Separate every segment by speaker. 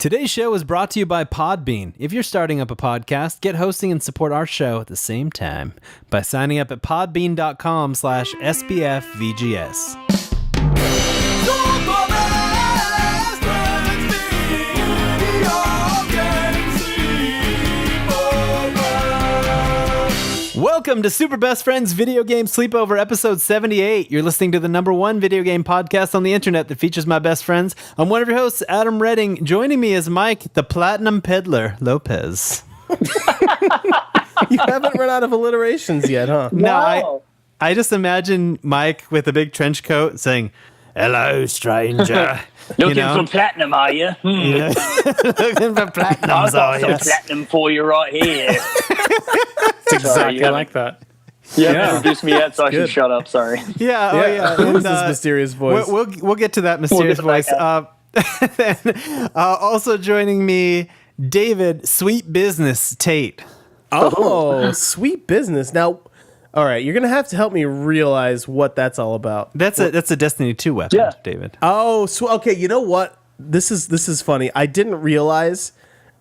Speaker 1: Today's show is brought to you by Podbean. If you're starting up a podcast, get hosting and support our show at the same time by signing up at podbean.com/SBFVGS. Welcome to Super Best Friends Video Game Sleepover episode 78. You're listening to the #1 video game podcast on the internet that features my best friends. I'm one of your hosts, Adam Redding. Joining me is Mike, the Platinum Peddler, Lopez.
Speaker 2: You haven't run out of alliterations yet, huh?
Speaker 1: No, I just imagine Mike with a big trench coat saying, "Hello, stranger."
Speaker 3: Looking for platinum, are you?
Speaker 1: Looking for platinums,
Speaker 3: I've got
Speaker 1: are
Speaker 3: some
Speaker 1: you?
Speaker 3: platinum for you right here.
Speaker 4: It's exactly like that.
Speaker 3: You haven't introduced me yet, so I should shut up. Sorry.
Speaker 1: Yeah, oh yeah.
Speaker 2: Who is this mysterious voice?
Speaker 1: We'll get to that mysterious voice. Then, also joining me, David, Sweet Business Tate.
Speaker 2: Oh, sweet business. Now, all right, you're gonna have to help me realize what that's all about.
Speaker 1: That's a Destiny 2 weapon,
Speaker 3: Yeah.
Speaker 1: David.
Speaker 2: Oh, so okay. You know what? This is funny. I didn't realize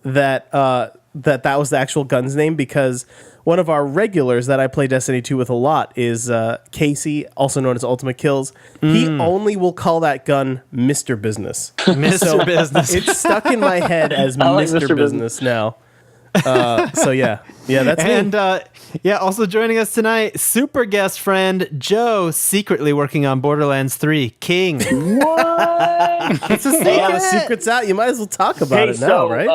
Speaker 2: that that was the actual gun's name because one of our regulars that I play Destiny 2 with a lot is Casey, also known as Ultimate Kills. He only will call that gun Mr. Business.
Speaker 1: Mr. Business.
Speaker 2: It's stuck in my head as
Speaker 3: like
Speaker 2: Mr.
Speaker 3: Mr.
Speaker 2: Business now. So yeah, that's
Speaker 1: And
Speaker 2: me.
Speaker 1: also joining us tonight, super guest friend Joe, secretly working on Borderlands 3, King.
Speaker 3: What?
Speaker 1: It's a
Speaker 2: A lot of
Speaker 1: secret.
Speaker 2: secrets out. You might as well talk about
Speaker 3: Hey,
Speaker 2: it now, right?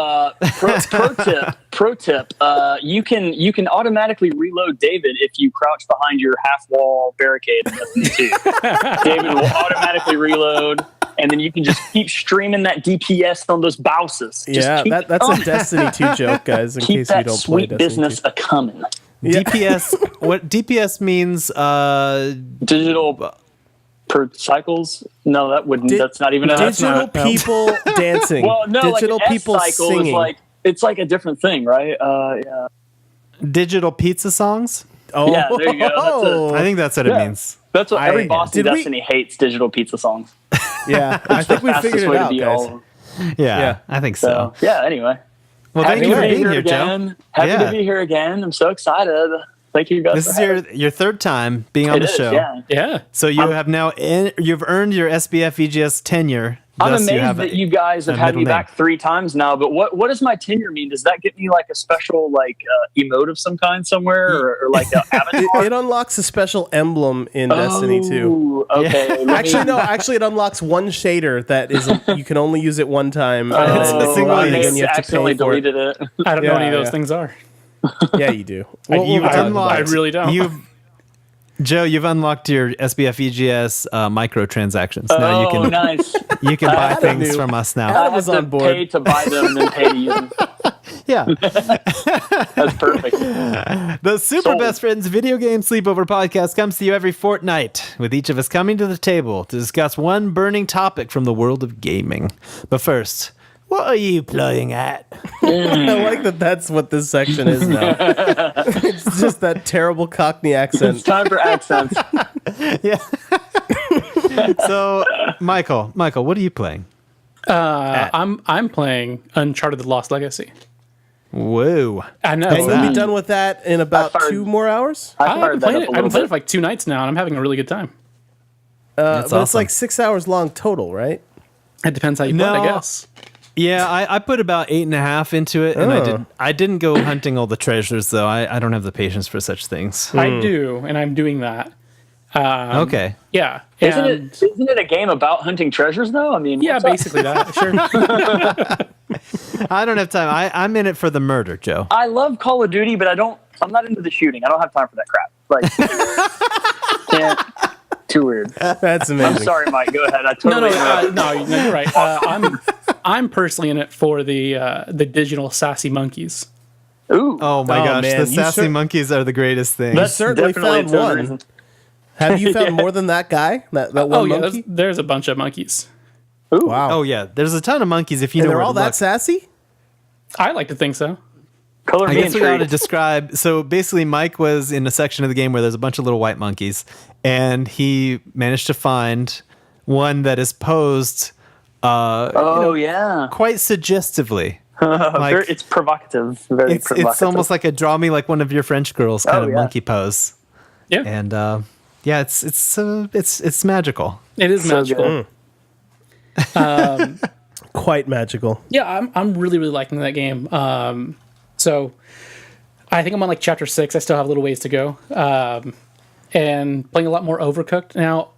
Speaker 3: pro tip. You can automatically reload David if you crouch behind your half wall barricade in Destiny 2. David will automatically reload, and then you can just keep streaming that DPS on those bouses. Just
Speaker 2: Yeah,
Speaker 3: keep
Speaker 2: that's a Destiny 2 joke, guys. In
Speaker 3: keep
Speaker 2: case you
Speaker 3: that
Speaker 2: don't play
Speaker 3: sweet
Speaker 2: Destiny
Speaker 3: business
Speaker 2: 2.
Speaker 3: a coming.
Speaker 1: DPS. What DPS means?
Speaker 3: Digital per cycles? No, that wouldn't. That's not even a
Speaker 2: Digital people dancing.
Speaker 3: Well, no,
Speaker 2: digital
Speaker 3: like an
Speaker 2: people
Speaker 3: S-cycle
Speaker 2: singing.
Speaker 3: is like it's like a different thing, right? Yeah.
Speaker 1: Digital pizza songs.
Speaker 2: Oh,
Speaker 3: Yeah, there you go.
Speaker 1: I think that's what it
Speaker 3: Yeah.
Speaker 1: means.
Speaker 3: That's what every boss in
Speaker 2: did we-
Speaker 3: Destiny hates digital pizza songs.
Speaker 2: yeah. I think we figured it out, guys.
Speaker 1: Yeah, I think so.
Speaker 3: So, yeah, anyway.
Speaker 1: Well, thank
Speaker 3: Happy
Speaker 1: you
Speaker 3: to
Speaker 1: for
Speaker 3: be
Speaker 1: being here, Joe.
Speaker 3: again. Happy
Speaker 1: Yeah.
Speaker 3: to be here again. I'm so excited. Thank you guys.
Speaker 1: This
Speaker 3: for
Speaker 1: is
Speaker 3: having me.
Speaker 1: your third time being on
Speaker 3: It
Speaker 1: the
Speaker 3: is,
Speaker 1: show.
Speaker 3: Yeah.
Speaker 4: Yeah.
Speaker 1: So you have now you've earned your SBFVGS tenure.
Speaker 3: I'm
Speaker 1: thus you
Speaker 3: amazed
Speaker 1: have
Speaker 3: that you guys have
Speaker 1: a
Speaker 3: had
Speaker 1: middle
Speaker 3: me
Speaker 1: name.
Speaker 3: back 3 times now. But what does my tenure mean? Does that get me like a special emote of some kind somewhere, or like an avatar?
Speaker 2: It unlocks a special emblem in Destiny 2.
Speaker 3: Oh, okay.
Speaker 2: Actually, it unlocks one shader that is you can only use it one time.
Speaker 1: It's a single
Speaker 3: I
Speaker 1: use.
Speaker 2: and you have to
Speaker 3: accidentally
Speaker 2: pay for it.
Speaker 3: deleted it.
Speaker 4: I don't know any of those
Speaker 2: yeah.
Speaker 4: things are.
Speaker 2: Yeah, you do.
Speaker 1: You've
Speaker 4: I
Speaker 1: unlocked.
Speaker 4: really don't.
Speaker 1: You've unlocked your SBFVGS microtransactions. Now you
Speaker 3: Oh,
Speaker 1: can
Speaker 3: nice.
Speaker 1: you can buy
Speaker 2: Adam
Speaker 1: things
Speaker 2: knew.
Speaker 1: from us now.
Speaker 2: Adam
Speaker 3: I
Speaker 2: was
Speaker 3: have
Speaker 2: on
Speaker 3: to
Speaker 2: board.
Speaker 3: pay to buy them and then pay to use them.
Speaker 1: Yeah.
Speaker 3: That's perfect.
Speaker 1: The Super
Speaker 3: Sold.
Speaker 1: Best Friends Video Game Sleepover podcast comes to you every fortnight, with each of us coming to the table to discuss one burning topic from the world of gaming. But first, what are you playing at?
Speaker 2: I like that. That's what this section is now. It's just that terrible Cockney
Speaker 3: It's
Speaker 2: accent.
Speaker 3: time for accents.
Speaker 1: Yeah. So, Michael, what are you playing?
Speaker 4: I'm playing Uncharted: The Lost Legacy.
Speaker 1: Whoa.
Speaker 4: I know.
Speaker 2: And you'll be done with that in about
Speaker 3: I fired-
Speaker 2: 2 more hours.
Speaker 3: I
Speaker 4: I've
Speaker 3: fired
Speaker 4: been
Speaker 3: that
Speaker 4: playing
Speaker 3: up
Speaker 4: it.
Speaker 3: a
Speaker 4: I've
Speaker 3: little
Speaker 4: been playing it
Speaker 3: bit.
Speaker 4: for like 2 nights now, and I'm having a really good time.
Speaker 1: That's
Speaker 2: But it's
Speaker 1: awesome.
Speaker 2: like 6 hours long total, right?
Speaker 4: It depends how you play it, I guess.
Speaker 1: Yeah, I put about 8.5 into it, and
Speaker 2: Oh.
Speaker 1: I didn't go hunting all the treasures though. I don't have the patience for such things.
Speaker 4: I do, and I'm doing that.
Speaker 1: Okay.
Speaker 4: Yeah.
Speaker 3: Isn't
Speaker 4: and-
Speaker 3: it a game about hunting treasures, though? I mean,
Speaker 4: Yeah,
Speaker 3: what's up?
Speaker 4: basically that. Sure.
Speaker 1: I don't have time. I'm in it for the murder, Joe.
Speaker 3: I love Call of Duty, but I'm not into the shooting. I don't have time for that crap. Like, can't. Too weird.
Speaker 2: That's
Speaker 3: I'm
Speaker 2: amazing.
Speaker 3: sorry, Mike. Go ahead. I
Speaker 4: No,
Speaker 3: totally.
Speaker 4: no, you're right. I'm personally in it for the digital sassy monkeys.
Speaker 3: Ooh.
Speaker 1: Oh my
Speaker 2: Oh,
Speaker 1: gosh,
Speaker 2: man,
Speaker 1: the
Speaker 2: you
Speaker 1: sassy
Speaker 2: cer-
Speaker 1: monkeys are the greatest thing.
Speaker 3: That's
Speaker 2: certainly
Speaker 3: definitely
Speaker 2: found
Speaker 3: its own
Speaker 2: one.
Speaker 3: reason.
Speaker 2: Have you found more than that guy? That one
Speaker 4: Oh yeah,
Speaker 2: monkey?
Speaker 4: there's a bunch of monkeys.
Speaker 3: Ooh.
Speaker 2: Wow.
Speaker 1: Oh yeah, there's a ton of monkeys if you
Speaker 2: and
Speaker 1: know
Speaker 2: they're
Speaker 1: where
Speaker 2: all
Speaker 1: to
Speaker 2: that
Speaker 1: look.
Speaker 2: sassy?
Speaker 4: I like to think so.
Speaker 3: Color
Speaker 1: I
Speaker 3: me
Speaker 1: guess we ought to
Speaker 3: intrigued.
Speaker 1: describe. So basically, Mike was in a section of the game where there's a bunch of little white monkeys, and he managed to find one that is posed
Speaker 3: yeah.
Speaker 1: quite suggestively. Like,
Speaker 3: It's provocative. Very provocative.
Speaker 1: It's almost like a draw me like one of your French girls kind of
Speaker 3: yeah.
Speaker 1: monkey pose.
Speaker 4: Yeah.
Speaker 1: And yeah, it's magical.
Speaker 4: It is
Speaker 3: So
Speaker 4: magical.
Speaker 3: good.
Speaker 2: Quite magical.
Speaker 4: Yeah, I'm really liking that game. So I think I'm on like chapter 6. I still have a little ways to go. And playing a lot more Overcooked. Now,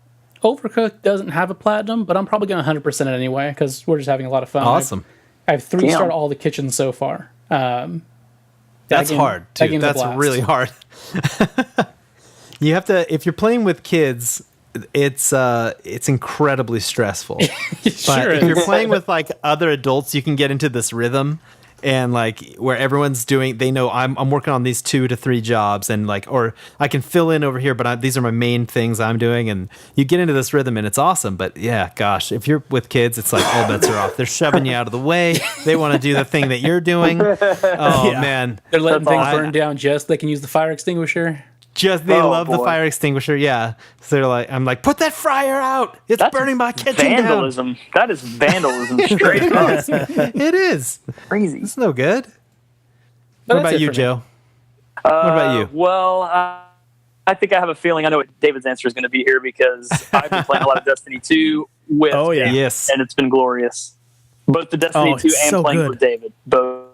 Speaker 4: Overcooked doesn't have a platinum, but I'm probably going to 100% it anyway because we're just having a lot of fun.
Speaker 1: Awesome.
Speaker 4: I've 3-starred all the kitchens so far.
Speaker 1: That's
Speaker 4: game-
Speaker 1: hard
Speaker 4: that
Speaker 1: too.
Speaker 4: game's a
Speaker 1: That's
Speaker 4: blast.
Speaker 1: really hard. You have to, if you're playing with kids, it's incredibly stressful. But
Speaker 4: Sure
Speaker 1: if you're
Speaker 4: is.
Speaker 1: playing with like other adults, you can get into this rhythm and like where everyone's doing, they know I'm working on these 2 to 3 jobs and like, or I can fill in over here, but these are my main things I'm doing. And you get into this rhythm and it's awesome. But yeah, gosh, if you're with kids, it's like all bets are off. They're shoving you out of the way. They want to do the thing that you're doing. Oh man.
Speaker 4: They're letting
Speaker 3: That's
Speaker 4: things
Speaker 3: awesome.
Speaker 4: burn down just so they can use the fire extinguisher.
Speaker 1: Just they
Speaker 3: Oh,
Speaker 1: love the
Speaker 3: boy.
Speaker 1: fire extinguisher, yeah. So they're like, I'm like, put that fryer out! It's
Speaker 3: That's
Speaker 1: burning my kitchen
Speaker 3: vandalism. That is vandalism straight up.
Speaker 1: down. It is.
Speaker 3: Crazy.
Speaker 1: It's no good.
Speaker 4: But
Speaker 1: What
Speaker 4: that's
Speaker 1: about
Speaker 4: it
Speaker 1: you,
Speaker 4: for me.
Speaker 1: Joe? What about you?
Speaker 3: Well, I think I have a feeling I know what David's answer is going to be here because I've been playing a lot of Destiny 2 with
Speaker 2: Oh, yeah.
Speaker 3: David,
Speaker 1: Yes.
Speaker 3: and it's been glorious. Both the Destiny
Speaker 2: Oh,
Speaker 3: 2
Speaker 2: it's
Speaker 3: and
Speaker 2: so
Speaker 3: playing
Speaker 2: good.
Speaker 3: with David, both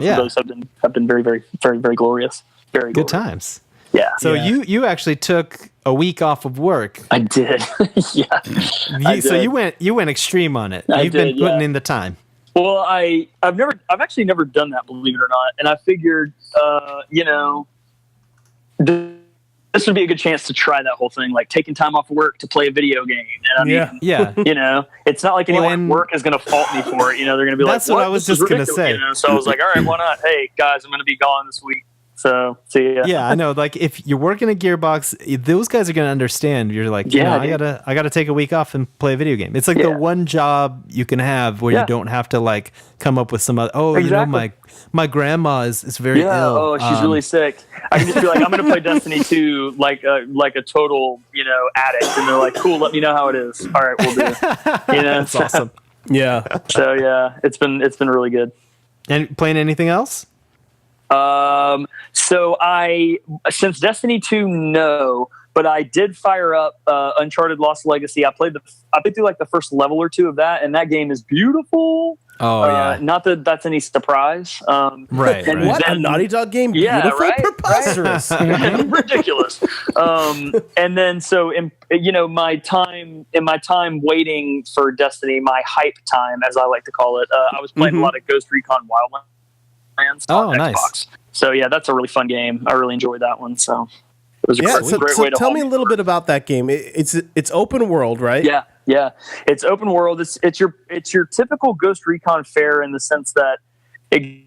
Speaker 1: Yeah.
Speaker 3: of those have been very, very, very, very glorious. Very
Speaker 1: Good
Speaker 3: glorious.
Speaker 1: times.
Speaker 3: Yeah,
Speaker 1: So
Speaker 2: Yeah.
Speaker 1: you actually took a week off of work.
Speaker 3: I did. Yeah, I
Speaker 1: So
Speaker 3: did.
Speaker 1: you went extreme on it.
Speaker 3: I
Speaker 1: You've been
Speaker 3: did,
Speaker 1: putting
Speaker 3: yeah.
Speaker 1: in the time.
Speaker 3: Well, I've actually never done that, believe it or not. And I figured, this would be a good chance to try that whole thing, like taking time off work to play a video game. And I mean,
Speaker 2: Yeah.
Speaker 1: Yeah.
Speaker 3: it's not like anyone
Speaker 1: and-
Speaker 3: at work is going to fault me for it. They're going to be
Speaker 1: That's
Speaker 3: like,
Speaker 1: what I was
Speaker 3: This is
Speaker 1: just gonna
Speaker 3: ridiculous,"
Speaker 1: say.
Speaker 3: So I was like, all right, why not? Hey, guys, I'm going to be gone this week. So, see ya.
Speaker 1: Yeah, I know. Like if you're working at Gearbox, those guys are going to understand. You're like,
Speaker 3: Yeah,
Speaker 1: I gotta take a week off and play a video game. It's like the
Speaker 3: Yeah.
Speaker 1: one job you can have where you
Speaker 3: Yeah.
Speaker 1: don't have to like come up with some other. Oh,
Speaker 3: Exactly.
Speaker 1: my grandma is very
Speaker 3: Yeah.
Speaker 1: ill.
Speaker 3: Oh, she's really sick. I can just be like, I'm going to play Destiny 2 like a total, addict. And they're like, cool, let me know how it is. All right, we'll do it.
Speaker 1: That's awesome.
Speaker 2: Yeah.
Speaker 3: So yeah, it's been really good.
Speaker 1: And playing anything else?
Speaker 3: So since Destiny 2, no, but I did fire up Uncharted Lost Legacy. I've been through like the first level or 2 of that, and that game is beautiful.
Speaker 1: Oh yeah,
Speaker 3: Not that that's any surprise.
Speaker 1: right.
Speaker 3: and
Speaker 1: right.
Speaker 2: What? A
Speaker 3: then-
Speaker 2: Naughty Dog game?
Speaker 3: Yeah,
Speaker 2: Beautiful?
Speaker 3: right,
Speaker 2: Preposterous.
Speaker 3: ridiculous. And then so in my time waiting for Destiny, my hype time, as I like to call it, I was playing a lot of Ghost Recon Wildlands
Speaker 1: Oh,
Speaker 3: on
Speaker 1: nice.
Speaker 3: Xbox. So yeah, that's a really fun game. I really enjoyed that one. So it was a
Speaker 2: Yeah,
Speaker 3: great
Speaker 2: so
Speaker 3: way to
Speaker 2: tell
Speaker 3: hold
Speaker 2: me a little bit about that game. It's open world, right?
Speaker 3: Yeah. It's open world. It's your typical Ghost Recon fare in the sense that it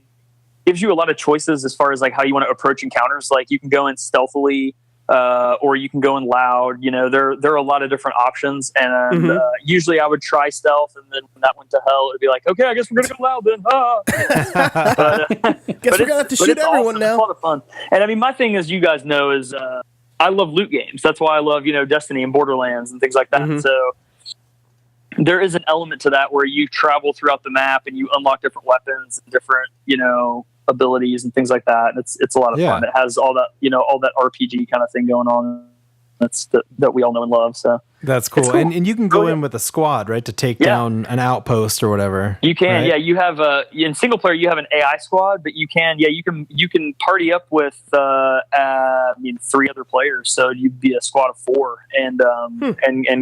Speaker 3: gives you a lot of choices as far as like how you want to approach encounters. Like you can go in stealthily, or you can go in loud. There are a lot of different options, and usually I would try stealth, and then when that went to hell, it'd be like, okay, I guess we're gonna go loud then.
Speaker 2: Guess we're gonna have to shoot everyone
Speaker 3: It's
Speaker 2: now.
Speaker 3: a lot of fun. And I mean, my thing, as you guys know, is I love loot games. That's why I love Destiny and Borderlands and things like that. So there is an element to that where you travel throughout the map and you unlock different weapons and different abilities and things like that. And it's a lot of fun. It has all that all that RPG kind of thing going on. That we all know and love. So
Speaker 1: That's cool.
Speaker 3: It's cool.
Speaker 1: And you can go
Speaker 3: Oh,
Speaker 1: in with a squad, right, to take down an outpost or whatever.
Speaker 3: you can,
Speaker 1: right?
Speaker 3: yeah. You have in single player, you have an AI squad, but you can party up with 3 other players. So you'd be a squad of 4 and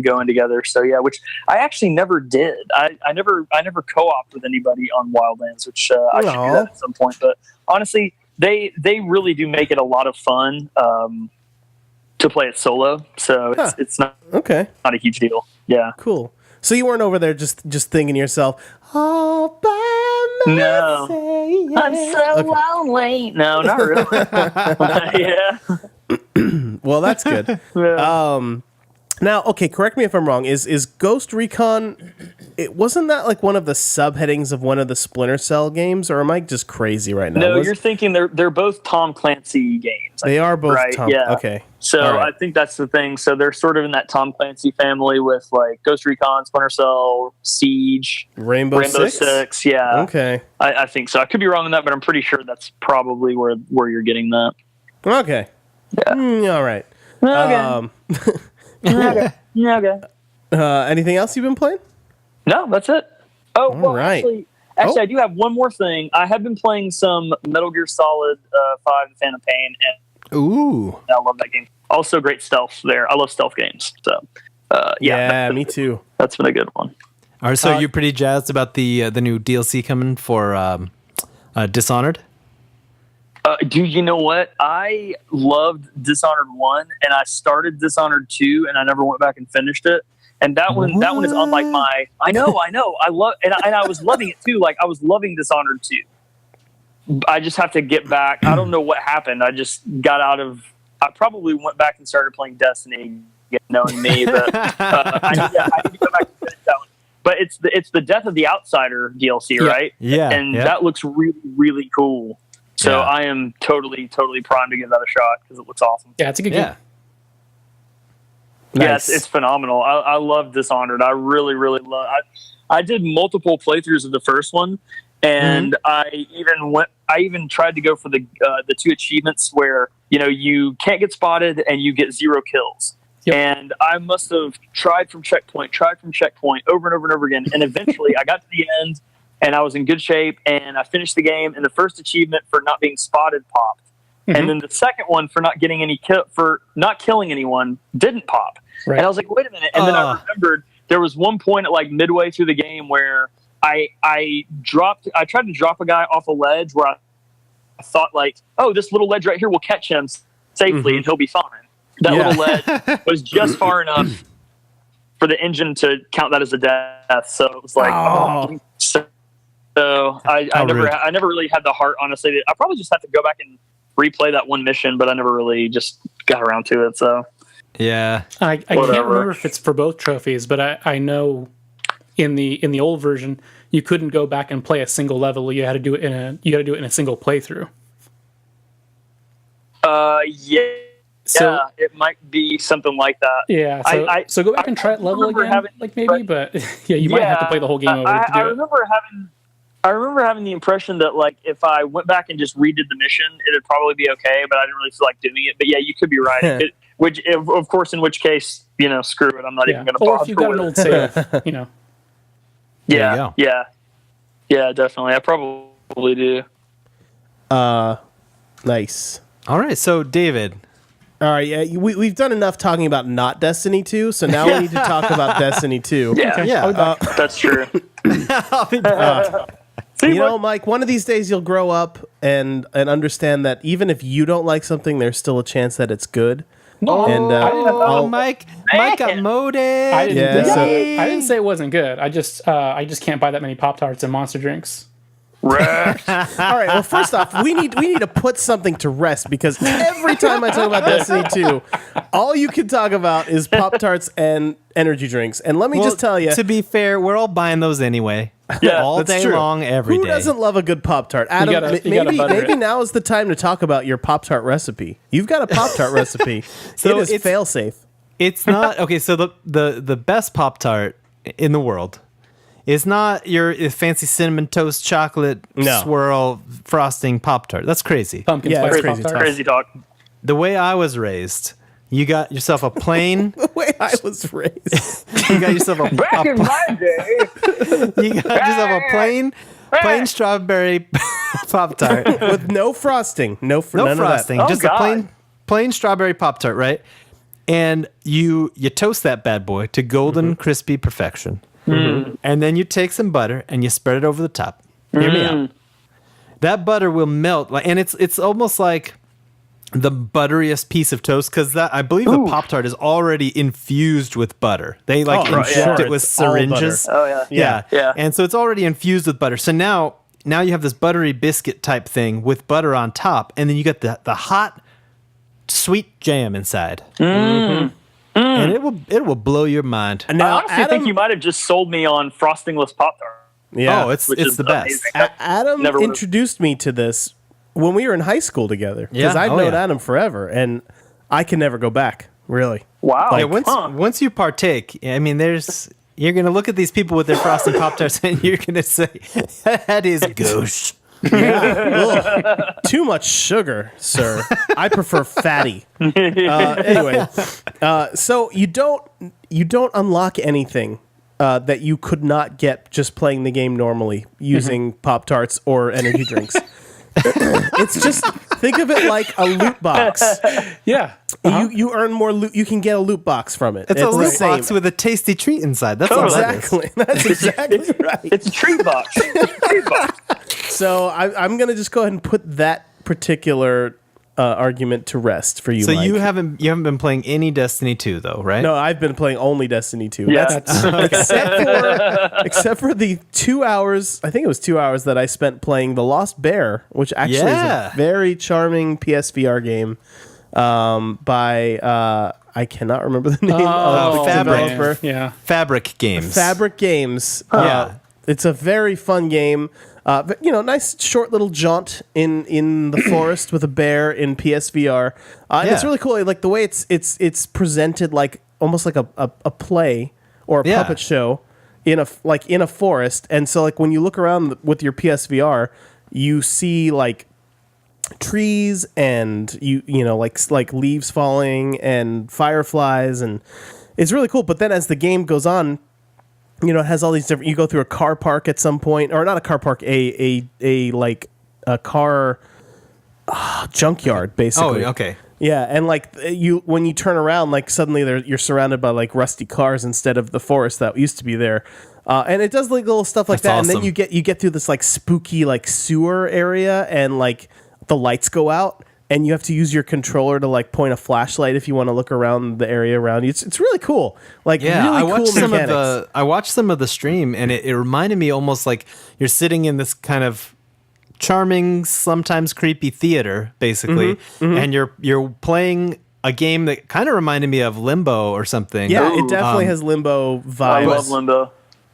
Speaker 3: going together. So yeah, which I actually never did. I never co-opted with anybody on Wildlands, which I should do that at some point. But honestly, they really do make it a lot of fun. To play it solo, so it's not a huge deal. Yeah,
Speaker 2: Cool. So you weren't over there just thinking to yourself, all by
Speaker 3: no,
Speaker 2: myself.
Speaker 3: I'm so lonely. No, not really. Yeah,
Speaker 2: Well, that's good.
Speaker 3: Yeah.
Speaker 2: Now, okay, correct me if I'm wrong. Is Ghost Recon? It wasn't that like one of the subheadings of one of the Splinter Cell games, or am I just crazy right now?
Speaker 3: No, you're thinking they're both Tom Clancy games.
Speaker 2: They are both
Speaker 3: right?
Speaker 2: Tom.
Speaker 3: Yeah.
Speaker 2: Okay.
Speaker 3: So
Speaker 2: All right.
Speaker 3: I think that's the thing. So they're sort of in that Tom Clancy family with like Ghost Recon, Splinter Cell, Siege,
Speaker 2: Rainbow Six?
Speaker 3: Yeah.
Speaker 2: Okay.
Speaker 3: I think so. I could be wrong on that, but I'm pretty sure that's probably where you're getting that.
Speaker 2: Okay.
Speaker 3: Yeah.
Speaker 2: All right.
Speaker 3: Okay. Okay.
Speaker 2: Anything else you've been playing?
Speaker 3: No, that's it. Oh, well,
Speaker 2: right.
Speaker 3: actually, I do have one more thing. I have been playing some Metal Gear Solid 5: The Phantom Pain, and
Speaker 1: Ooh.
Speaker 3: I love that game. Also, great stealth there. I love stealth games. So,
Speaker 2: Yeah, me too.
Speaker 3: That's been a good one.
Speaker 1: All right, so you're pretty jazzed about the new DLC coming for Dishonored?
Speaker 3: Dude, you know what? I loved Dishonored 1, and I started Dishonored 2, and I never went back and finished it. And that one is unlike my. I know. I love, and I was loving it too. Like I was loving Dishonored 2. I just have to get back. I don't know what happened. I just got out of. I probably went back and started playing Destiny, knowing me. But I need to go back and finish that one. But it's the Death of the Outsider DLC, right?
Speaker 1: Yeah,
Speaker 3: and
Speaker 1: yeah.
Speaker 3: that looks really, really cool. So
Speaker 1: Yeah.
Speaker 3: I am totally primed to give that a shot because it looks awesome.
Speaker 4: Yeah, it's a good game.
Speaker 1: Yeah.
Speaker 3: Yes,
Speaker 2: Nice.
Speaker 3: it's phenomenal. I love Dishonored. I really, really love. I did multiple playthroughs of the first one, and I even tried to go for the 2 achievements where you can't get spotted and you get 0 kills.
Speaker 4: Yep.
Speaker 3: And I must have tried from checkpoint over and over and over again, and eventually I got to the end, and I was in good shape, and I finished the game. And the first achievement for not being spotted popped. And then the second one for not getting for not killing anyone didn't pop.
Speaker 4: Right.
Speaker 3: And I was like, wait a minute. And then I remembered there was one point at like midway through the game where I tried to drop a guy off a ledge where I thought like, oh, this little ledge right here will catch him safely and he'll be fine. That little ledge was just far enough for the engine to count that as a death. So it was like, so I never really had the heart, honestly. I probably just have to go back and replay that one mission, but I never really just got around to it. So
Speaker 1: Yeah.
Speaker 4: I can't remember if it's for both trophies, but I know in the old version you couldn't go back and play a single level. You had to do it in a single playthrough.
Speaker 3: Yeah, it might be something like that.
Speaker 4: Yeah, so go back and try it level again, but yeah, you might have to play the whole game over to do it.
Speaker 3: I remember having the impression that like if I went back and just redid the mission, it'd probably be okay, but I didn't really feel like doing it. But yeah, you could be right. In which case, screw it. I'm not even going to bother.
Speaker 4: Or if you've got an old save,
Speaker 3: Yeah, definitely. I probably do.
Speaker 2: Nice.
Speaker 1: All right, so David.
Speaker 2: All right, yeah, we've done enough talking about not Destiny 2, so now we need to talk about Destiny 2.
Speaker 3: Yeah,
Speaker 1: Yeah.
Speaker 3: that's true.
Speaker 2: Mike, one of these days you'll grow up and understand that even if you don't like something, there's still a chance that it's good.
Speaker 1: Mike got moded.
Speaker 4: I
Speaker 2: Yeah,
Speaker 4: didn't say it wasn't good. I just can't buy that many Pop-Tarts and monster drinks.
Speaker 3: Wrecked.
Speaker 2: All right, well, first off, we need to put something to rest because every time I talk about Destiny 2, all you can talk about is Pop-Tarts and energy drinks. And let me just tell you,
Speaker 1: To be fair, we're all buying those anyway.
Speaker 3: Yeah,
Speaker 1: all
Speaker 2: that's
Speaker 1: day
Speaker 2: true.
Speaker 1: long, every day.
Speaker 2: who doesn't love a good Pop-Tart? Adam,
Speaker 4: You gotta butter
Speaker 2: maybe
Speaker 4: it.
Speaker 2: now is the time to talk about your Pop-Tart recipe. You've got a Pop-Tart recipe.
Speaker 1: So
Speaker 2: it is
Speaker 1: it's-
Speaker 2: fail-safe.
Speaker 1: It's not okay. So the best Pop-Tart in the world is not your fancy cinnamon toast chocolate swirl frosting Pop-Tart. That's crazy.
Speaker 4: Pumpkin
Speaker 2: Yeah,
Speaker 4: spice
Speaker 2: that's crazy
Speaker 4: Pop-Tarts.
Speaker 3: Crazy talk.
Speaker 1: The way I was raised, you got yourself a plain.
Speaker 2: The way I was raised.
Speaker 1: You got yourself a
Speaker 3: Back in my day.
Speaker 1: you got yourself a plain strawberry Pop-Tart.
Speaker 2: With no frosting. No
Speaker 1: No frosting,
Speaker 3: Oh,
Speaker 1: just
Speaker 3: God.
Speaker 1: a plain strawberry Pop-Tart, right? And you toast that bad boy to golden crispy perfection. And then you take some butter and you spread it over the top. Hear me out. That butter will melt, and it's almost like the butteriest piece of toast because I believe the Pop-Tart is already infused with butter. They inject it with
Speaker 2: It's all
Speaker 1: syringes.
Speaker 3: Oh, yeah. Yeah.
Speaker 1: And so it's already infused with butter. So now you have this buttery biscuit type thing with butter on top, and then you got the hot sweet jam inside. and it will blow your mind.
Speaker 3: I
Speaker 2: Now,
Speaker 3: honestly think you might have just sold me on frostingless Pop-Tart.
Speaker 2: yeah.
Speaker 1: Oh, it's
Speaker 3: is
Speaker 1: the best.
Speaker 3: amazing.
Speaker 2: Adam
Speaker 3: Never would've-
Speaker 2: introduced me to this when we were in high school together. Because
Speaker 1: Yeah.
Speaker 2: I've
Speaker 1: Oh,
Speaker 2: known
Speaker 1: yeah.
Speaker 2: Adam forever, and I can never go back. Really.
Speaker 3: Wow.
Speaker 1: Yeah, once you partake, I mean, you're gonna look at these people with their frosted Pop Tarts, and you're gonna say, "That is gauche."
Speaker 2: Ugh. Too much sugar, sir. I prefer fatty. Anyway, so you don't unlock anything that you could not get just playing the game normally using Pop-Tarts or energy drinks. It's just, think of it like a loot box.
Speaker 4: Yeah.
Speaker 2: You earn more loot. You can get a loot box from it.
Speaker 1: It's a
Speaker 2: the
Speaker 1: loot
Speaker 2: same.
Speaker 1: box with a tasty treat inside. That's all that is.
Speaker 2: Exactly. That's exactly right.
Speaker 3: It's a treat box. It's a treat box.
Speaker 2: So I'm going to just go ahead and put that particular argument to rest for you,
Speaker 1: So
Speaker 2: Mike.
Speaker 1: you haven't been playing any Destiny 2 though, right?
Speaker 2: No, I've been playing only Destiny 2.
Speaker 3: Yeah.
Speaker 2: Except for the 2 hours, I think it was 2 hours that I spent playing The Lost Bear, which actually
Speaker 1: Yeah.
Speaker 2: is a very charming PSVR game by, I cannot remember the name of the
Speaker 1: Fabric.
Speaker 2: developer.
Speaker 4: Yeah.
Speaker 1: Fabric Games.
Speaker 2: Fabric Games.
Speaker 1: Yeah.
Speaker 2: It's a very fun game. But, nice short little jaunt in the forest with a bear in PSVR. And it's
Speaker 1: Yeah.
Speaker 2: really cool. Like the way it's presented, like almost like a play or a
Speaker 1: Yeah.
Speaker 2: puppet show in a forest. And so like when you look around with your PSVR, you see like trees and like leaves falling and fireflies, and it's really cool. But then as the game goes on, it has all these different. You go through a car park at some point, or not a car park, a car junkyard, basically.
Speaker 1: Oh, okay.
Speaker 2: Yeah, and like when you turn around, like suddenly you're surrounded by like rusty cars instead of the forest that used to be there. And it does like little stuff like
Speaker 1: That's
Speaker 2: that, and then
Speaker 1: awesome.
Speaker 2: you get through this like spooky like sewer area, and like the lights go out. And you have to use your controller to like point a flashlight if you want to look around the area around you. It's really cool. Like
Speaker 1: Yeah,
Speaker 2: really
Speaker 1: I watched
Speaker 2: cool
Speaker 1: some
Speaker 2: mechanics.
Speaker 1: of I watched some of the stream, and it reminded me almost like you're sitting in this kind of charming, sometimes creepy theater, basically, and you're playing a game that kind of reminded me of Limbo or something.
Speaker 2: Yeah, it definitely has Limbo vibes.
Speaker 3: I love Limbo.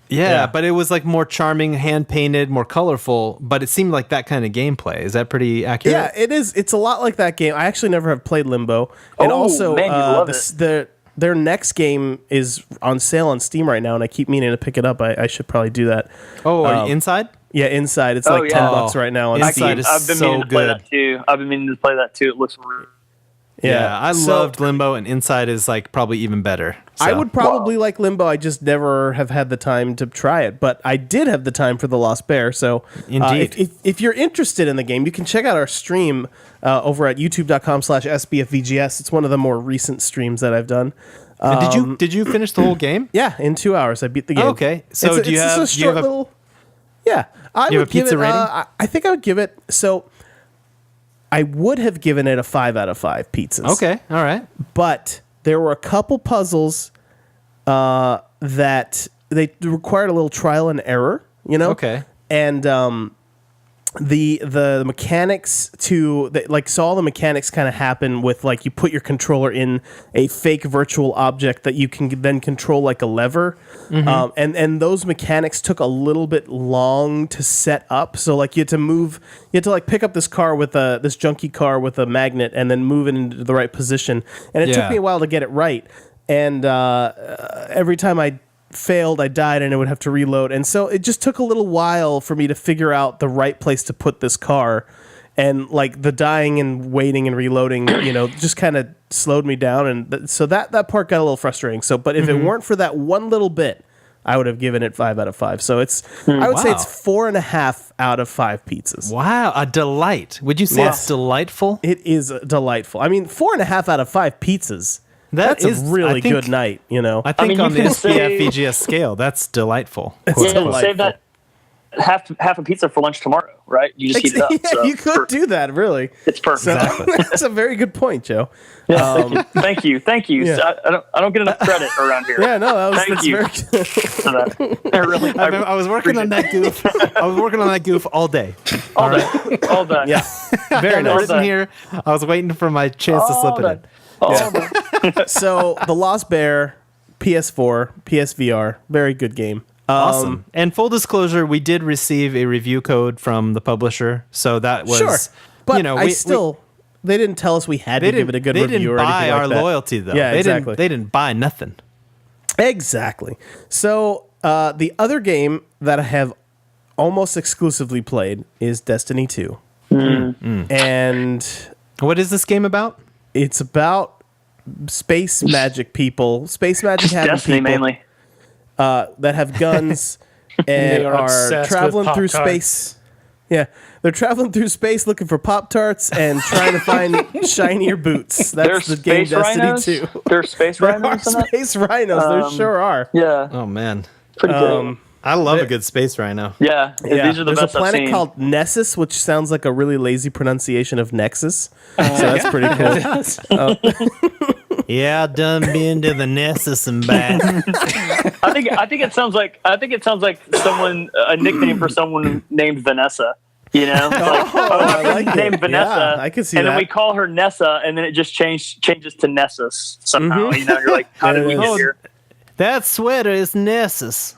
Speaker 1: Yeah, but it was like more charming, hand painted, more colorful. But it seemed like that kind of gameplay. Is that pretty accurate?
Speaker 2: Yeah, it is. It's a lot like that game. I actually never have played Limbo, and
Speaker 3: Oh,
Speaker 2: also
Speaker 3: man, you love
Speaker 2: their next game is on sale on Steam right now, and I keep meaning to pick it up. I should probably do that.
Speaker 1: Oh, are you Inside?
Speaker 2: Yeah, Inside. It's
Speaker 3: Oh,
Speaker 2: like
Speaker 3: yeah.
Speaker 2: $10 right now on
Speaker 1: Inside
Speaker 2: Steam.
Speaker 1: is
Speaker 3: I've been
Speaker 1: so
Speaker 3: meaning to play
Speaker 1: good.
Speaker 3: that too. I've been meaning to play that too. It looks really
Speaker 1: Yeah, I
Speaker 2: So,
Speaker 1: loved Limbo, and Inside is like probably even better.
Speaker 2: I
Speaker 1: So.
Speaker 2: would probably like Limbo. I just never have had the time to try it, but I did have the time for The Lost Bear. So,
Speaker 1: Indeed.
Speaker 2: if you're interested in the game, you can check out our stream over at youtube.com/SBFVGS. It's one of the more recent streams that I've done.
Speaker 1: And did you finish the whole game?
Speaker 2: Yeah, in 2 hours I beat the game.
Speaker 1: Oh, okay. So do you
Speaker 2: just
Speaker 1: have-
Speaker 2: a
Speaker 1: do you
Speaker 2: short
Speaker 1: have a-
Speaker 2: little? Yeah, I
Speaker 1: you
Speaker 2: would
Speaker 1: have a
Speaker 2: give
Speaker 1: pizza
Speaker 2: it.
Speaker 1: rating?
Speaker 2: I think I would give it. So, I would have given it a 5 out of 5 pizzas.
Speaker 1: Okay, all right.
Speaker 2: But there were a couple puzzles that they required a little trial and error,
Speaker 1: Okay.
Speaker 2: And the mechanics so all the mechanics kind of happen with like you put your controller in a fake virtual object that you can then control like a lever, and those mechanics took a little bit long to set up. So like you had to like pick up this car with this junky car with a magnet and then move it into the right position, and it took
Speaker 1: Yeah.
Speaker 2: me a while to get it right. And every time I failed, I died, and I would have to reload. And so it just took a little while for me to figure out the right place to put this car. And like the dying and waiting and reloading, just kind of slowed me down. And so that part got a little frustrating. So, but if it weren't for that one little bit, I would have given it 5 out of 5. So I would say
Speaker 1: Wow.
Speaker 2: it's 4.5 out of 5 pizzas.
Speaker 1: Wow, a delight. Would you say
Speaker 2: Yes.
Speaker 1: it's delightful?
Speaker 2: It is delightful. I mean, 4.5 out of 5 pizzas. That's
Speaker 1: is-
Speaker 2: a really
Speaker 1: I think-
Speaker 2: good night,
Speaker 1: I think
Speaker 3: mean,
Speaker 1: on
Speaker 3: you
Speaker 1: the
Speaker 3: can say-
Speaker 1: SBFVGS scale, that's delightful.
Speaker 2: It's
Speaker 3: Yeah,
Speaker 2: delightful.
Speaker 3: save that half a pizza for lunch tomorrow, right? You just heat it up.
Speaker 2: Yeah,
Speaker 3: so
Speaker 2: you could do that, really.
Speaker 3: It's perfect.
Speaker 2: That's a very good point, Joe.
Speaker 3: Thank you.
Speaker 2: Yeah.
Speaker 3: So I don't get enough credit around here.
Speaker 2: Yeah, no,
Speaker 3: Thank
Speaker 2: that's
Speaker 3: you.
Speaker 2: very good.
Speaker 3: For that. I really,
Speaker 1: I was working on that goof. I was working on that goof all day.
Speaker 3: all day, all day.
Speaker 2: Yeah, very
Speaker 1: I was
Speaker 2: nice.
Speaker 1: sitting here. I was waiting for my chance to slip it in.
Speaker 3: All day.
Speaker 2: So The Lost Bear, PS4, PSVR, very good game.
Speaker 1: Awesome. And full disclosure, we did receive a review code from the publisher, so that was
Speaker 2: Sure, but
Speaker 1: we
Speaker 2: they didn't tell us we had to give it a good review or anything like that.
Speaker 1: They didn't buy our loyalty, though.
Speaker 2: Yeah, exactly.
Speaker 1: They didn't buy nothing.
Speaker 2: Exactly. So the other game that I have almost exclusively played is Destiny 2. And
Speaker 1: What is this game about?
Speaker 2: it's about space magic people, space magic having
Speaker 3: Destiny
Speaker 2: people
Speaker 3: mainly.
Speaker 2: That have guns and
Speaker 4: They are
Speaker 2: are
Speaker 4: obsessed
Speaker 2: traveling
Speaker 4: with
Speaker 2: through
Speaker 4: Pop-Tarts.
Speaker 2: space. Yeah, they're traveling through space looking for Pop-Tarts and trying to find shinier boots. That's
Speaker 3: There's
Speaker 2: the game
Speaker 3: space
Speaker 2: Destiny
Speaker 3: rhinos.
Speaker 2: 2.
Speaker 3: There's space
Speaker 2: There are
Speaker 3: rhinos in that.
Speaker 2: space rhinos. There sure are.
Speaker 3: Yeah,
Speaker 1: Oh man,
Speaker 3: pretty good.
Speaker 1: I love a good space rhino.
Speaker 3: Yeah, these are the
Speaker 2: There's
Speaker 3: best
Speaker 2: a planet
Speaker 3: I've seen.
Speaker 2: called Nessus, which sounds like a really lazy pronunciation of Nexus. So that's pretty cool.
Speaker 1: Yeah, I done been to the Nessus and back.
Speaker 3: I think it sounds like someone a nickname for someone named Vanessa. You know,
Speaker 2: I like it.
Speaker 3: named Vanessa.
Speaker 2: Yeah, I can see
Speaker 3: and
Speaker 2: that.
Speaker 3: then we call her Nessa, and then it just changes to Nessus somehow. You know, you're like, how did we get here?
Speaker 1: That sweater is Nessus.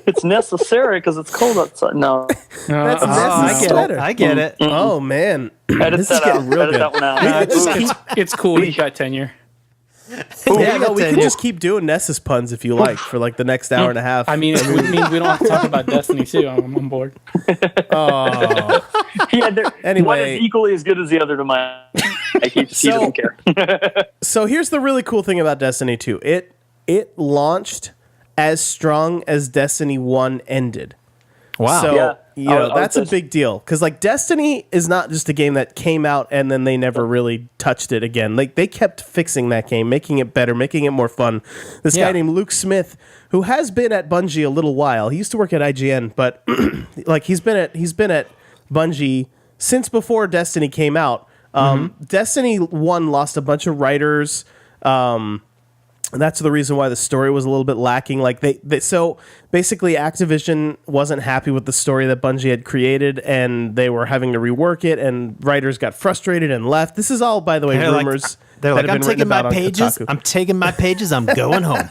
Speaker 3: It's necessary because it's cold outside. No,
Speaker 2: That's
Speaker 1: I
Speaker 2: Nessus
Speaker 1: get
Speaker 2: sweater.
Speaker 1: it. I get it.
Speaker 2: Oh man,
Speaker 3: edit
Speaker 2: this is
Speaker 3: that out.
Speaker 2: getting real
Speaker 3: Edit
Speaker 2: good.
Speaker 3: that one out.
Speaker 4: It's cool. He got tenure.
Speaker 2: Yeah, no, we
Speaker 1: tenure.
Speaker 2: could just keep doing Nessus puns if you like for like the next hour and a half.
Speaker 4: I mean, it means we don't have to talk about Destiny 2. I'm on board.
Speaker 2: oh,
Speaker 3: Yeah,
Speaker 2: Anyway.
Speaker 3: one is equally as good as the other to my. He doesn't care.
Speaker 2: so here's the really cool thing about Destiny 2. It launched as strong as Destiny 1 ended.
Speaker 1: Wow.
Speaker 2: So,
Speaker 3: Yeah.
Speaker 2: that's a big deal. Because, like, Destiny is not just a game that came out and then they never really touched it again. Like, they kept fixing that game, making it better, making it more fun. This
Speaker 1: Yeah.
Speaker 2: guy named Luke Smith, who has been at Bungie a little while. He used to work at IGN, but, like, he's been at Bungie since before Destiny came out. Destiny 1 lost a bunch of writers. And that's the reason why the story was a little bit lacking. Like so basically Activision wasn't happy with the story that Bungie had created, and they were having to rework it, and writers got frustrated and left. This is all, by the way, rumors.
Speaker 1: They're like,
Speaker 2: that have
Speaker 1: I'm
Speaker 2: been written
Speaker 1: taking my
Speaker 2: about on
Speaker 1: pages.
Speaker 2: Kotaku.
Speaker 1: I'm taking my pages. I'm going home.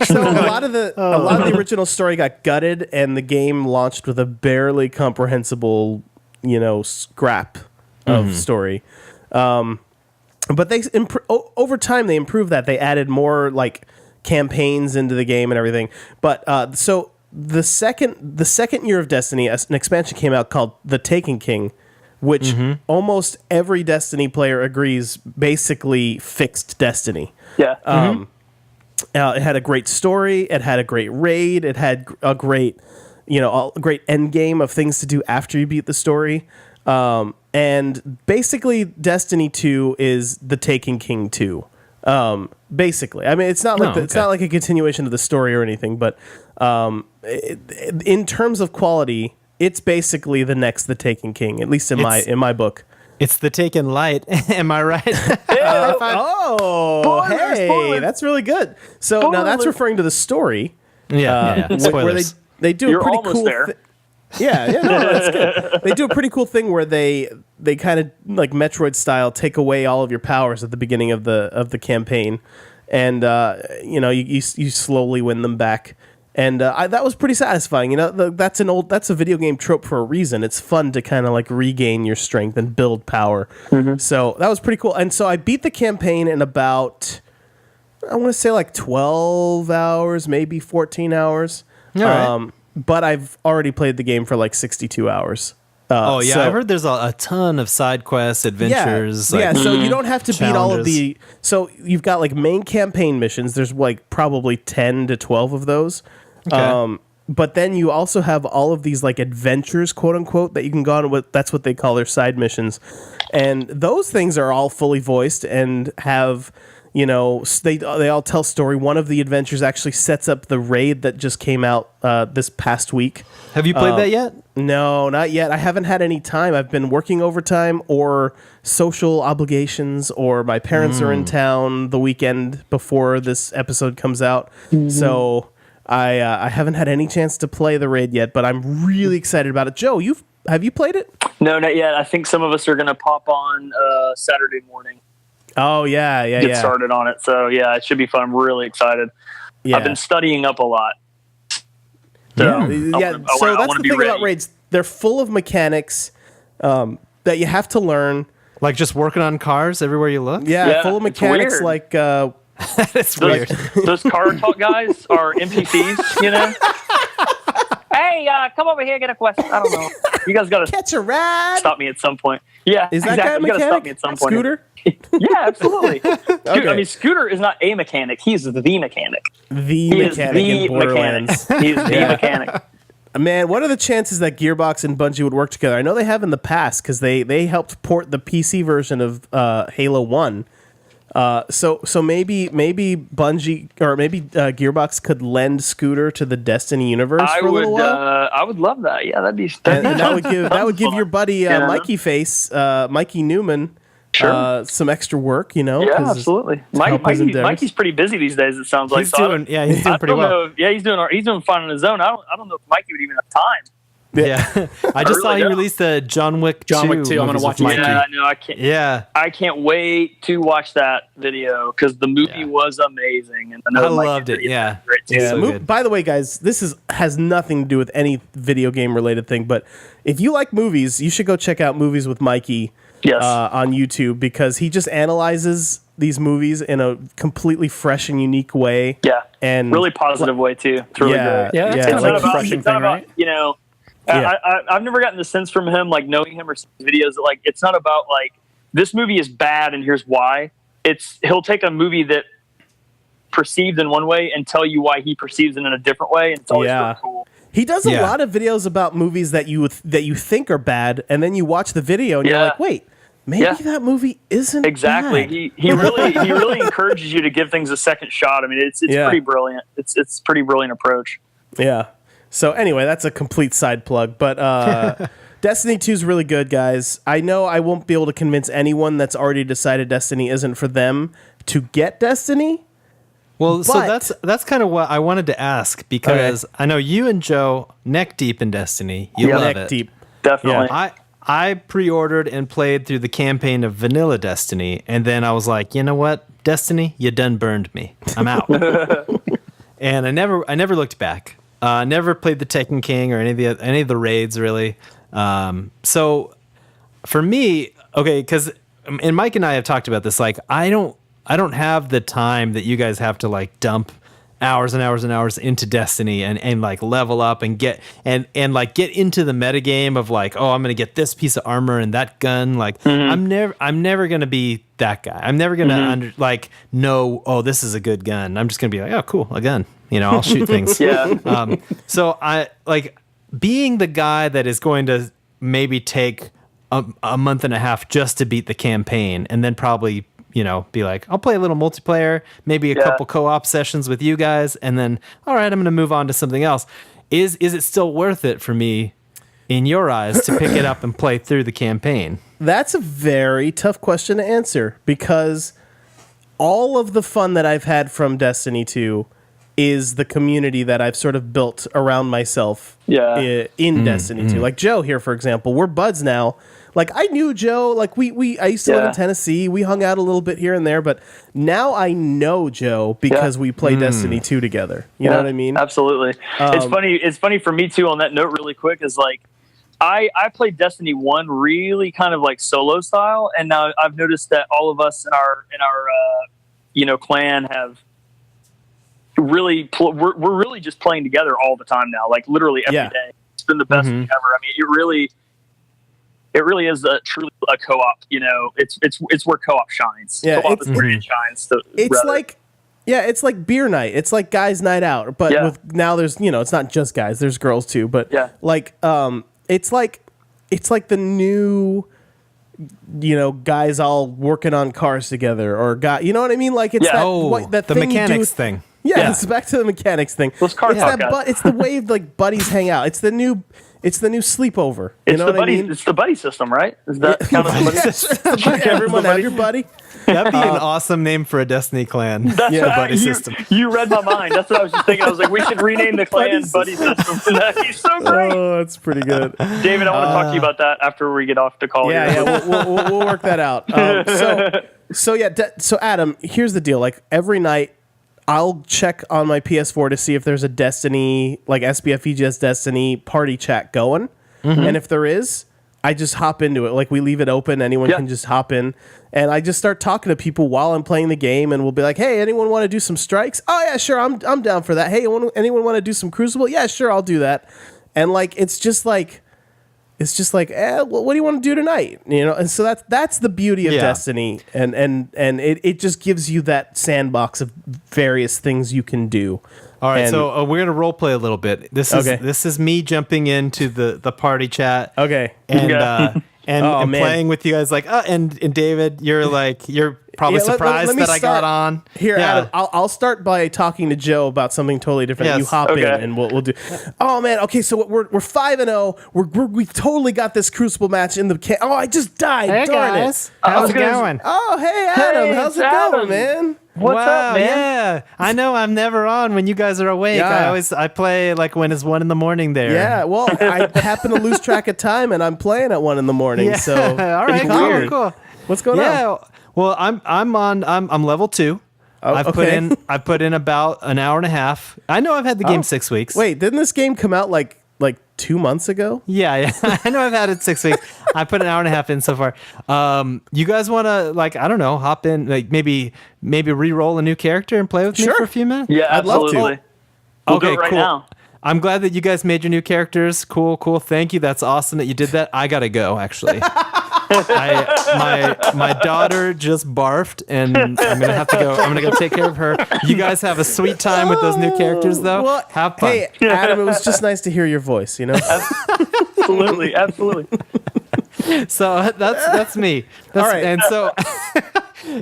Speaker 2: So a lot of the original story got gutted, and the game launched with a barely comprehensible, scrap of story. But they over time they improved that. They added more like campaigns into the game and everything. But so the second year of Destiny, an expansion came out called The Taken King, which almost every Destiny player agrees basically fixed Destiny.
Speaker 3: Yeah.
Speaker 2: It had a great story. It had a great raid. It had a great, a great end game of things to do after you beat the story. And basically, Destiny 2 is The Taken King 2. Basically, I mean, it's not like it's not like a continuation of the story or anything, but in terms of quality, it's basically the next The Taken King, at least in my book.
Speaker 1: It's the Taken Light. Am I right?
Speaker 3: Spoilers.
Speaker 2: That's really good. So now that's referring to the story.
Speaker 1: yeah.
Speaker 2: Where
Speaker 1: Spoilers.
Speaker 2: they do
Speaker 3: You're
Speaker 2: a pretty
Speaker 3: almost
Speaker 2: cool
Speaker 3: there.
Speaker 2: Yeah, no, that's good. They do a pretty cool thing where they kind of like Metroid style take away all of your powers at the beginning of the campaign, and you slowly win them back, and that was pretty satisfying. That's a video game trope for a reason. It's fun to kind of like regain your strength and build power. So that was pretty cool. And so I beat the campaign in about, I want to say like 12 hours, maybe 14 hours.
Speaker 1: All right.
Speaker 2: But I've already played the game for like 62 hours.
Speaker 1: So
Speaker 2: I
Speaker 1: I've heard there's a ton of side quests, adventures.
Speaker 2: so you don't have to beat all of
Speaker 1: challenges.
Speaker 2: so you've got like main campaign missions. There's like probably 10 to 12 of those.
Speaker 1: Okay.
Speaker 2: But then you also have all of these like adventures, quote unquote, that you can go on with. That's what they call their side missions. And those things are all fully voiced and have, they all tell story. One of the adventures actually sets up the raid that just came out this past week.
Speaker 1: Have you played that yet?
Speaker 2: No, not yet. I haven't had any time. I've been working overtime or social obligations, or my parents are in town the weekend before this episode comes out. So I haven't had any chance to play the raid yet, but I'm really excited about it. Joe, have you played it?
Speaker 3: No, not yet. I think some of us are going to pop on Saturday morning.
Speaker 2: Oh yeah,
Speaker 3: get started on it. So yeah, it should be fun. I'm really excited.
Speaker 2: Yeah.
Speaker 3: I've been studying up a lot. So
Speaker 2: So
Speaker 3: I
Speaker 2: that's
Speaker 3: wanna
Speaker 2: the
Speaker 3: be
Speaker 2: thing
Speaker 3: ready.
Speaker 2: about raids. They're full of mechanics that you have to learn.
Speaker 1: Like just working on cars everywhere you look?
Speaker 2: Yeah, full of
Speaker 3: it's
Speaker 2: mechanics
Speaker 3: weird.
Speaker 2: like
Speaker 1: That's weird.
Speaker 3: Those car talk guys are NPCs, you know. Hey, come over here, get a question. I don't know. You guys got to
Speaker 2: catch a ride.
Speaker 3: stop me at some point. Yeah,
Speaker 2: Is that
Speaker 3: exactly.
Speaker 2: guy a
Speaker 3: You got to stop
Speaker 2: mechanic?
Speaker 3: me at some point.
Speaker 2: Scooter?
Speaker 3: Yeah, absolutely.
Speaker 2: Okay.
Speaker 3: I mean, Scooter is not a mechanic. He's the mechanic.
Speaker 2: The
Speaker 3: He is
Speaker 2: mechanic in
Speaker 3: the
Speaker 2: Borderlands.
Speaker 3: mechanic. He is the mechanic.
Speaker 2: Man, what are the chances that Gearbox and Bungie would work together? I know they have in the past because they helped port the PC version of Halo 1. So maybe Bungie or maybe Gearbox could lend Scooter to the Destiny universe for a little while.
Speaker 3: I would love that. Yeah, that'd be.
Speaker 2: And that would give your buddy
Speaker 3: Yeah.
Speaker 2: Mikey Face, Mikey Newman,
Speaker 3: Sure.
Speaker 2: some extra work. You know,
Speaker 3: Yeah,
Speaker 2: 'cause
Speaker 3: absolutely.
Speaker 2: help his endeavors.
Speaker 3: Mikey's pretty busy these days. It sounds like
Speaker 1: He's doing pretty well.
Speaker 3: He's doing fine on his own. I don't know if Mikey would even have time.
Speaker 1: Yeah. I just saw
Speaker 3: really
Speaker 1: he
Speaker 3: don't.
Speaker 1: released the John Wick 2.
Speaker 4: John Wick 2, I'm gonna
Speaker 1: movies
Speaker 4: watch
Speaker 1: with
Speaker 4: it.
Speaker 1: Mikey.
Speaker 3: Yeah, I know. I can't.
Speaker 1: Yeah.
Speaker 3: I can't wait to watch that video because the movie was amazing, and
Speaker 1: I
Speaker 3: Mikey's
Speaker 1: loved it.
Speaker 3: video
Speaker 1: Yeah.
Speaker 3: is great too.
Speaker 1: Yeah. So good.
Speaker 2: By the way, guys, this has nothing to do with any video game related thing. But if you like movies, you should go check out Movies with Mikey.
Speaker 3: Yes.
Speaker 2: On YouTube because he just analyzes these movies in a completely fresh and unique way.
Speaker 3: Yeah,
Speaker 2: and
Speaker 3: really positive way too. It's really
Speaker 2: Yeah.
Speaker 3: great.
Speaker 4: Yeah, that's
Speaker 2: Yeah.
Speaker 4: kind
Speaker 3: It's
Speaker 4: of
Speaker 3: not
Speaker 4: like a
Speaker 3: about,
Speaker 4: refreshing
Speaker 3: it's not
Speaker 4: thing,
Speaker 3: about
Speaker 4: right?
Speaker 3: you know.
Speaker 2: Yeah.
Speaker 3: I've never gotten the sense from him, like knowing him or seeing his videos, that like it's not about like this movie is bad and here's why. He'll take a movie that perceived in one way and tell you why he perceives it in a different way, and it's always really cool.
Speaker 2: He does a
Speaker 1: Yeah.
Speaker 2: lot of videos about movies that you think are bad, and then you watch the video and you're
Speaker 3: Yeah.
Speaker 2: like, wait, maybe
Speaker 3: Yeah.
Speaker 2: that movie isn't
Speaker 3: Exactly.
Speaker 2: bad.
Speaker 3: He really encourages you to give things a second shot. I mean, it's
Speaker 2: Yeah.
Speaker 3: pretty brilliant. It's a pretty brilliant approach.
Speaker 2: Yeah. So anyway, that's a complete side plug, but Destiny 2 is really good, guys. I know I won't be able to convince anyone that's already decided Destiny isn't for them to get Destiny.
Speaker 1: Well, so
Speaker 2: But-
Speaker 1: that's kind of what I wanted to ask because I know you and Joe neck deep in Destiny. You
Speaker 3: Yeah.
Speaker 1: love
Speaker 2: Neck
Speaker 1: it.
Speaker 2: deep.
Speaker 3: Definitely.
Speaker 1: I pre-ordered and played through the campaign of Vanilla Destiny, and then I was like, you know what, Destiny, you done burned me. I'm out. And I never looked back. Never played the Tekken King or any of the raids really. So for me, okay, because and Mike and I have talked about this. Like, I don't have the time that you guys have to like dump hours and hours and hours into Destiny and like level up and get and like get into the metagame of like, oh, I'm gonna get this piece of armor and that gun. Like, I'm never gonna be that guy. I'm never gonna know, oh, this is a good gun. I'm just gonna be like, oh, cool, a gun. You know, I'll shoot things.
Speaker 3: Yeah.
Speaker 1: So I like being the guy that is going to maybe take a month and a half just to beat the campaign and then probably, you know, be like, I'll play a little multiplayer, maybe a couple co-op sessions with you guys, and then, all right, I'm going to move on to something else. Is it still worth it for me, in your eyes, to pick it up and play through the campaign?
Speaker 2: That's a very tough question to answer because all of the fun that I've had from Destiny 2 is the community that I've sort of built around myself in Destiny 2. Like Joe here, for example, we're buds now. Like, I knew Joe, like I used to live in Tennessee. We hung out a little bit here and there, but now I know Joe because we play Destiny 2 together. You know what I mean?
Speaker 3: Absolutely. It's funny for me too, on that note really quick, is like I played Destiny 1 really kind of like solo style, and now I've noticed that all of us in our clan have really we're really just playing together all the time now, like literally every day. It's been the best thing ever. I mean, it really is truly a co-op. You know, it's where co-op shines.
Speaker 2: Yeah,
Speaker 3: co-op is where it shines.
Speaker 2: It's like beer night. It's like guys' night out, but with now there's it's not just guys. There's girls too, but it's like the new guys all working on cars together or you know what I mean? Like it's that
Speaker 1: the
Speaker 2: thing
Speaker 1: mechanics thing.
Speaker 2: Yeah, it's back to the mechanics thing.
Speaker 3: Those car talk guys.
Speaker 2: It's the way like buddies hang out. It's the new sleepover. You know what I mean?
Speaker 3: It's the buddy system, right? Is that kind of the buddy system?
Speaker 2: Everyone have your buddy.
Speaker 1: That'd be an awesome name for a Destiny clan.
Speaker 3: That's
Speaker 1: The
Speaker 3: right.
Speaker 1: buddy system.
Speaker 3: You read my mind. That's what I was just thinking. I was like, we should rename the clan Buddy System for that. He's so great.
Speaker 2: Oh, that's pretty good.
Speaker 3: David, I want to talk to you about that after we get off the call.
Speaker 2: Yeah,
Speaker 3: here.
Speaker 2: yeah, we'll work that out. So Adam, here's the deal. Like every night, I'll check on my PS4 to see if there's a Destiny, like SBFVGS Destiny party chat going, and if there is, I just hop into it. Like we leave it open, anyone can just hop in, and I just start talking to people while I'm playing the game, and we'll be like, "Hey, anyone want to do some strikes? Oh yeah, sure, I'm down for that. Hey, anyone want to do some Crucible? Yeah, sure, I'll do that." And like it's just like, what do you want to do tonight? You know, and so that's the beauty of Destiny, and it just gives you that sandbox of various things you can do.
Speaker 1: All right,
Speaker 2: And-
Speaker 1: so we're gonna role play a little bit. This is me jumping into the party chat.
Speaker 2: Okay.
Speaker 1: and
Speaker 3: Okay.
Speaker 1: and
Speaker 2: man.
Speaker 1: playing with you guys. Like, and David, you're probably
Speaker 2: Yeah,
Speaker 1: surprised
Speaker 2: let me
Speaker 1: that I got
Speaker 2: start.
Speaker 1: on.
Speaker 2: Here,
Speaker 1: Yeah.
Speaker 2: Adam, I'll start by talking to Joe about something totally different.
Speaker 1: Yes.
Speaker 2: You hop in,
Speaker 3: Okay.
Speaker 2: and we'll do. Oh man, okay, so we're 5-0. We totally got this Crucible match in the. Oh, I just died.
Speaker 1: Hey
Speaker 2: Darn
Speaker 1: guys,
Speaker 2: it.
Speaker 1: how's it
Speaker 3: gonna-
Speaker 1: going?
Speaker 2: Oh, hey Adam,
Speaker 3: Hey,
Speaker 2: how's
Speaker 3: it's
Speaker 2: it going,
Speaker 3: Adam.
Speaker 2: man?
Speaker 3: What's
Speaker 1: wow,
Speaker 3: up, man?
Speaker 1: Yeah, I know I'm never on when you guys are awake.
Speaker 2: Yeah.
Speaker 1: I play like when it's 1 a.m. there.
Speaker 2: Yeah, well, I happen to lose track of time, and I'm playing at 1 a.m.
Speaker 1: Yeah.
Speaker 2: So
Speaker 1: All right,
Speaker 2: Weird.
Speaker 1: cool.
Speaker 2: What's going on?
Speaker 1: Yeah. Well, I'm level 2.
Speaker 2: Oh,
Speaker 1: I've put in about an hour and a half. I know I've had the game 6 weeks.
Speaker 2: Wait, didn't this game come out like 2 months ago?
Speaker 1: Yeah. I know I've had it 6 weeks. I put an hour and a half in so far. You guys want to I don't know, hop in, like maybe re-roll a new character and play with me
Speaker 2: Sure.
Speaker 1: for a few minutes?
Speaker 3: Yeah,
Speaker 2: I'd love to.
Speaker 3: absolutely. We'll do
Speaker 1: Okay,
Speaker 3: it right
Speaker 1: cool.
Speaker 3: now.
Speaker 1: I'm glad that you guys made your new characters. Cool. Thank you. That's awesome that you did that. I gotta go, actually. My daughter just barfed, and I'm gonna have to go. I'm gonna go take care of her. You guys have a sweet time with those new characters, though.
Speaker 2: Well,
Speaker 1: Have fun.
Speaker 2: Hey, Adam, it was just nice to hear your voice, you know?
Speaker 3: Absolutely, absolutely.
Speaker 1: So that's me.
Speaker 2: All right.
Speaker 1: And so,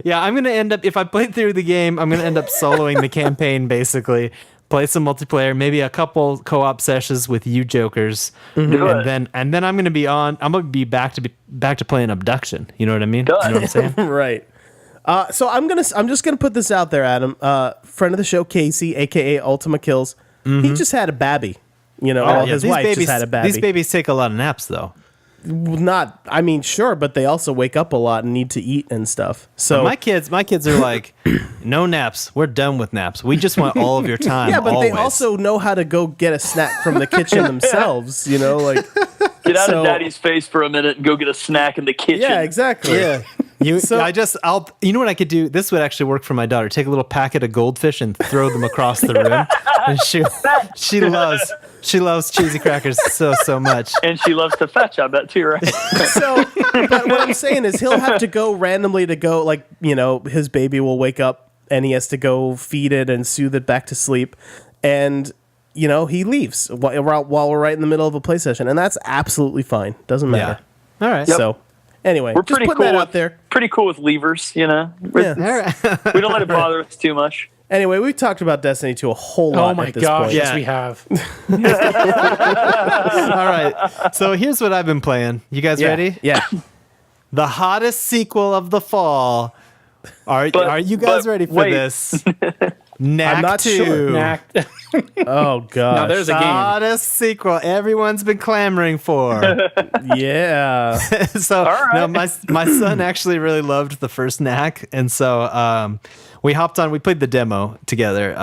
Speaker 1: yeah, I'm gonna end up, if I play through the game, I'm gonna end up soloing the campaign, basically. Play some multiplayer, maybe a couple co-op sessions with you jokers,
Speaker 3: Do it.
Speaker 1: and then I'm gonna be back to playing Abduction. You know what I mean?
Speaker 3: Good.
Speaker 1: You know what I'm saying?
Speaker 2: Right. So I'm just gonna put this out there, Adam. Friend of the show, Casey, aka Ultima Kills. He just had a babby. You know,
Speaker 1: Yeah,
Speaker 2: his wife just had a babby.
Speaker 1: These babies take a lot of naps, though.
Speaker 2: Sure, but they also wake up a lot and need to eat and stuff. So
Speaker 1: My kids are like, no naps. We're done with naps. We just want all of your time.
Speaker 2: yeah, but
Speaker 1: always.
Speaker 2: they also know how to go get a snack from the kitchen themselves. You know, like
Speaker 3: Get out
Speaker 2: So-
Speaker 3: of Daddy's face for a minute and go get a snack in the kitchen.
Speaker 2: yeah, exactly.
Speaker 1: Yeah. You know what I could do? This would actually work for my daughter. Take a little packet of goldfish and throw them across the room. And she loves cheesy crackers so much.
Speaker 3: And she loves to fetch, I bet, too, right?
Speaker 2: So, but what I'm saying is he'll have to go randomly to go, like, you know, his baby will wake up and he has to go feed it and soothe it back to sleep. And, you know, he leaves while we're right in the middle of a play session. And that's absolutely fine. Doesn't matter.
Speaker 1: All right.
Speaker 2: So, anyway,
Speaker 3: We're
Speaker 2: just
Speaker 3: pretty
Speaker 2: putting
Speaker 3: cool
Speaker 2: that
Speaker 3: with,
Speaker 2: out there.
Speaker 3: Pretty cool with levers, you know?
Speaker 2: Yeah.
Speaker 1: All right.
Speaker 3: We don't let it bother us too much.
Speaker 2: Anyway, we've talked about Destiny 2 a whole lot
Speaker 4: Oh my
Speaker 2: at this
Speaker 4: gosh,
Speaker 2: point.
Speaker 4: yes
Speaker 1: Yeah.
Speaker 4: we have.
Speaker 1: All right. So here's what I've been playing. You guys ready?
Speaker 2: Yeah.
Speaker 1: The hottest sequel of the fall. Are you guys
Speaker 3: but
Speaker 1: ready for
Speaker 3: wait.
Speaker 1: this? Knack
Speaker 2: not
Speaker 1: 2.
Speaker 2: sure.
Speaker 4: Knack.
Speaker 2: Oh, gosh.
Speaker 4: Now there's a game.
Speaker 1: Hottest sequel everyone's been clamoring for.
Speaker 2: Yeah.
Speaker 1: So
Speaker 3: right.
Speaker 1: no, my son actually really loved the first Knack, and so we hopped on. We played the demo together.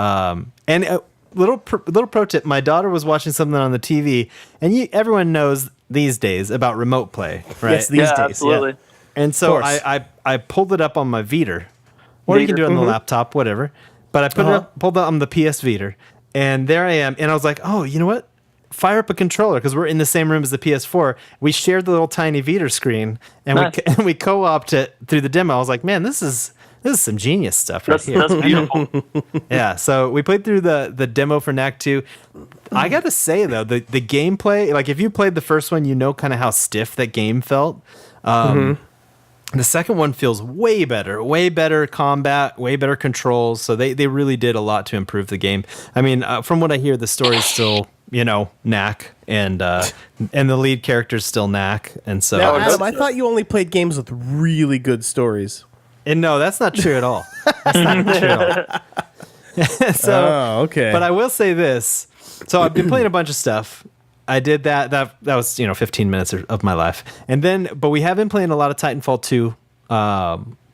Speaker 1: And little pro tip: my daughter was watching something on the TV, and everyone knows these days about remote play, right?
Speaker 2: Yes, these
Speaker 3: Yeah,
Speaker 2: days.
Speaker 3: absolutely.
Speaker 1: And so
Speaker 2: Of course.
Speaker 1: I pulled it up on my Vita, or you can do it on the laptop, whatever. But I pulled it on the PS Vita, and there I am. And I was like, oh, you know what? Fire up a controller, because we're in the same room as the PS4. We shared the little tiny Vita screen, and
Speaker 3: Nice.
Speaker 1: we co-opted it through the demo. I was like, man, this is some genius stuff right here.
Speaker 3: That's beautiful.
Speaker 1: Yeah, so we played through the demo for Knack 2. I got to say, though, the gameplay, like if you played the first one, you know kind of how stiff that game felt. The second one feels way better combat, way better controls. So they really did a lot to improve the game. I mean, from what I hear, the story's still, Knack, and the lead character's still Knack. And so
Speaker 2: Now,
Speaker 3: Oh,
Speaker 2: Adam,
Speaker 3: no.
Speaker 2: I thought you only played games with really good stories.
Speaker 1: And no, that's not true at all. That's not true at all. So,
Speaker 2: okay.
Speaker 1: but I will say this. So I've been playing a bunch of stuff. I did that. That was 15 minutes of my life. And then, but we have been playing a lot of Titanfall 2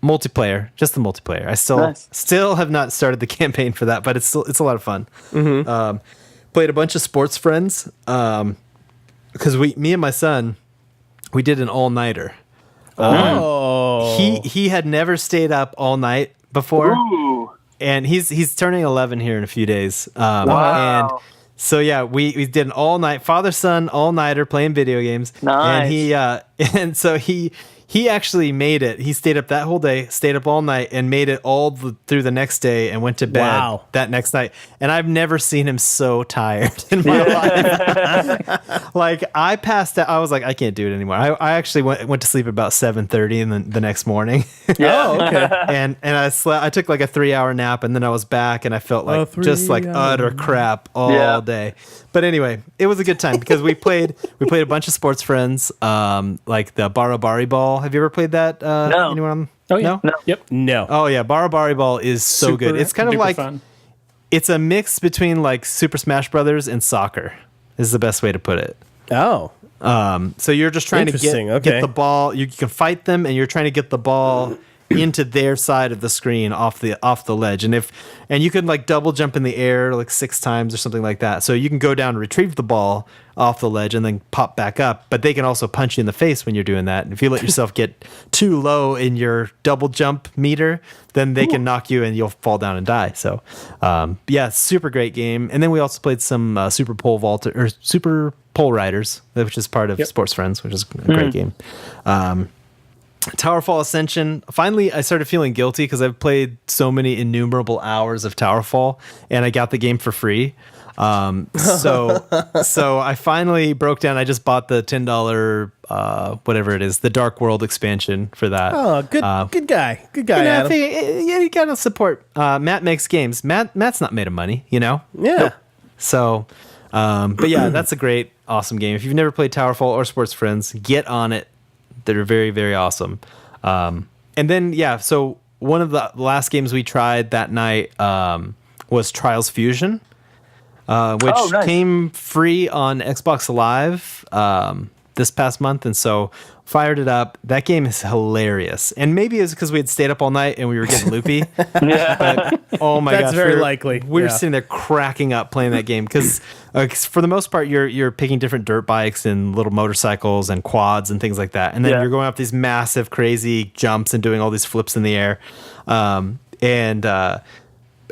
Speaker 1: multiplayer, just the multiplayer. I still have not started the campaign for that, but it's a lot of fun. Played a bunch of sports friends because me and my son, we did an all-nighter. He had never stayed up all night before.
Speaker 3: Ooh.
Speaker 1: And he's turning 11 here in a few days.
Speaker 3: Wow.
Speaker 1: And so yeah, we did an all night father-son all-nighter playing video games.
Speaker 3: Nice.
Speaker 1: And and so he actually made it. He stayed up that whole day, stayed up all night, and made it through the next day and went to bed that next night. And I've never seen him so tired in my life. Like, I passed out. I was like, I can't do it anymore. I actually went to sleep about 7:30 and the next morning.
Speaker 2: Okay.
Speaker 1: and I slept. I took like a 3-hour nap, and then I was back, and I felt like just like utter crap all day. But anyway, it was a good time because we played a bunch of sports friends, like the Barabari Ball. Have you ever played that?
Speaker 3: No.
Speaker 1: Anyone?
Speaker 4: Oh yeah.
Speaker 1: No?
Speaker 4: Yep.
Speaker 2: No.
Speaker 1: Oh yeah, Barabari Ball is so good. It's kind of like
Speaker 4: fun.
Speaker 1: It's a mix between like Super Smash Brothers and soccer. Is the best way to put it.
Speaker 2: Oh.
Speaker 1: So you're just trying to get the ball. You can fight them, and you're trying to get the ball into their side of the screen off the ledge. And you can like double jump in the air like 6 times or something like that. So you can go down and retrieve the ball off the ledge and then pop back up. But they can also punch you in the face when you're doing that. And if you let yourself get too low in your double jump meter, then they can knock you and you'll fall down and die. So yeah, super great game. And then we also played some Super Pole Riders, which is part of Sports Friends, which is a great game. Towerfall Ascension. Finally, I started feeling guilty because I've played so many innumerable hours of Towerfall, and I got the game for free. So I finally broke down. I just bought the $10 whatever it is, the Dark World expansion for that.
Speaker 2: Oh, good guy, Adam.
Speaker 1: You gotta support. Matt makes games. Matt's not made of money,
Speaker 2: Yeah.
Speaker 1: Nope. So, but yeah, that's a great, awesome game. If you've never played Towerfall or Sports Friends, get on it. They're very, very awesome. And then, so one of the last games we tried that night was Trials Fusion, which came free on Xbox Live this past month. And so fired it up. That game is hilarious. And maybe it's because we had stayed up all night and we were getting loopy. But oh my gosh.
Speaker 2: That's very likely.
Speaker 1: We were sitting there cracking up playing that game because for the most part, you're picking different dirt bikes and little motorcycles and quads and things like that. And then you're going up these massive, crazy jumps and doing all these flips in the air. And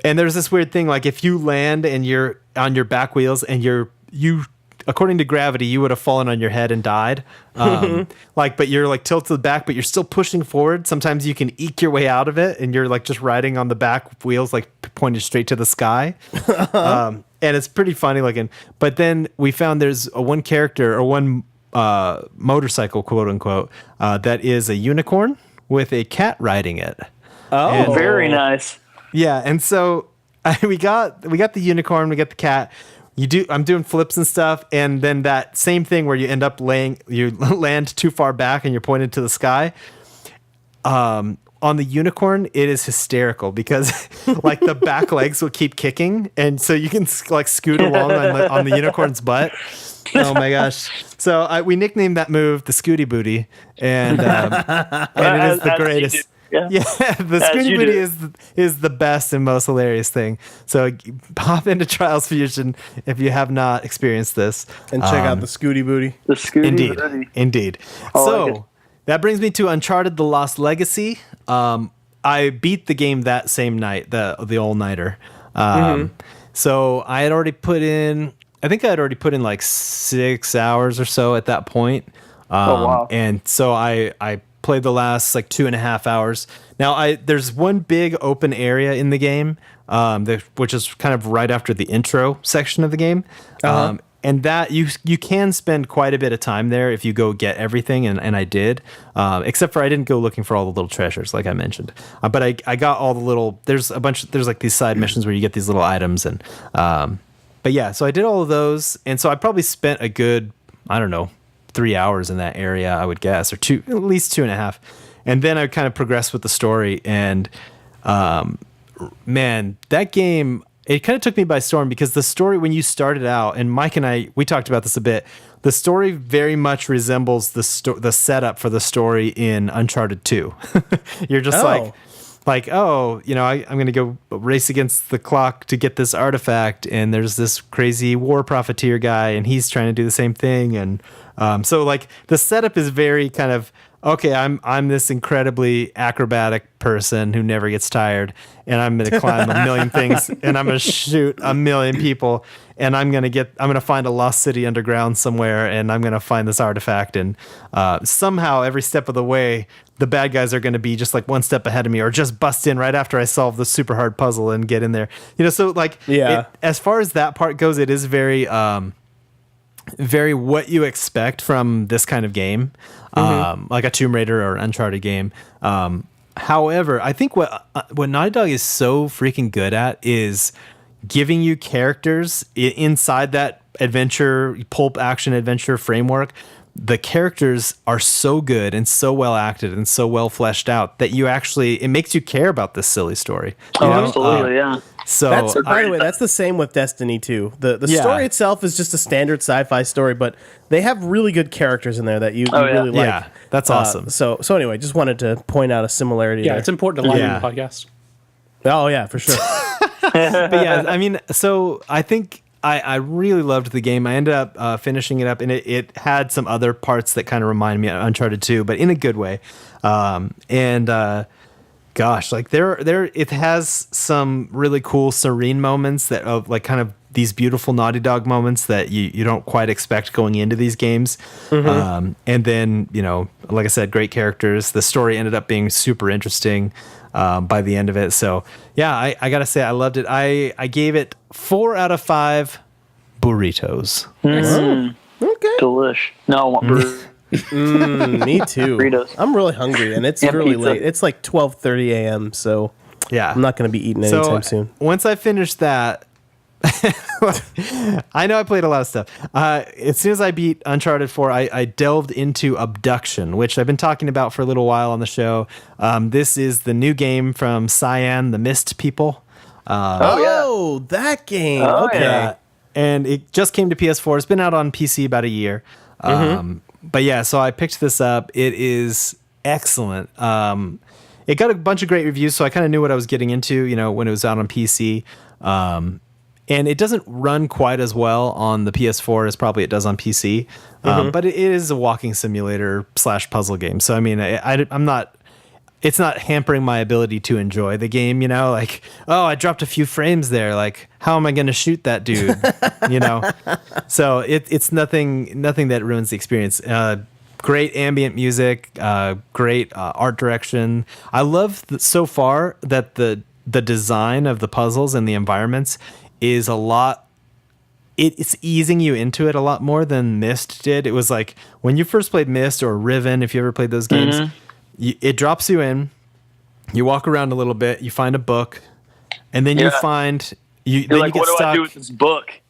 Speaker 1: there's this weird thing, like if you land and you're on your back wheels and you according to gravity, you would have fallen on your head and died. But you're like tilted back, but you're still pushing forward. Sometimes you can eke your way out of it, and you're like just riding on the back wheels, like pointed straight to the sky. And it's pretty funny looking. But then we found there's one character or one motorcycle, quote unquote, that is a unicorn with a cat riding it.
Speaker 3: Oh, very nice.
Speaker 1: Yeah, and so we got the unicorn, we got the cat. I'm doing flips and stuff, and then that same thing where you end up you land too far back and you're pointed to the sky. On the unicorn, it is hysterical because like the back legs will keep kicking, and so you can like scoot along on the unicorn's butt. Oh my gosh! So we nicknamed that move the Scooty Booty, and it is the greatest. Yeah, the Scooty Booty is the best and most hilarious thing. So pop into Trials Fusion if you have not experienced this.
Speaker 2: And check out the Scooty Booty.
Speaker 3: The Scooty Booty.
Speaker 1: Indeed. That brings me to Uncharted: The Lost Legacy. I beat the game that same night, the all-nighter. So I had already put in like 6 hours or so at that point.
Speaker 3: Wow.
Speaker 1: And so I played the last like 2.5 hours. Now there's one big open area in the game, which is kind of right after the intro section of the game. And that you can spend quite a bit of time there if you go get everything, and I did, except for I didn't go looking for all the little treasures like I mentioned. But I got all the little. There's like these side missions where you get these little items, and but yeah, so I did all of those, and so I probably spent a good 3 hours in that area, I would guess, or at least 2.5. and then I kind of progressed with the story. And man, that game, it kind of took me by storm, because the story, when you started out, and Mike and I, we talked about this a bit, the story very much resembles the setup for the story in Uncharted 2. You're just like, oh, you know, I'm going to go race against the clock to get this artifact, and there's this crazy war profiteer guy, and he's trying to do the same thing. And so like the setup is very kind of, okay, I'm this incredibly acrobatic person who never gets tired, and I'm going to climb a million things, and I'm going to shoot a million people, and I'm going to find a lost city underground somewhere, and I'm going to find this artifact. And somehow every step of the way, the bad guys are going to be just like one step ahead of me, or just bust in right after I solve the super hard puzzle and get in there. You know, so like, as far as that part goes, it is very, very what you expect from this kind of game, like a Tomb Raider or Uncharted game. However, I think what Naughty Dog is so freaking good at is giving you characters inside that adventure, pulp action adventure framework. The characters are so good and so well acted and so well fleshed out that it makes you care about this silly story.
Speaker 3: Oh, absolutely, yeah.
Speaker 1: So,
Speaker 2: by the way, that's the same with Destiny 2. The story itself is just a standard sci-fi story, but they have really good characters in there that you really like.
Speaker 1: Yeah, that's awesome.
Speaker 2: So anyway, just wanted to point out a similarity there.
Speaker 4: It's important to line in the podcast.
Speaker 2: Oh, yeah, for sure.
Speaker 1: But yeah, I mean, so I think I really loved the game. I ended up finishing it up, and it had some other parts that kind of remind me of Uncharted 2, but in a good way. Gosh, like it has some really cool serene moments that of like kind of these beautiful Naughty Dog moments that you don't quite expect going into these games. And then, you know, like I said, great characters. The story ended up being super interesting by the end of it. So yeah, I gotta say I loved it. I gave it 4 out of 5 burritos.
Speaker 2: Okay.
Speaker 3: Delish. No, I want burritos.
Speaker 2: Me too.
Speaker 3: Burritos.
Speaker 2: I'm really hungry, and it's really late. It's like 12:30 a.m., so
Speaker 1: yeah,
Speaker 2: I'm not going to be eating anytime soon.
Speaker 1: Once I finished that, I know I played a lot of stuff. As soon as I beat Uncharted 4, I delved into Abduction, which I've been talking about for a little while on the show. This is the new game from Cyan, the Mist people.
Speaker 2: That game.
Speaker 3: Oh,
Speaker 2: okay.
Speaker 3: yeah.
Speaker 1: And it just came to PS4. It's been out on PC about a year. But yeah, so I picked this up. It is excellent. It got a bunch of great reviews, so I kind of knew what I was getting into, you know, when it was out on PC. And it doesn't run quite as well on the PS4 as probably it does on PC. But it is a walking simulator / puzzle game. So I mean, I'm not. It's not hampering my ability to enjoy the game, you know, like, oh, I dropped a few frames there. Like, how am I going to shoot that dude? You know? So it's nothing that ruins the experience. Great ambient music, great art direction. I love so far that the design of the puzzles and the environments is a lot. It's easing you into it a lot more than Myst did. It was like when you first played Myst or Riven, if you ever played those games, it drops you in, you walk around a little bit, you find a book, and then you find
Speaker 3: You're
Speaker 1: then
Speaker 3: like,
Speaker 1: you get
Speaker 3: what do
Speaker 1: stuck.
Speaker 3: I do with this book?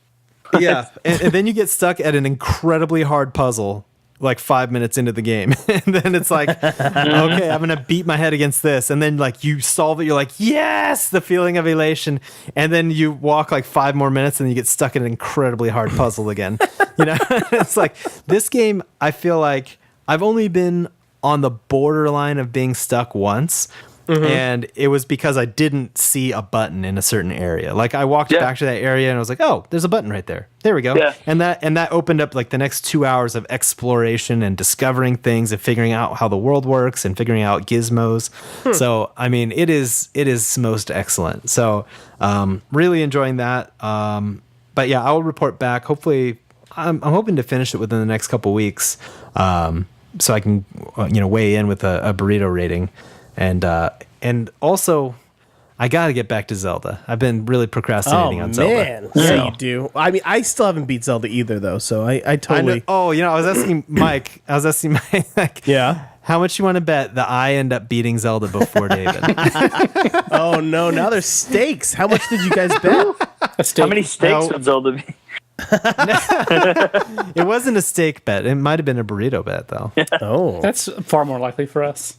Speaker 1: Yeah, and then you get stuck at an incredibly hard puzzle like 5 minutes into the game. And then it's like, okay, I'm gonna beat my head against this, and then like you solve it, you're like, yes, the feeling of elation, and then you walk like 5 more minutes and you get stuck in an incredibly hard puzzle again. You know, it's like this game, I feel like I've only been on the borderline of being stuck once. And it was because I didn't see a button in a certain area. Like I walked back to that area and I was like, oh, there's a button right there. There we go.
Speaker 3: Yeah.
Speaker 1: And that opened up like the next 2 hours of exploration and discovering things and figuring out how the world works and figuring out gizmos. So, I mean, it is most excellent. So, really enjoying that. But yeah, I'll report back. Hopefully, I'm hoping to finish it within the next couple weeks. So I can, weigh in with a burrito rating. And also, I got to get back to Zelda. I've been really procrastinating on Zelda.
Speaker 2: Man. Yeah, you do. I mean, I still haven't beat Zelda either, though, so I totally...
Speaker 1: I was asking Mike, like,
Speaker 2: yeah?
Speaker 1: How much you want to bet that I end up beating Zelda before David?
Speaker 2: Oh, no, now there's stakes. How much did you guys bet?
Speaker 3: How many steaks would Zelda be?
Speaker 1: It wasn't a steak bet. It might have been a burrito bet, though.
Speaker 2: Oh.
Speaker 4: That's far more likely for us.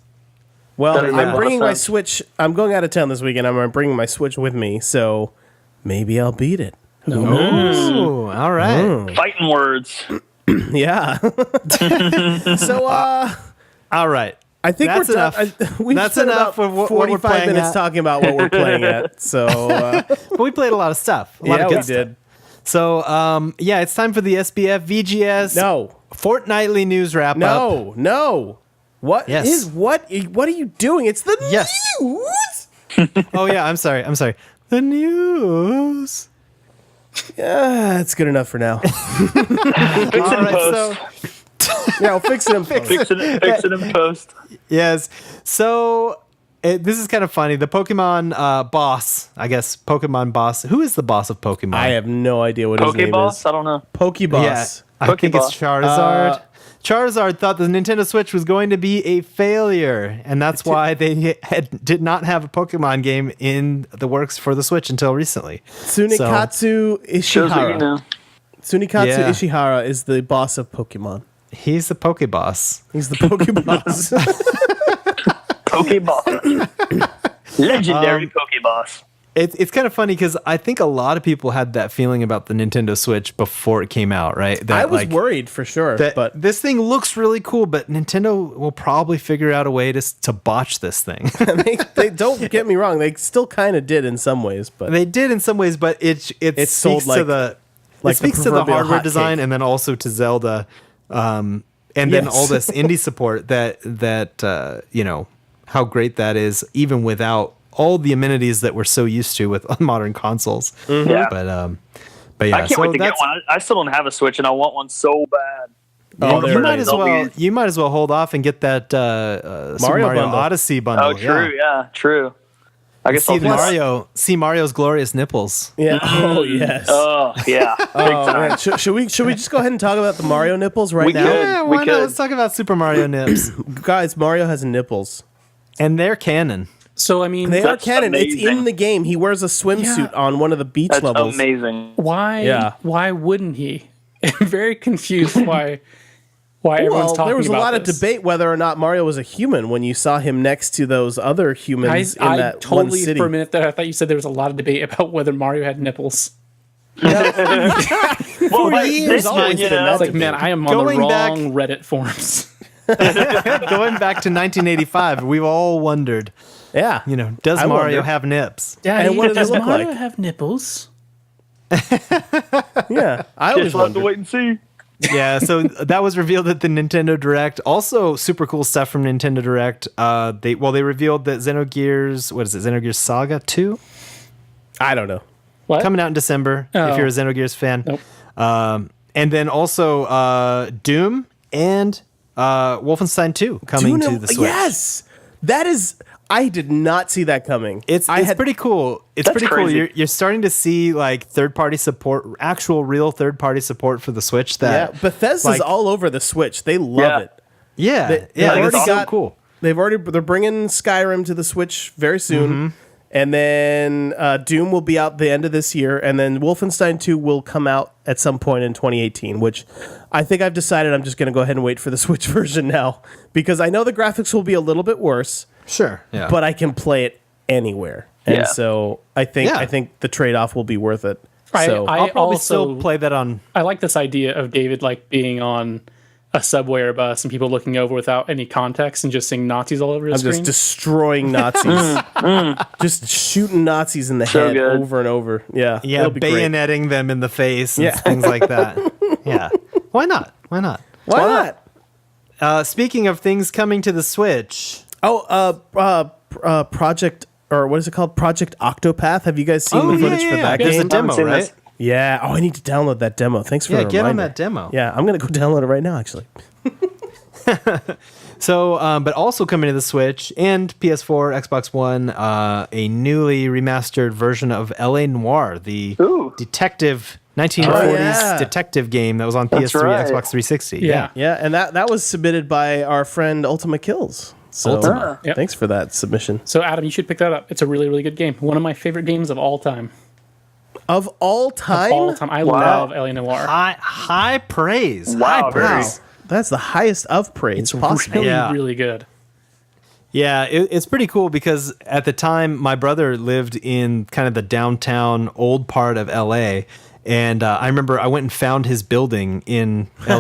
Speaker 2: Well,
Speaker 3: That makes a lot
Speaker 2: I'm
Speaker 3: of
Speaker 2: bringing my
Speaker 3: sense.
Speaker 2: Switch. I'm going out of town this weekend. I'm bringing my Switch with me, so maybe I'll beat it.
Speaker 1: Ooh, all right.
Speaker 3: Fighting words.
Speaker 2: Yeah. So,
Speaker 1: All right.
Speaker 2: I think
Speaker 1: That's
Speaker 2: we're done.
Speaker 1: enough.
Speaker 2: We've
Speaker 1: That's
Speaker 2: spent
Speaker 1: enough
Speaker 2: about
Speaker 1: of what we're
Speaker 2: 45
Speaker 1: playing
Speaker 2: minutes
Speaker 1: at.
Speaker 2: talking about what we're playing at. So,
Speaker 1: But we played a lot of stuff. A lot
Speaker 2: yeah,
Speaker 1: of
Speaker 2: we
Speaker 1: good stuff.
Speaker 2: did.
Speaker 1: So, yeah, it's time for the SBFVGS
Speaker 2: No,
Speaker 1: fortnightly news wrap up.
Speaker 2: no. What
Speaker 1: Yes.
Speaker 2: is what are you doing? It's the
Speaker 1: Yes.
Speaker 2: news.
Speaker 1: Oh, yeah, I'm sorry. The news.
Speaker 2: Yeah, that's good enough for now.
Speaker 3: Fix it
Speaker 1: All
Speaker 3: in
Speaker 1: right,
Speaker 3: post.
Speaker 2: Yeah, I'll fix it in post.
Speaker 3: Fix it in post.
Speaker 1: Yes. So this is kind of funny. The Pokemon boss, I guess, Pokemon boss. Who is the boss of Pokemon?
Speaker 2: I have no idea what his name
Speaker 3: Pokeboss?
Speaker 2: is.
Speaker 3: I don't know.
Speaker 2: Pokeboss.
Speaker 1: Yeah, I think it's
Speaker 3: Pokeball.
Speaker 1: Charizard. Charizard thought the Nintendo Switch was going to be a failure, and that's why they did not have a Pokemon game in the works for the Switch until recently.
Speaker 2: Tsunikatsu
Speaker 3: Shows what you
Speaker 2: Ishihara.
Speaker 3: know.
Speaker 2: Tsunikatsu
Speaker 1: Yeah.
Speaker 2: Ishihara is the boss of Pokemon.
Speaker 1: He's the Pokeboss.
Speaker 2: He's the Pokeboss.
Speaker 3: Pokeball. Legendary Pokeboss.
Speaker 1: It's kind of funny because I think a lot of people had that feeling about the Nintendo Switch before it came out, right? That,
Speaker 2: I was worried for sure,
Speaker 1: that
Speaker 2: but
Speaker 1: this thing looks really cool, but Nintendo will probably figure out a way to botch this thing.
Speaker 2: they don't get me wrong. They still kind of did in some ways, but
Speaker 1: They did in some ways, but it
Speaker 2: It's
Speaker 1: speaks
Speaker 2: sold
Speaker 1: to the
Speaker 2: like
Speaker 1: it speaks
Speaker 2: the
Speaker 1: to the
Speaker 2: proverbial
Speaker 1: hardware
Speaker 2: hotcake.
Speaker 1: design, and then also to Zelda, and then
Speaker 2: Yes.
Speaker 1: all this indie support that you know how great that is, even without all the amenities that we're so used to with modern consoles.
Speaker 3: Yeah.
Speaker 1: But yeah,
Speaker 3: I can't wait to get one. I still don't have a Switch, and I want one so bad.
Speaker 2: Oh,
Speaker 1: you
Speaker 2: there
Speaker 1: might
Speaker 2: it
Speaker 1: as
Speaker 2: is.
Speaker 1: well you might as well hold off and get that Super
Speaker 2: Mario
Speaker 1: Mario
Speaker 2: bundle.
Speaker 1: Odyssey bundle.
Speaker 3: Oh, true. Yeah, true. I guess
Speaker 1: See
Speaker 3: I'll
Speaker 1: see Mario's glorious nipples.
Speaker 2: yeah. Oh yes.
Speaker 3: Oh, yeah. Big
Speaker 2: Oh,
Speaker 3: time.
Speaker 2: man. Should we just go ahead and talk about the Mario nipples right
Speaker 3: We
Speaker 2: now?
Speaker 3: could.
Speaker 1: Yeah,
Speaker 3: we
Speaker 1: why not?
Speaker 3: could.
Speaker 1: Let's talk about Super Mario nips.
Speaker 2: Guys, Mario has nipples.
Speaker 1: And they're canon.
Speaker 4: So I mean,
Speaker 2: They are
Speaker 3: That's
Speaker 2: canon. It's
Speaker 3: amazing.
Speaker 2: in the game. He wears a swimsuit
Speaker 4: Yeah.
Speaker 2: on one of the beach
Speaker 3: That's
Speaker 2: levels.
Speaker 3: amazing.
Speaker 4: why?
Speaker 2: Yeah.
Speaker 4: Why wouldn't he? I'm very confused why everyone's
Speaker 2: Well,
Speaker 4: talking
Speaker 2: there was a
Speaker 4: about
Speaker 2: lot of
Speaker 4: this.
Speaker 2: debate whether or not Mario was a human when you saw him next to those other humans in
Speaker 4: I
Speaker 2: that one
Speaker 4: totally
Speaker 2: city.
Speaker 4: for a minute there I thought you said there was a lot of debate about whether Mario had nipples.
Speaker 3: Well, like,
Speaker 2: years,
Speaker 3: this
Speaker 2: always
Speaker 3: one, you
Speaker 2: been
Speaker 3: know,
Speaker 2: that
Speaker 4: It's like, man, I am on
Speaker 1: Going
Speaker 4: the
Speaker 1: back-
Speaker 4: wrong Reddit forums.
Speaker 1: Going back to 1985, we've all wondered,
Speaker 2: Yeah.
Speaker 1: you know, does
Speaker 2: I
Speaker 1: Mario
Speaker 2: wonder.
Speaker 1: have nips?
Speaker 4: Daddy,
Speaker 2: what does it
Speaker 4: does
Speaker 2: look
Speaker 4: Mario
Speaker 2: like?
Speaker 4: have nipples?
Speaker 2: Yeah. I always
Speaker 3: just we'll have to
Speaker 2: wondered.
Speaker 3: wait and see.
Speaker 1: Yeah, so that was revealed at the Nintendo Direct. Also, super cool stuff from Nintendo Direct. They revealed that Xenogears Saga 2
Speaker 2: I don't know.
Speaker 4: What?
Speaker 1: coming out in December
Speaker 4: Oh.
Speaker 1: if you're a Xenogears fan.
Speaker 4: Nope.
Speaker 1: And then also Doom and Wolfenstein 2 coming to the Switch.
Speaker 2: Yes. That is I did not see that coming.
Speaker 1: It's pretty cool. It's
Speaker 3: That's
Speaker 1: pretty cool.
Speaker 3: crazy.
Speaker 1: You're starting to see like third-party support, actual real third-party support for the Switch.
Speaker 2: Yeah,
Speaker 1: That
Speaker 2: Bethesda's
Speaker 1: like-
Speaker 2: all over the Switch. They love
Speaker 3: Yeah.
Speaker 2: it.
Speaker 1: yeah,
Speaker 2: They
Speaker 1: yeah,
Speaker 2: already
Speaker 1: it's so
Speaker 2: got-
Speaker 1: cool.
Speaker 2: They're bringing Skyrim to the Switch very soon.
Speaker 1: Mm-hmm.
Speaker 2: And then Doom will be out the end of this year, and then Wolfenstein 2 will come out at some point in 2018, which I think I've decided I'm just going to go ahead and wait for the Switch version now, because I know the graphics will be a little bit worse,
Speaker 1: Sure, yeah.
Speaker 2: but I can play it anywhere. And
Speaker 3: Yeah.
Speaker 2: so I think the trade-off will be worth it. So
Speaker 1: I'll probably
Speaker 4: also
Speaker 1: still play that on.
Speaker 4: I like this idea of David like being on a subway or a bus and people looking over without any context and just seeing Nazis all over his
Speaker 2: I'm
Speaker 4: screen.
Speaker 2: just destroying Nazis. Just shooting Nazis in the
Speaker 3: So
Speaker 2: head
Speaker 3: good.
Speaker 2: over and over. Yeah.
Speaker 1: Yeah,
Speaker 2: it'll be great.
Speaker 1: bayoneting them in the face and
Speaker 2: Yeah.
Speaker 1: things like that. Yeah. Why not? Why not?
Speaker 2: Why not?
Speaker 1: Speaking of things coming to the Switch.
Speaker 2: Project, or what is it called? Project Octopath. Have you guys seen the footage for that
Speaker 1: There's a
Speaker 2: game?
Speaker 1: demo,
Speaker 3: seen
Speaker 1: right?
Speaker 3: this.
Speaker 2: Yeah. Oh, I need to download that demo. Thanks for
Speaker 1: Yeah,
Speaker 2: the
Speaker 1: get on
Speaker 2: reminder.
Speaker 1: that demo.
Speaker 2: Yeah, I'm gonna go download it right now. Actually.
Speaker 1: So, but also coming to the Switch and PS4, Xbox One, a newly remastered version of L.A. Noire, the
Speaker 3: Ooh.
Speaker 1: detective 1940s
Speaker 2: yeah.
Speaker 1: detective game that was on
Speaker 3: That's
Speaker 1: PS3,
Speaker 3: right.
Speaker 1: Xbox 360.
Speaker 4: yeah.
Speaker 2: Yeah, and that was submitted by our friend Ultima Kills. So
Speaker 1: Ultima.
Speaker 4: Yep.
Speaker 2: thanks for that submission.
Speaker 4: So Adam, you should pick that up. It's a really, really good game. One of my favorite games of all time.
Speaker 2: Of all time,
Speaker 4: All time. I love L.A. Noire.
Speaker 1: High praise.
Speaker 3: Wow,
Speaker 1: High praise.
Speaker 2: Wow. That's the highest of praise possible.
Speaker 4: Really,
Speaker 1: Yeah.
Speaker 4: really good.
Speaker 1: Yeah, it's pretty cool because at the time my brother lived in kind of the downtown old part of LA. And I remember I went and found his building in LA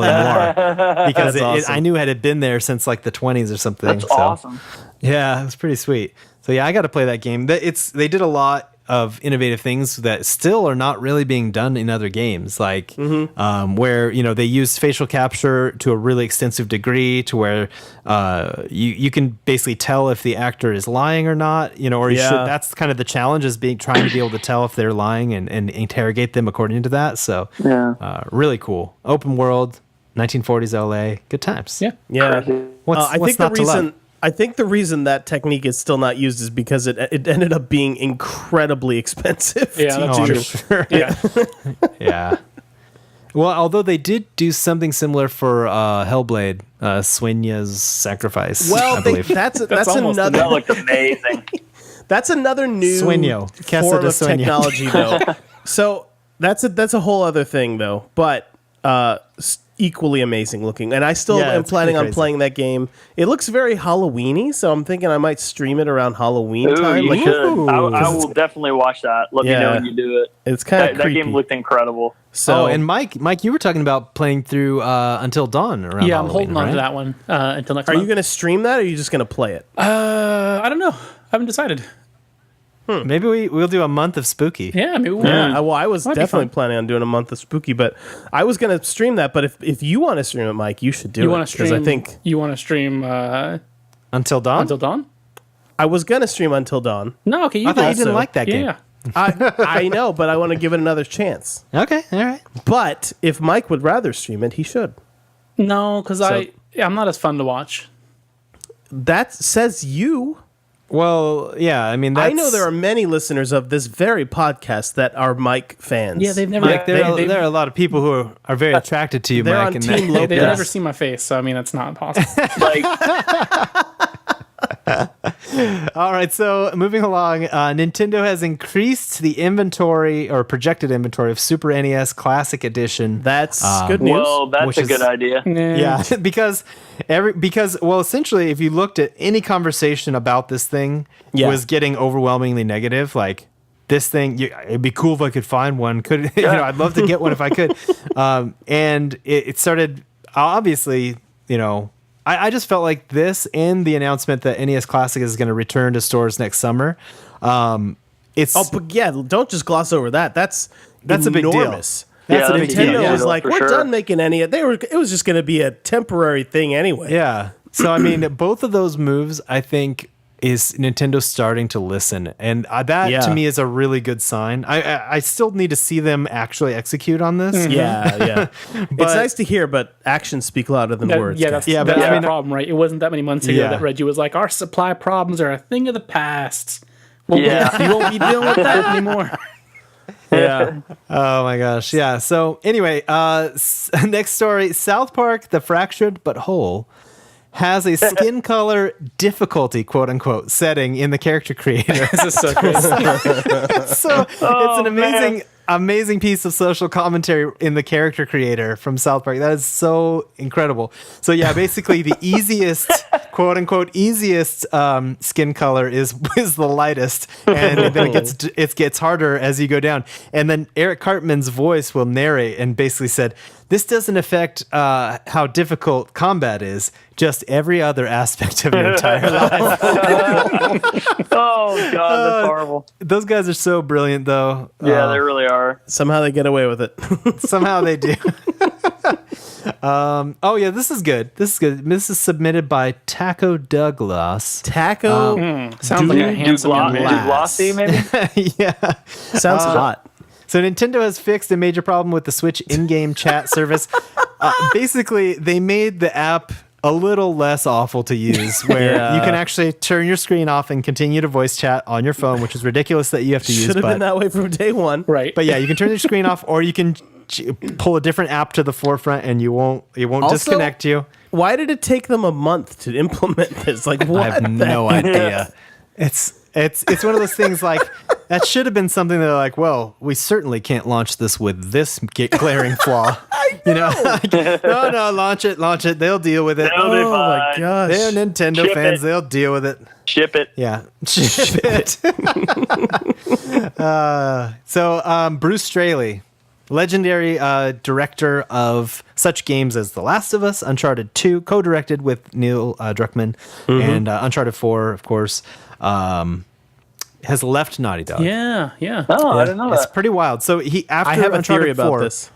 Speaker 1: Noire because
Speaker 2: awesome.
Speaker 1: I knew it had been there since like the 20s or something.
Speaker 3: That's awesome.
Speaker 1: Yeah, it was pretty sweet. So yeah, I got to play that game. They did a lot of innovative things that still are not really being done in other games, like where they use facial capture to a really extensive degree, to where you can basically tell if the actor is lying or not, or you should. That's kind of the challenge, is trying to be able to tell if they're lying and interrogate them according to that. So really cool, open world, 1940s LA, good times.
Speaker 4: Yeah.
Speaker 2: I think the reason that technique is still not used is because it ended up being incredibly expensive.
Speaker 4: Yeah, that's
Speaker 1: I'm
Speaker 4: true.
Speaker 1: sure.
Speaker 4: Yeah.
Speaker 1: Yeah. Well, although they did do something similar for Hellblade, Swenya's Sacrifice.
Speaker 2: Well,
Speaker 1: I believe.
Speaker 2: that's
Speaker 4: almost
Speaker 2: another
Speaker 3: That looked amazing.
Speaker 2: that's another new
Speaker 1: Sueño. Casa
Speaker 2: form
Speaker 1: de
Speaker 2: of
Speaker 1: Sueño.
Speaker 2: technology, though. So that's a whole other thing, though. But equally amazing looking, and I still am
Speaker 1: it's
Speaker 2: planning
Speaker 1: pretty
Speaker 2: on
Speaker 1: crazy.
Speaker 2: playing that game. It looks very Halloween-y, so I'm thinking I might stream it around Halloween
Speaker 3: Ooh,
Speaker 2: time.
Speaker 3: you
Speaker 2: Like,
Speaker 3: should. I will definitely watch that. Let me know when you do it.
Speaker 2: it's kind of
Speaker 3: That
Speaker 2: creepy.
Speaker 3: game looked incredible.
Speaker 2: So,
Speaker 1: And Mike, you were talking about playing through Until Dawn around
Speaker 4: Yeah, I'm
Speaker 1: Halloween,
Speaker 4: holding on to
Speaker 1: right?
Speaker 4: that one until next
Speaker 2: are
Speaker 4: month.
Speaker 2: you going to stream that, or are you just going to play it?
Speaker 4: I don't know. I haven't decided.
Speaker 1: Maybe we'll do a month of spooky.
Speaker 4: Yeah, maybe we'll.
Speaker 2: Yeah, well, I was
Speaker 4: Might be
Speaker 2: definitely
Speaker 4: fun.
Speaker 2: planning on doing a month of Spooky, but I was going to stream that. But if you want to stream it, Mike, you should do
Speaker 4: You
Speaker 2: it.
Speaker 4: want to
Speaker 2: Because
Speaker 4: stream?
Speaker 2: I think
Speaker 4: You want to stream
Speaker 1: Until Dawn?
Speaker 4: Until Dawn?
Speaker 2: I was going to stream Until Dawn.
Speaker 4: No, okay. You
Speaker 1: I thought you
Speaker 4: also-
Speaker 1: didn't like that
Speaker 4: yeah,
Speaker 1: game.
Speaker 4: Yeah.
Speaker 2: I know, but I want to give it another chance.
Speaker 1: Okay, all right.
Speaker 2: But if Mike would rather stream it, he should.
Speaker 4: No, because I'm not as fun to watch.
Speaker 2: That says you.
Speaker 1: Well, yeah, I mean,
Speaker 2: I know there are many listeners of this very podcast that are Mike fans.
Speaker 4: Yeah, they've never.
Speaker 1: Mike, there are a lot of people who are very attracted to you,
Speaker 2: they're
Speaker 1: Mike.
Speaker 2: on
Speaker 1: and
Speaker 2: Team
Speaker 1: that-
Speaker 2: Lopez.
Speaker 4: They've never seen my face, so I mean that's not possible.
Speaker 3: Like,
Speaker 1: All right, so moving along, Nintendo has increased the inventory or projected inventory of Super NES Classic Edition.
Speaker 2: That's good news.
Speaker 3: well, that's
Speaker 1: Which
Speaker 3: a
Speaker 1: is-
Speaker 3: good idea.
Speaker 1: Yeah, because essentially, if you looked at any conversation about this thing,
Speaker 2: Yeah.
Speaker 1: was getting overwhelmingly negative. Like, this thing, it'd be cool if I could find one. I'd love to get one if I could. And it started, obviously, I just felt like this and the announcement that NES Classic is going to return to stores next summer. It's
Speaker 2: but yeah, don't just gloss over that. That's
Speaker 1: a big deal.
Speaker 2: enormous.
Speaker 1: That's
Speaker 3: Yeah,
Speaker 1: a
Speaker 3: that's
Speaker 1: big
Speaker 3: a
Speaker 1: deal.
Speaker 2: Nintendo
Speaker 3: Yeah,
Speaker 2: was like,
Speaker 3: for
Speaker 2: we're
Speaker 3: sure.
Speaker 2: done making any. It was just going to be a temporary thing anyway.
Speaker 1: Yeah. So, I mean, both of those moves, I think, is Nintendo starting to listen. And that,
Speaker 2: Yeah.
Speaker 1: to me, is a really good sign. I still need to see them actually execute on this.
Speaker 2: Yeah. It's nice to hear, but actions speak louder than words.
Speaker 4: Yeah,
Speaker 2: guys.
Speaker 4: that's,
Speaker 1: but
Speaker 4: that's
Speaker 1: I mean-
Speaker 4: the problem, right? It wasn't that many months ago
Speaker 1: Yeah.
Speaker 4: that Reggie was like, "Our supply problems are a thing of the past." Well,
Speaker 3: Yeah.
Speaker 4: you won't be dealing with that anymore.
Speaker 2: yeah.
Speaker 1: Oh, my gosh. Yeah. So, anyway, next story. South Park, The Fractured But Whole, has a skin color difficulty, quote unquote, setting in the character creator.
Speaker 4: This is so crazy.
Speaker 1: So it's an amazing piece of social commentary in the character creator from South Park. That is so incredible. So yeah, basically the easiest, quote unquote, easiest skin color is the lightest, and then it gets harder as you go down. And then Eric Cartman's voice will narrate and basically said, "This doesn't affect how difficult combat is, just every other aspect of your entire life."
Speaker 3: Oh God, that's horrible.
Speaker 1: Those guys are so brilliant, though.
Speaker 3: Yeah, they really are.
Speaker 2: Somehow they get away with it.
Speaker 1: Somehow they do. Oh yeah, this is good. This is submitted by Taco Douglas.
Speaker 2: Taco
Speaker 4: Sounds like a handsome young man.
Speaker 3: Glossy, maybe.
Speaker 1: Yeah.
Speaker 2: sounds hot.
Speaker 1: So Nintendo has fixed a major problem with the Switch in-game chat service. Basically, they made the app a little less awful to use, where
Speaker 2: Yeah.
Speaker 1: you can actually turn your screen off and continue to voice chat on your phone, which is ridiculous that you have to use.
Speaker 2: Should have been that way from day one.
Speaker 4: Right.
Speaker 1: But yeah, you can turn your screen off, or you can pull a different app to the forefront, and it won't
Speaker 2: Also,
Speaker 1: disconnect you.
Speaker 2: Why did it take them a month to implement this? Like, what?
Speaker 1: I have no idea. It's one of those things like That should have been something that they're like, well, we certainly can't launch this with this glaring flaw. No, launch it. They'll deal with it.
Speaker 3: They'll be
Speaker 2: Oh my
Speaker 3: fine.
Speaker 2: gosh.
Speaker 1: They're Nintendo
Speaker 3: Ship
Speaker 1: fans.
Speaker 3: it.
Speaker 1: They'll deal with it.
Speaker 3: Ship it.
Speaker 1: Yeah. Ship it. Bruce Straley, legendary director of such games as The Last of Us, Uncharted 2, co-directed with Neil Druckmann, and Uncharted 4, of course, has left Naughty Dog.
Speaker 4: Yeah.
Speaker 3: Oh, I didn't know
Speaker 1: It's
Speaker 3: that.
Speaker 1: pretty wild. So after
Speaker 2: I have a
Speaker 1: Uncharted
Speaker 2: theory about
Speaker 1: 4,
Speaker 2: this.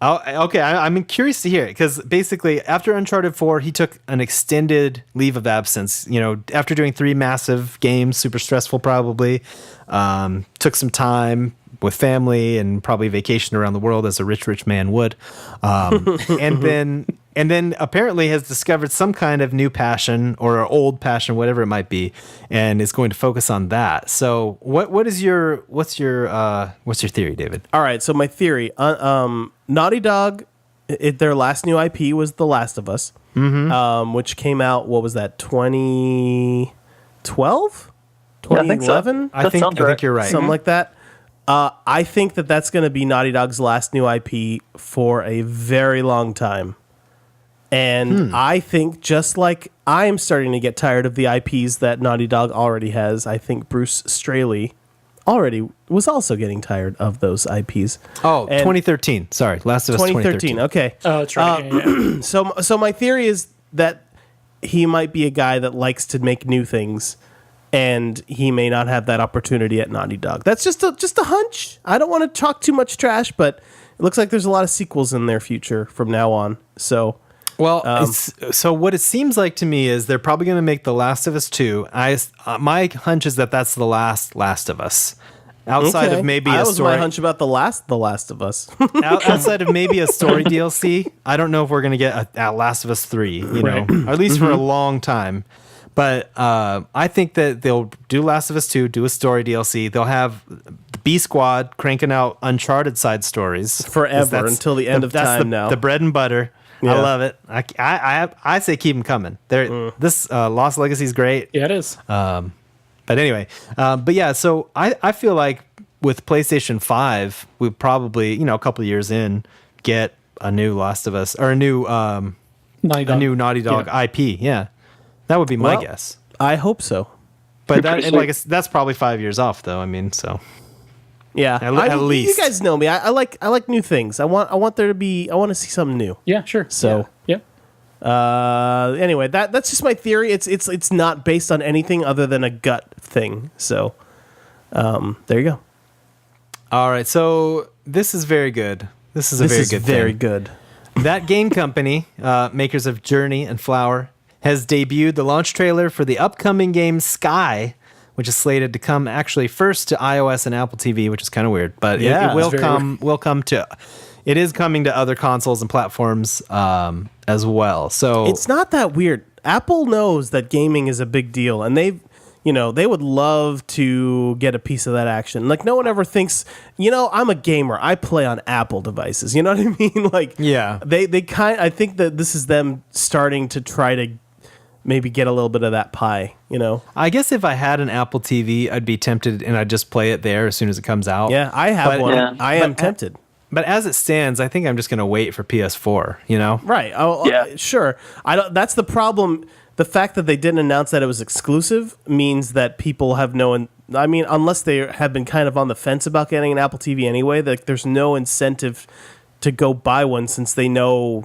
Speaker 1: Oh, okay, I'm curious to hear it because basically after Uncharted 4, he took an extended leave of absence. After doing 3 massive games, super stressful probably, took some time with family and probably vacation around the world as a rich man would, and then apparently has discovered some kind of new passion or old passion, whatever it might be, and is going to focus on that. So what's your theory, David?
Speaker 2: All right, so my theory, Naughty Dog, their last new IP was The Last of Us, which came out, what was that, 2012?
Speaker 3: Yeah, I think so.
Speaker 2: 2011?
Speaker 1: I think you're right.
Speaker 2: Something like that. I think that's going to be Naughty Dog's last new IP for a very long time. And I think just like I'm starting to get tired of the IPs that Naughty Dog already has, I think Bruce Straley already was also getting tired of those IPs.
Speaker 1: Oh,
Speaker 2: And
Speaker 1: 2013. Sorry, Last of Us 2013.
Speaker 2: 2013. Okay.
Speaker 4: Oh, that's right. Yeah.
Speaker 2: So my theory is that he might be a guy that likes to make new things, and he may not have that opportunity at Naughty Dog. That's just a hunch. I don't want to talk too much trash, but it looks like there's a lot of sequels in their future from now on. So,
Speaker 1: Well, so what it seems like to me is they're probably going to make The Last of Us 2. My hunch is that that's the last of Us. Outside
Speaker 2: okay.
Speaker 1: of maybe
Speaker 2: that
Speaker 1: a
Speaker 2: was
Speaker 1: story,
Speaker 2: my hunch about the Last of Us.
Speaker 1: outside of maybe a story DLC, I don't know if we're going to get a Last of Us 3,
Speaker 4: Right.
Speaker 1: or at least for a long time. But I think that they'll do Last of Us 2, do a story DLC. They'll have the B Squad cranking out Uncharted side stories
Speaker 2: Forever,
Speaker 1: That's
Speaker 2: until the end of time now.
Speaker 1: The bread and butter.
Speaker 2: Yeah.
Speaker 1: I love it. I say keep them coming. This Lost Legacy is great.
Speaker 4: Yeah, it is.
Speaker 1: But anyway, but yeah, so I feel like with PlayStation 5, we probably, a couple of years in, get a new Last of Us or a new Naughty Dog IP. Yeah. That would be my guess.
Speaker 2: I hope so.
Speaker 1: But
Speaker 3: Pretty
Speaker 1: that's probably 5 years off though. I mean, so
Speaker 2: Yeah,
Speaker 1: At least.
Speaker 2: you guys know me. I like new things. I want there to be. I want to see something new.
Speaker 4: Yeah, sure.
Speaker 2: So
Speaker 4: Yeah.
Speaker 2: anyway, that's just my theory. It's not based on anything other than a gut thing. So there you go.
Speaker 1: all right. So this is very good. This is a
Speaker 2: This
Speaker 1: very
Speaker 2: is
Speaker 1: good
Speaker 2: very
Speaker 1: thing.
Speaker 2: good.
Speaker 1: That game company, makers of Journey and Flower, has debuted the launch trailer for the upcoming game Sky, which is slated to come actually first to iOS and Apple TV, which is kind of weird, but
Speaker 2: Yeah,
Speaker 1: it will
Speaker 4: it's very
Speaker 1: come to. It is coming to other consoles and platforms as well. So
Speaker 2: It's not that weird. Apple knows that gaming is a big deal, and they would love to get a piece of that action. Like, no one ever thinks, I'm a gamer. I play on Apple devices. You know what I mean? Like,
Speaker 1: Yeah.
Speaker 2: I think that this is them starting to try to maybe get a little bit of that pie,
Speaker 1: I guess if I had an Apple TV, I'd be tempted and I'd just play it there as soon as it comes out.
Speaker 2: Yeah, I have
Speaker 1: But-
Speaker 2: one.
Speaker 3: Yeah.
Speaker 2: I am tempted.
Speaker 1: But as it stands, I think I'm just going to wait for PS4,
Speaker 2: Right. Oh,
Speaker 3: Yeah.
Speaker 2: sure. That's the problem. The fact that they didn't announce that it was exclusive means that people have unless they have been kind of on the fence about getting an Apple TV anyway, that there's no incentive to go buy one since they know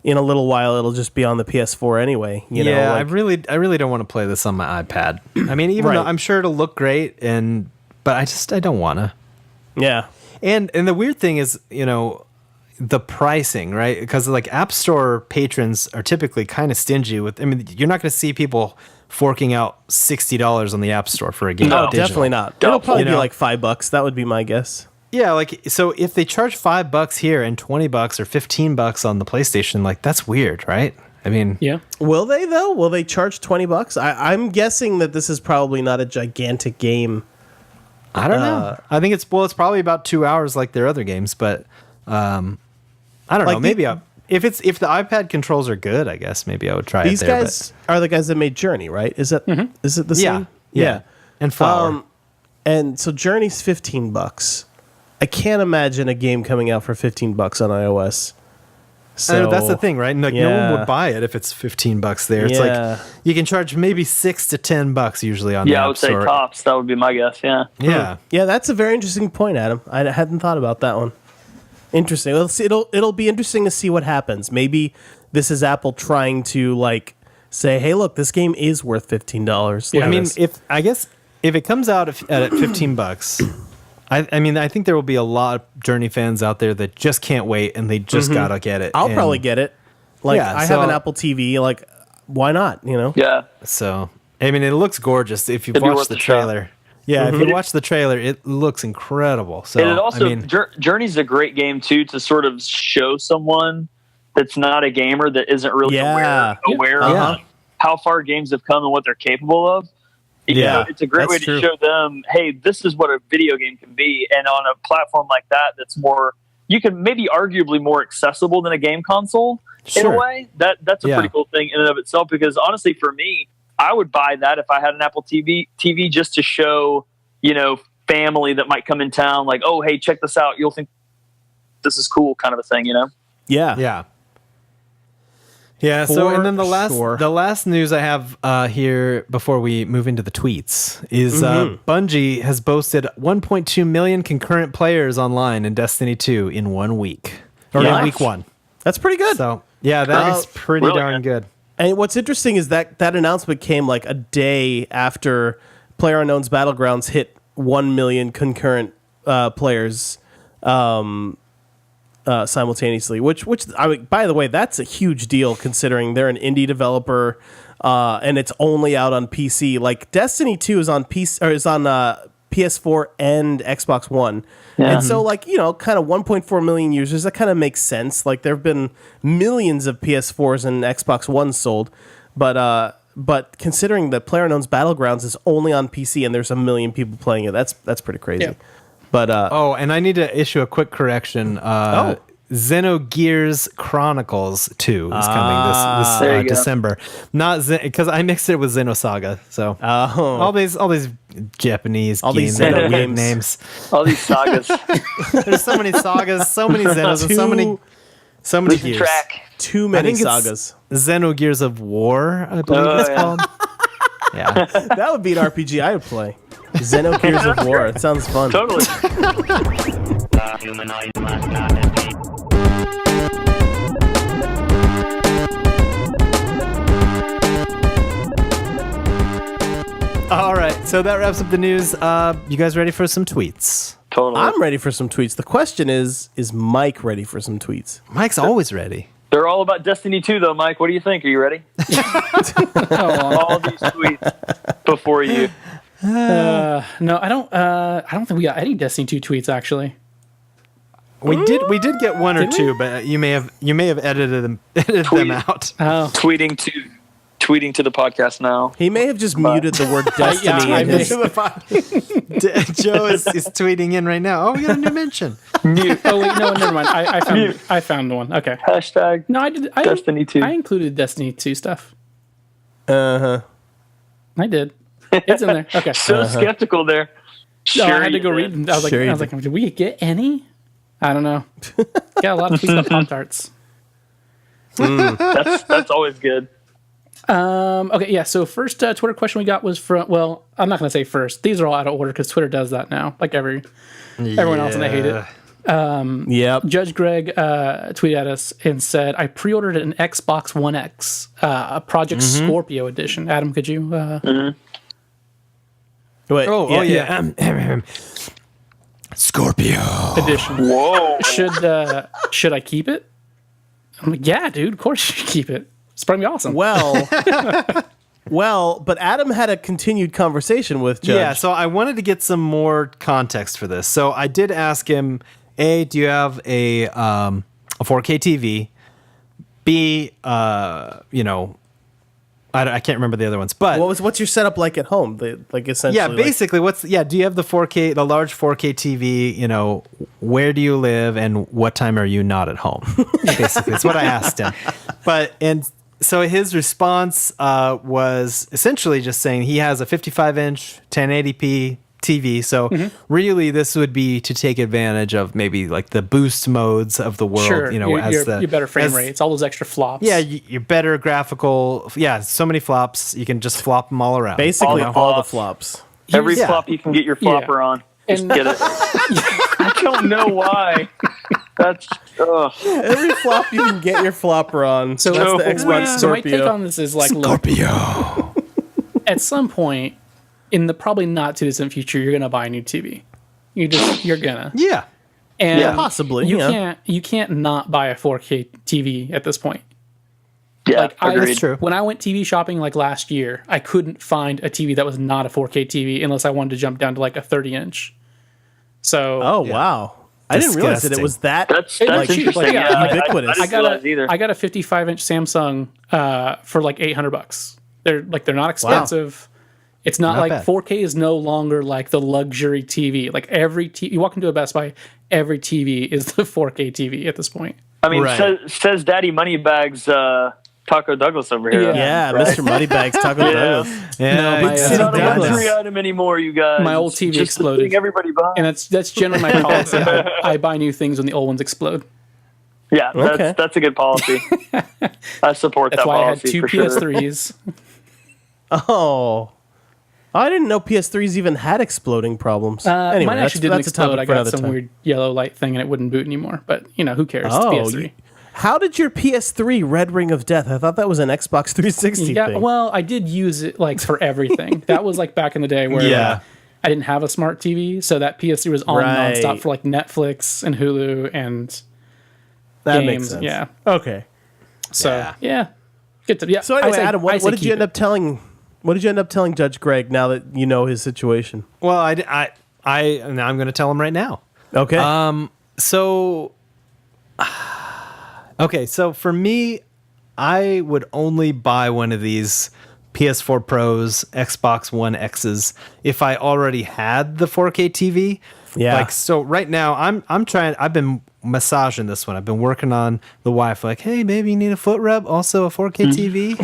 Speaker 2: in a little while it'll just be on the PS4 anyway.
Speaker 1: I really don't want to play this on my iPad. I mean, even though
Speaker 2: Right.
Speaker 1: I'm sure it'll look great, but I don't want to.
Speaker 2: Yeah.
Speaker 1: And the weird thing is, the pricing, right? Because like App Store patrons are typically kind of stingy with. I mean, you're not going to see people forking out $60 on the App Store for a game.
Speaker 2: No,
Speaker 1: digital.
Speaker 2: definitely not. It'll probably be
Speaker 1: know?
Speaker 2: like $5. That would be my guess.
Speaker 1: Yeah, like so if they charge $5 here and $20 or $15 on the PlayStation, like that's weird, right? I mean,
Speaker 4: Yeah.
Speaker 2: Will they though? Will they charge $20? I'm guessing that this is probably not a gigantic game.
Speaker 1: I don't know. I think it's probably about 2 hours like their other games, but I don't know. Maybe if the iPad controls are good, I guess maybe I would try
Speaker 2: These
Speaker 1: it there.
Speaker 2: guys are the guys that made Journey, right? Is it the
Speaker 1: Yeah,
Speaker 2: same?
Speaker 1: yeah, and Flower.
Speaker 2: And so Journey's $15. I can't imagine a game coming out for $15 on iOS. So
Speaker 1: that's the thing, right? Like no one would buy it if it's $15 there. It's like you can charge maybe $6 to $10 usually on the App
Speaker 3: I would say
Speaker 1: Store.
Speaker 3: tops. That would be my guess. Yeah.
Speaker 1: Yeah.
Speaker 2: Yeah, that's a very interesting point, Adam. I hadn't thought about that one. Interesting. It'll be interesting to see what happens. Maybe this is Apple trying to like say, "Hey, look, this game is worth $15."
Speaker 1: I mean, if it comes out at $15, I think there will be a lot of Journey fans out there that just can't wait and they just gotta get it.
Speaker 2: I'll probably get it. Like I have an Apple TV. Like, why not?
Speaker 3: Yeah.
Speaker 1: So I mean, it looks gorgeous if you've
Speaker 3: It'd be
Speaker 1: watched
Speaker 3: worth
Speaker 1: the
Speaker 3: a shot.
Speaker 1: trailer. Yeah, if you watch the trailer, it looks incredible. So
Speaker 3: And it also Journey's a great game too to sort of show someone that's not a gamer that isn't really aware of how far games have come and what they're capable of. You know, it's a great way to show them, hey, this is what a video game can be. And on a platform like that, that's more, you can maybe arguably more accessible than a game console in a way. That's a pretty cool thing in and of itself. Because honestly, for me, I would buy that if I had an Apple TV just to show, family that might come in town, like, oh, hey, check this out. You'll think this is cool, kind of a thing,
Speaker 1: Yeah. So and then the last news I have here before we move into the tweets is Bungie has boasted 1.2 million concurrent players online in Destiny 2 in 1 week. Or in week 1.
Speaker 2: That's pretty good.
Speaker 1: So, that is pretty
Speaker 3: really
Speaker 1: darn good.
Speaker 2: And what's interesting is that announcement came like a day after PlayerUnknown's Battlegrounds hit 1 million concurrent players simultaneously. Which I mean, by the way, that's a huge deal considering they're an indie developer and it's only out on PC. Like Destiny 2 is on PS4 and Xbox One. Yeah. And so, like, kind of 1.4 million users, that kind of makes sense. Like, there have been millions of PS4s and Xbox Ones sold. But considering that PlayerUnknown's Battlegrounds is only on PC and there's 1 million people playing it, that's pretty crazy. Yeah. But
Speaker 1: and I need to issue a quick correction. Xenogears Chronicles 2 is coming this December. Not because I mixed it with Xenosaga. So all these Japanese
Speaker 2: these Xeno game
Speaker 1: names,
Speaker 3: all these sagas.
Speaker 1: There's so many sagas, so many Xenos, and so many gears.
Speaker 2: Too many sagas.
Speaker 1: Xenogears of War, I believe it's called. Yeah,
Speaker 2: that would be an RPG I would play. Xenogears of War. It sounds fun.
Speaker 3: Totally.
Speaker 1: All right, so that wraps up the news. You guys ready for some tweets?
Speaker 3: Totally.
Speaker 2: I'm ready for some tweets. The question is Mike ready for some tweets?
Speaker 1: Mike's always ready.
Speaker 3: They're all about Destiny 2, though, Mike. What do you think? Are you ready? All these tweets before you.
Speaker 4: No, I don't think we got any Destiny 2 tweets actually.
Speaker 1: We did get one or two, but you may have edited them out.
Speaker 4: Oh.
Speaker 3: Tweeting to the podcast now.
Speaker 2: He may have just muted the word Destiny.
Speaker 1: Joe is tweeting in right now. Oh, we got a new mention.
Speaker 4: Oh wait, no, never mind. I found one. Okay.
Speaker 3: Hashtag.
Speaker 4: No, I did.
Speaker 3: Destiny 2.
Speaker 4: I included Destiny 2 stuff.
Speaker 2: I
Speaker 4: did. It's in there. Okay.
Speaker 3: Skeptical there.
Speaker 4: No, I had to go read them. I was like, did we get any? I don't know. Got a lot of tweets about Pop-Tarts.
Speaker 3: That's always good.
Speaker 4: Okay, yeah. So first Twitter question we got was from. Well, I'm not going to say first. These are all out of order because Twitter does that now, like everyone else, and they hate it.
Speaker 2: Yep.
Speaker 4: Judge Greg tweeted at us and said, "I pre-ordered an Xbox One X, a Project Scorpio edition." Adam, could you?
Speaker 2: Wait,
Speaker 1: yeah. Scorpio
Speaker 4: Edition.
Speaker 3: Whoa.
Speaker 4: Should I keep it? I'm like, yeah, dude. Of course you should keep it. It's probably awesome.
Speaker 2: Well, but Adam had a continued conversation with Judge.
Speaker 1: Yeah, so I wanted to get some more context for this. So I did ask him, A, do you have a 4K TV? B, I can't remember the other ones, but
Speaker 2: what's your setup like at home? Like essentially,
Speaker 1: yeah, basically, do you have the 4K, the large 4K TV? Where do you live, and what time are you not at home? Basically, that's what I asked him. So his response was essentially just saying he has a 55-inch 1080p TV. So really, this would be to take advantage of maybe like the boost modes of the world.
Speaker 4: Sure,
Speaker 1: You know,
Speaker 4: your better frame rates, all those extra flops.
Speaker 1: Yeah, your better graphical. Yeah, so many flops. You can just flop them all around.
Speaker 2: Basically,
Speaker 3: All the
Speaker 2: all the
Speaker 3: flops.
Speaker 2: flops.
Speaker 3: Every
Speaker 1: Yeah.
Speaker 3: flop you can get your flopper on. Just
Speaker 4: And-
Speaker 3: get it. I don't know why. That's
Speaker 2: Every flop you can get your flopper on. So that's the Xbox
Speaker 4: So my take
Speaker 2: Scorpio.
Speaker 4: on this is like, look, at some point in the probably not too distant future, you're gonna buy a new TV. You're gonna.
Speaker 1: Yeah.
Speaker 4: And
Speaker 3: Yeah.
Speaker 2: Possibly,
Speaker 4: you
Speaker 2: yeah.
Speaker 4: can't not buy a 4K TV at this point.
Speaker 3: yeah,
Speaker 4: Like
Speaker 3: agreed.
Speaker 1: That's true.
Speaker 4: when I went TV shopping like last year, I couldn't find a TV that was not a 4K TV unless I wanted to jump down to like a 30-inch. So
Speaker 2: Oh, wow. I didn't realize that it was that.
Speaker 3: That's
Speaker 4: like,
Speaker 3: interesting.
Speaker 4: yeah,
Speaker 3: Yeah,
Speaker 2: ubiquitous.
Speaker 3: I
Speaker 4: I
Speaker 3: didn't
Speaker 4: got
Speaker 3: realize either.
Speaker 4: a 55-inch Samsung for like $800. They're not expensive. It's not like
Speaker 1: bad.
Speaker 4: 4K is no longer like the luxury TV. Like you walk into a Best Buy, every TV is the 4K TV at this point.
Speaker 3: I mean,
Speaker 2: Right.
Speaker 3: says Daddy Moneybags, Taco Douglas over here.
Speaker 2: Yeah, Mr. Moneybags, Taco Douglas.
Speaker 1: Yeah.
Speaker 4: No, my,
Speaker 3: It's not a
Speaker 2: Douglas.
Speaker 3: luxury item anymore, you guys.
Speaker 4: My old
Speaker 3: It's
Speaker 4: TV
Speaker 3: just the
Speaker 4: exploded.
Speaker 3: thing everybody buys.
Speaker 4: And that's generally my policy. I buy new things when the old ones explode.
Speaker 3: Yeah,
Speaker 2: Okay.
Speaker 3: that's a good policy. I support
Speaker 4: That's
Speaker 3: that
Speaker 4: why I had
Speaker 3: policy
Speaker 4: two
Speaker 3: for sure.
Speaker 4: PS3s.
Speaker 2: Oh. I didn't know PS3s even had exploding problems. Anyway,
Speaker 4: Mine actually didn't
Speaker 2: that's a topic
Speaker 4: explode. I
Speaker 2: for
Speaker 4: got
Speaker 2: another
Speaker 4: some
Speaker 2: time.
Speaker 4: weird yellow light thing and it wouldn't boot anymore. But, who cares? It's
Speaker 2: Oh,
Speaker 4: PS3.
Speaker 2: how did your PS3 Red Ring of Death? I thought that was an Xbox 360
Speaker 4: Yeah,
Speaker 2: thing.
Speaker 4: well, I did use it like for everything. That was like back in the day where
Speaker 2: Yeah.
Speaker 4: I didn't have a smart TV, so that PS3 was on
Speaker 2: Right.
Speaker 4: nonstop for like Netflix and Hulu and
Speaker 2: that
Speaker 4: games.
Speaker 2: makes sense.
Speaker 4: Yeah.
Speaker 2: Okay.
Speaker 4: So yeah. Good to yeah.
Speaker 2: So anyway,
Speaker 4: I say-
Speaker 2: Adam,
Speaker 4: I
Speaker 2: what
Speaker 4: say
Speaker 2: did you
Speaker 4: keep
Speaker 2: end
Speaker 4: it.
Speaker 2: up telling? What did you end up telling Judge Greg now that you know his situation?
Speaker 1: Well, now I'm going to tell him right now.
Speaker 2: Okay.
Speaker 1: So, okay, so for me, I would only buy one of these PS4 Pros, Xbox One X's if I already had the 4K TV.
Speaker 2: Yeah.
Speaker 1: Like, so right now I'm trying. I've been massaging this one. I've been working on the wife. Like, hey, maybe you need a foot rub. Also a 4K TV.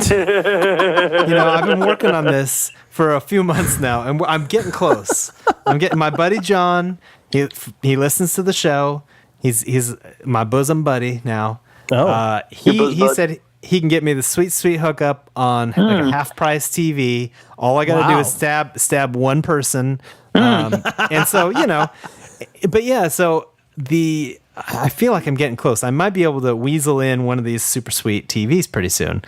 Speaker 1: I've been working on this for a few months now, and I'm getting close. I'm getting my buddy John. He listens to the show. He's my bosom buddy now.
Speaker 2: Oh.
Speaker 1: He said he can get me the sweet hookup on like a half price TV. All I got to do
Speaker 2: Wow.
Speaker 1: is stab one person. And so, but yeah, so I feel like I'm getting close. I might be able to weasel in one of these super sweet TVs pretty soon.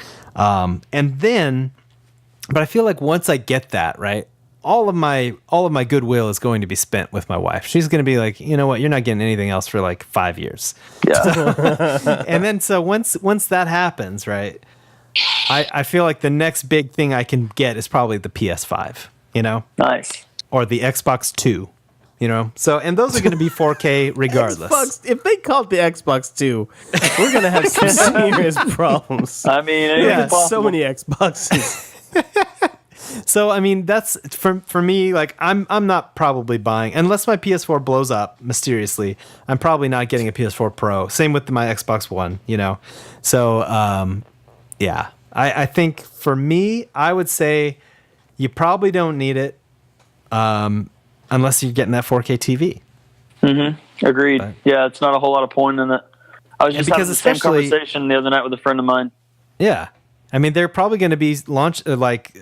Speaker 1: But I feel like once I get that, right, all of my goodwill is going to be spent with my wife. She's going to be like, you know what, you're not getting anything else for like 5 years.
Speaker 3: Yeah.
Speaker 1: And then so once that happens, right, I feel like the next big thing I can get is probably the PS5,
Speaker 3: Nice.
Speaker 1: or the Xbox 2, So, and those are going to be 4K regardless.
Speaker 2: Xbox, if they call it the Xbox 2, we're going to have some serious problems.
Speaker 3: I mean, it
Speaker 2: Yeah,
Speaker 3: is possible.
Speaker 2: so many Xboxes.
Speaker 1: So, I mean, that's for me, like I'm not probably buying unless my PS4 blows up mysteriously. I'm probably not getting a PS4 Pro. Same with my Xbox One, So, yeah, I think for me, I would say you probably don't need it unless you're getting that 4K TV.
Speaker 3: Agreed. Yeah, it's not a whole lot of point in it. I was just
Speaker 1: because
Speaker 3: having the same
Speaker 1: especially-
Speaker 3: conversation the other night with a friend of mine.
Speaker 1: Yeah. I mean, they're probably going to be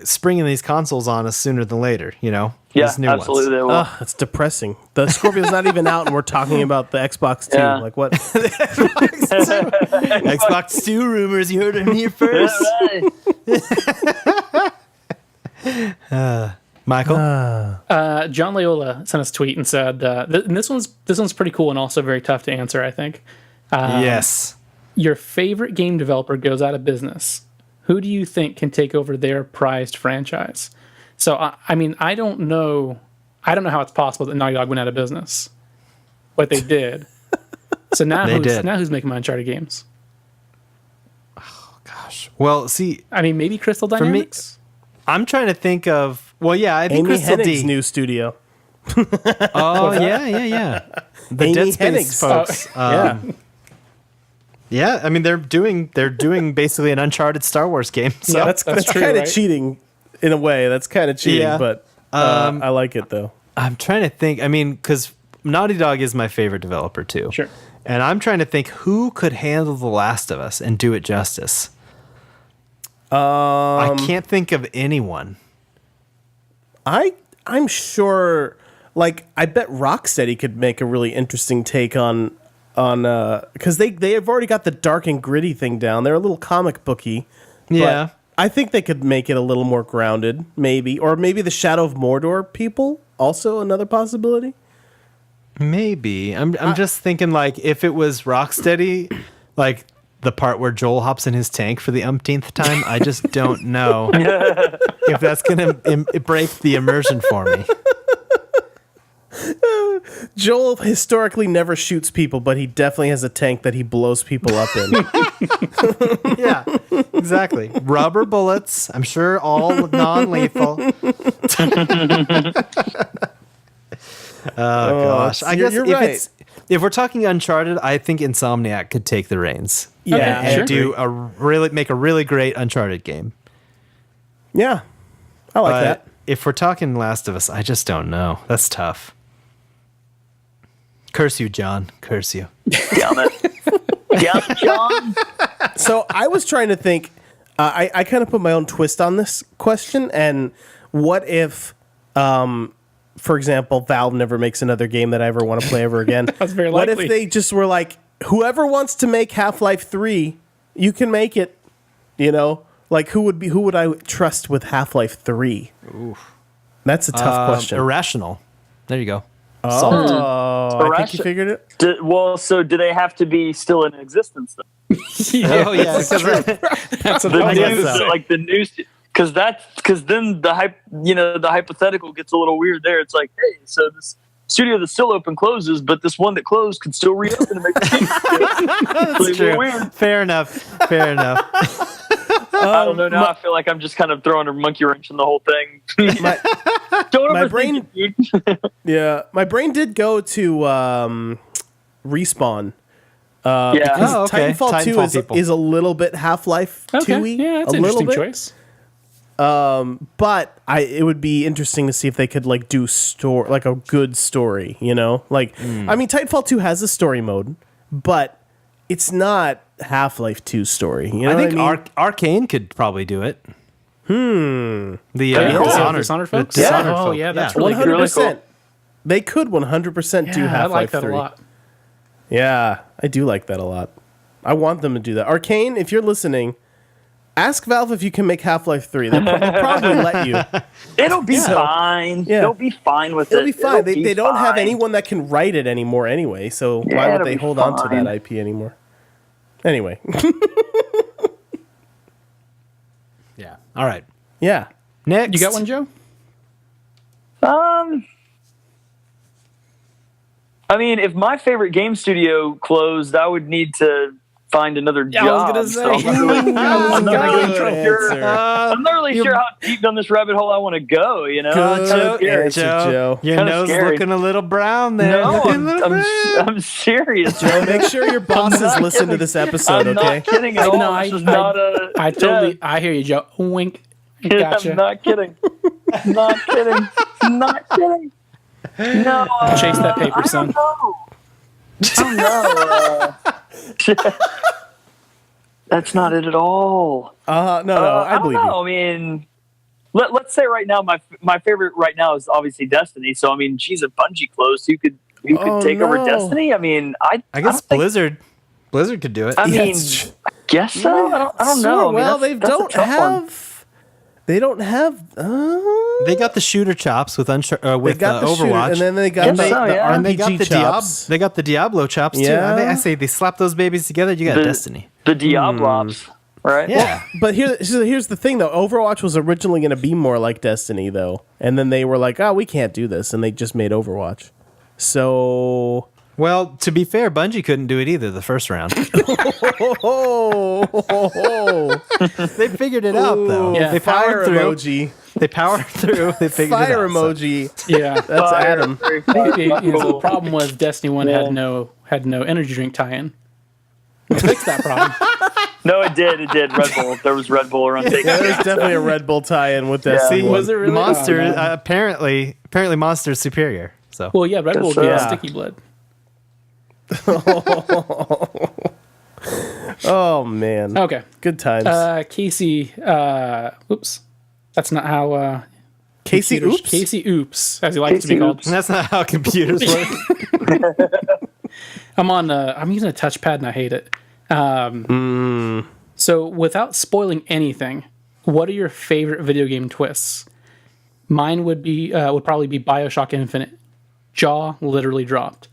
Speaker 1: springing these consoles on us sooner than later,
Speaker 3: Yeah,
Speaker 1: These new
Speaker 3: absolutely
Speaker 1: ones.
Speaker 3: they will.
Speaker 2: Ugh, it's depressing. The Scorpio's not even out, and we're talking about the Xbox 2.
Speaker 3: Yeah.
Speaker 2: Like, what?
Speaker 1: Xbox 2 rumors, you heard it here first. Michael?
Speaker 4: John Loyola sent us a tweet and said, and this one's pretty cool and also very tough to answer, I think.
Speaker 1: Yes.
Speaker 4: Your favorite game developer goes out of business. Who do you think can take over their prized franchise? So, I mean, I don't know how it's possible that Naughty Dog went out of business, but they did. So now, who's making my Uncharted games?
Speaker 1: Gosh. Well, see,
Speaker 4: I mean, maybe Crystal
Speaker 1: me-
Speaker 4: Dynamics.
Speaker 1: I'm trying to think of. Well, yeah, I think
Speaker 2: Amy
Speaker 1: Crystal
Speaker 2: Hennig's
Speaker 1: D.
Speaker 2: new studio.
Speaker 1: Oh, yeah. The
Speaker 2: Amy
Speaker 1: Dead Space
Speaker 2: Hennig's.
Speaker 1: folks. Yeah, I mean they're doing basically an Uncharted Star Wars game. So
Speaker 2: That's
Speaker 4: true,
Speaker 2: kind of
Speaker 4: right?
Speaker 2: cheating in a way. That's kind of cheating,
Speaker 1: Yeah.
Speaker 2: but I like it, though.
Speaker 1: I'm trying to think. I mean, because Naughty Dog is my favorite developer too.
Speaker 4: Sure.
Speaker 1: And I'm trying to think who could handle The Last of Us and do it justice. I can't think of anyone.
Speaker 2: I'm sure. Like, I bet Rocksteady could make a really interesting take on because they have already got the dark and gritty thing down. They're a little comic booky.
Speaker 1: Yeah.
Speaker 2: But I think they could make it a little more grounded, maybe. Or maybe the Shadow of Mordor people, also another possibility.
Speaker 1: Maybe. I'm just thinking, like, if it was Rocksteady, like the part where Joel hops in his tank for the umpteenth time, I just don't know if that's going to break the immersion for me.
Speaker 2: Joel historically never shoots people, but he definitely has a tank that he blows people up in.
Speaker 1: Yeah, exactly. Rubber bullets. I'm sure all non-lethal. Oh gosh, I guess
Speaker 2: you're
Speaker 1: if
Speaker 2: right.
Speaker 1: if we're talking Uncharted, I think Insomniac could take the reins.
Speaker 2: Yeah,
Speaker 1: and
Speaker 2: sure.
Speaker 1: make a really great Uncharted game.
Speaker 2: Yeah, I like that.
Speaker 1: If we're talking Last of Us, I just don't know. That's tough. Curse you, John. Curse you.
Speaker 3: Damn it. Damn it, John.
Speaker 2: So I was trying to think. I kind of put my own twist on this question. And what if, for example, Valve never makes another game that I ever want to play ever again?
Speaker 4: That's very
Speaker 2: What
Speaker 4: likely.
Speaker 2: if they just were like, whoever wants to make Half-Life 3, you can make it. You know, like who would I trust with Half-Life 3? Oof. That's a tough question.
Speaker 1: Irrational. There you go.
Speaker 2: Solved. I think you figured it.
Speaker 3: So do they have to be still in existence then?
Speaker 1: Oh yeah,
Speaker 4: That's what
Speaker 3: The
Speaker 4: I
Speaker 3: news,
Speaker 4: guess so.
Speaker 3: like the news, because then the hypothetical gets a little weird there. It's like, hey, so this studio that's still open closes, but this one that closed could still reopen and make a game.
Speaker 1: That's true.
Speaker 3: Weird.
Speaker 1: Fair enough.
Speaker 3: I don't know. Now I feel like I'm just kind of throwing a monkey wrench in the whole thing. Don't
Speaker 2: my
Speaker 3: overthink
Speaker 2: brain-
Speaker 3: it, dude.
Speaker 2: Yeah, my brain did go to Respawn.
Speaker 3: Yeah.
Speaker 2: Because
Speaker 1: Oh, okay.
Speaker 2: Titanfall 2
Speaker 1: Titanfall people.
Speaker 2: is a little bit Half-Life 2-y.
Speaker 4: Okay. Yeah, that's
Speaker 2: a
Speaker 4: an
Speaker 2: little
Speaker 4: interesting
Speaker 2: bit.
Speaker 4: choice.
Speaker 2: But it would be interesting to see if they could like do like a good story, you know? Like I mean Titanfall 2 has a story mode, but it's not Half-Life 2 story. You know
Speaker 1: I think
Speaker 2: what I mean?
Speaker 1: Arcane could probably do it. The
Speaker 4: Dishonored folks?
Speaker 1: Dishonored
Speaker 4: Oh,
Speaker 1: folk.
Speaker 4: yeah, that's really good.
Speaker 2: 100%. They could 100% do
Speaker 4: Yeah, I
Speaker 2: Half-Life
Speaker 4: like that
Speaker 2: 3.
Speaker 4: a lot.
Speaker 2: Yeah, I do like that a lot. I want them to do that. Arcane, if you're listening, ask Valve if you can make Half-Life 3. They'll probably let you.
Speaker 3: It'll be fine.
Speaker 2: Yeah.
Speaker 3: They'll be fine with
Speaker 2: It'll
Speaker 3: it.
Speaker 2: be fine.
Speaker 3: It'll
Speaker 2: They don't have
Speaker 3: fine.
Speaker 2: anyone that can write it anymore anyway, so why would
Speaker 3: it'll
Speaker 2: they
Speaker 3: be
Speaker 2: hold on to
Speaker 3: fine.
Speaker 2: that IP anymore? Anyway.
Speaker 1: Yeah. All right.
Speaker 2: Yeah.
Speaker 1: Next.
Speaker 4: You got one, Joe?
Speaker 3: I mean, if my favorite game studio closed, I would need to find another job.
Speaker 4: I was gonna say.
Speaker 3: So I'm not really sure.
Speaker 2: answer.
Speaker 3: I'm not really sure how deep down this rabbit hole I want to go. You know, It's kinda scary.
Speaker 2: answer, Joe.
Speaker 1: Your
Speaker 3: Kinda
Speaker 1: nose
Speaker 3: scary.
Speaker 1: looking a little brown there.
Speaker 3: No,
Speaker 1: Looking a little brown.
Speaker 3: I'm serious.
Speaker 2: Joe, make sure your bosses
Speaker 3: not
Speaker 2: listen to
Speaker 3: kidding.
Speaker 2: this episode,
Speaker 3: I'm
Speaker 2: okay?
Speaker 3: not kidding at all.
Speaker 4: No,
Speaker 3: This is not a.
Speaker 4: I totally, I hear you, Joe. Wink.
Speaker 3: Yeah,
Speaker 4: Gotcha.
Speaker 3: I'm not kidding. Not kidding. Not kidding. No.
Speaker 4: Chase that paper, son.
Speaker 3: I don't know. That's not it at all.
Speaker 2: No, I
Speaker 3: don't
Speaker 2: believe
Speaker 3: know.
Speaker 2: you.
Speaker 3: I mean, let's say right now, my favorite right now is obviously Destiny. So I mean, geez, if Bungie closed, who could
Speaker 2: Oh,
Speaker 3: take over
Speaker 2: no.
Speaker 3: Destiny? I mean, I
Speaker 1: I guess
Speaker 3: don't think,
Speaker 1: Blizzard could do it.
Speaker 3: I mean,
Speaker 2: it's-
Speaker 3: I guess so. I don't know. I mean,
Speaker 2: Well,
Speaker 3: that's a tough one.
Speaker 2: They don't have.
Speaker 1: They got the shooter chops with
Speaker 2: They got the shooter,
Speaker 1: Overwatch.
Speaker 2: and then they got
Speaker 3: Guess
Speaker 2: the,
Speaker 3: so,
Speaker 2: the
Speaker 3: yeah.
Speaker 1: and they got
Speaker 2: RPG
Speaker 1: the
Speaker 2: chops.
Speaker 1: They got the Diablo chops too.
Speaker 2: Yeah.
Speaker 1: I say they slap those babies together. You got
Speaker 3: The-
Speaker 1: Destiny.
Speaker 3: The Diablos, right?
Speaker 1: Yeah.
Speaker 2: But here's the thing, though. Overwatch was originally going to be more like Destiny, though, and then they were like, "Oh, we can't do this," and they just made Overwatch. So,
Speaker 1: Well, to be fair, Bungie couldn't do it either the first round. They figured it out though.
Speaker 4: Yeah.
Speaker 1: They
Speaker 2: fire
Speaker 1: powered through.
Speaker 2: emoji,
Speaker 1: They powered through. They figured
Speaker 2: fire
Speaker 1: it out. so-
Speaker 2: emoji.
Speaker 4: Yeah.
Speaker 2: That's Adam.
Speaker 4: The problem was Destiny 1 had no energy drink tie-in. We'll fix that problem.
Speaker 3: No, it did. It did. Red Bull. There was Red Bull around taking.
Speaker 2: Yeah, there's definitely a Red Bull tie-in with that.
Speaker 3: Yeah.
Speaker 2: scene.
Speaker 4: Was it really?
Speaker 1: Monster
Speaker 4: Oh, man.
Speaker 1: apparently Monster's superior. So
Speaker 4: Well, yeah, Red Bull
Speaker 3: so.
Speaker 4: gets
Speaker 2: Yeah.
Speaker 4: sticky blood.
Speaker 2: Oh man,
Speaker 4: Okay.
Speaker 2: good times.
Speaker 4: Casey, oops. That's not how
Speaker 2: Casey,
Speaker 4: computers-
Speaker 2: oops.
Speaker 4: Casey Oops, as he likes to be
Speaker 3: Casey
Speaker 4: called.
Speaker 3: Oops.
Speaker 1: that's not how computers work.
Speaker 4: I'm using a touchpad and I hate it. So without spoiling anything, what are your favorite video game twists? Mine would probably be BioShock Infinite. Jaw literally dropped.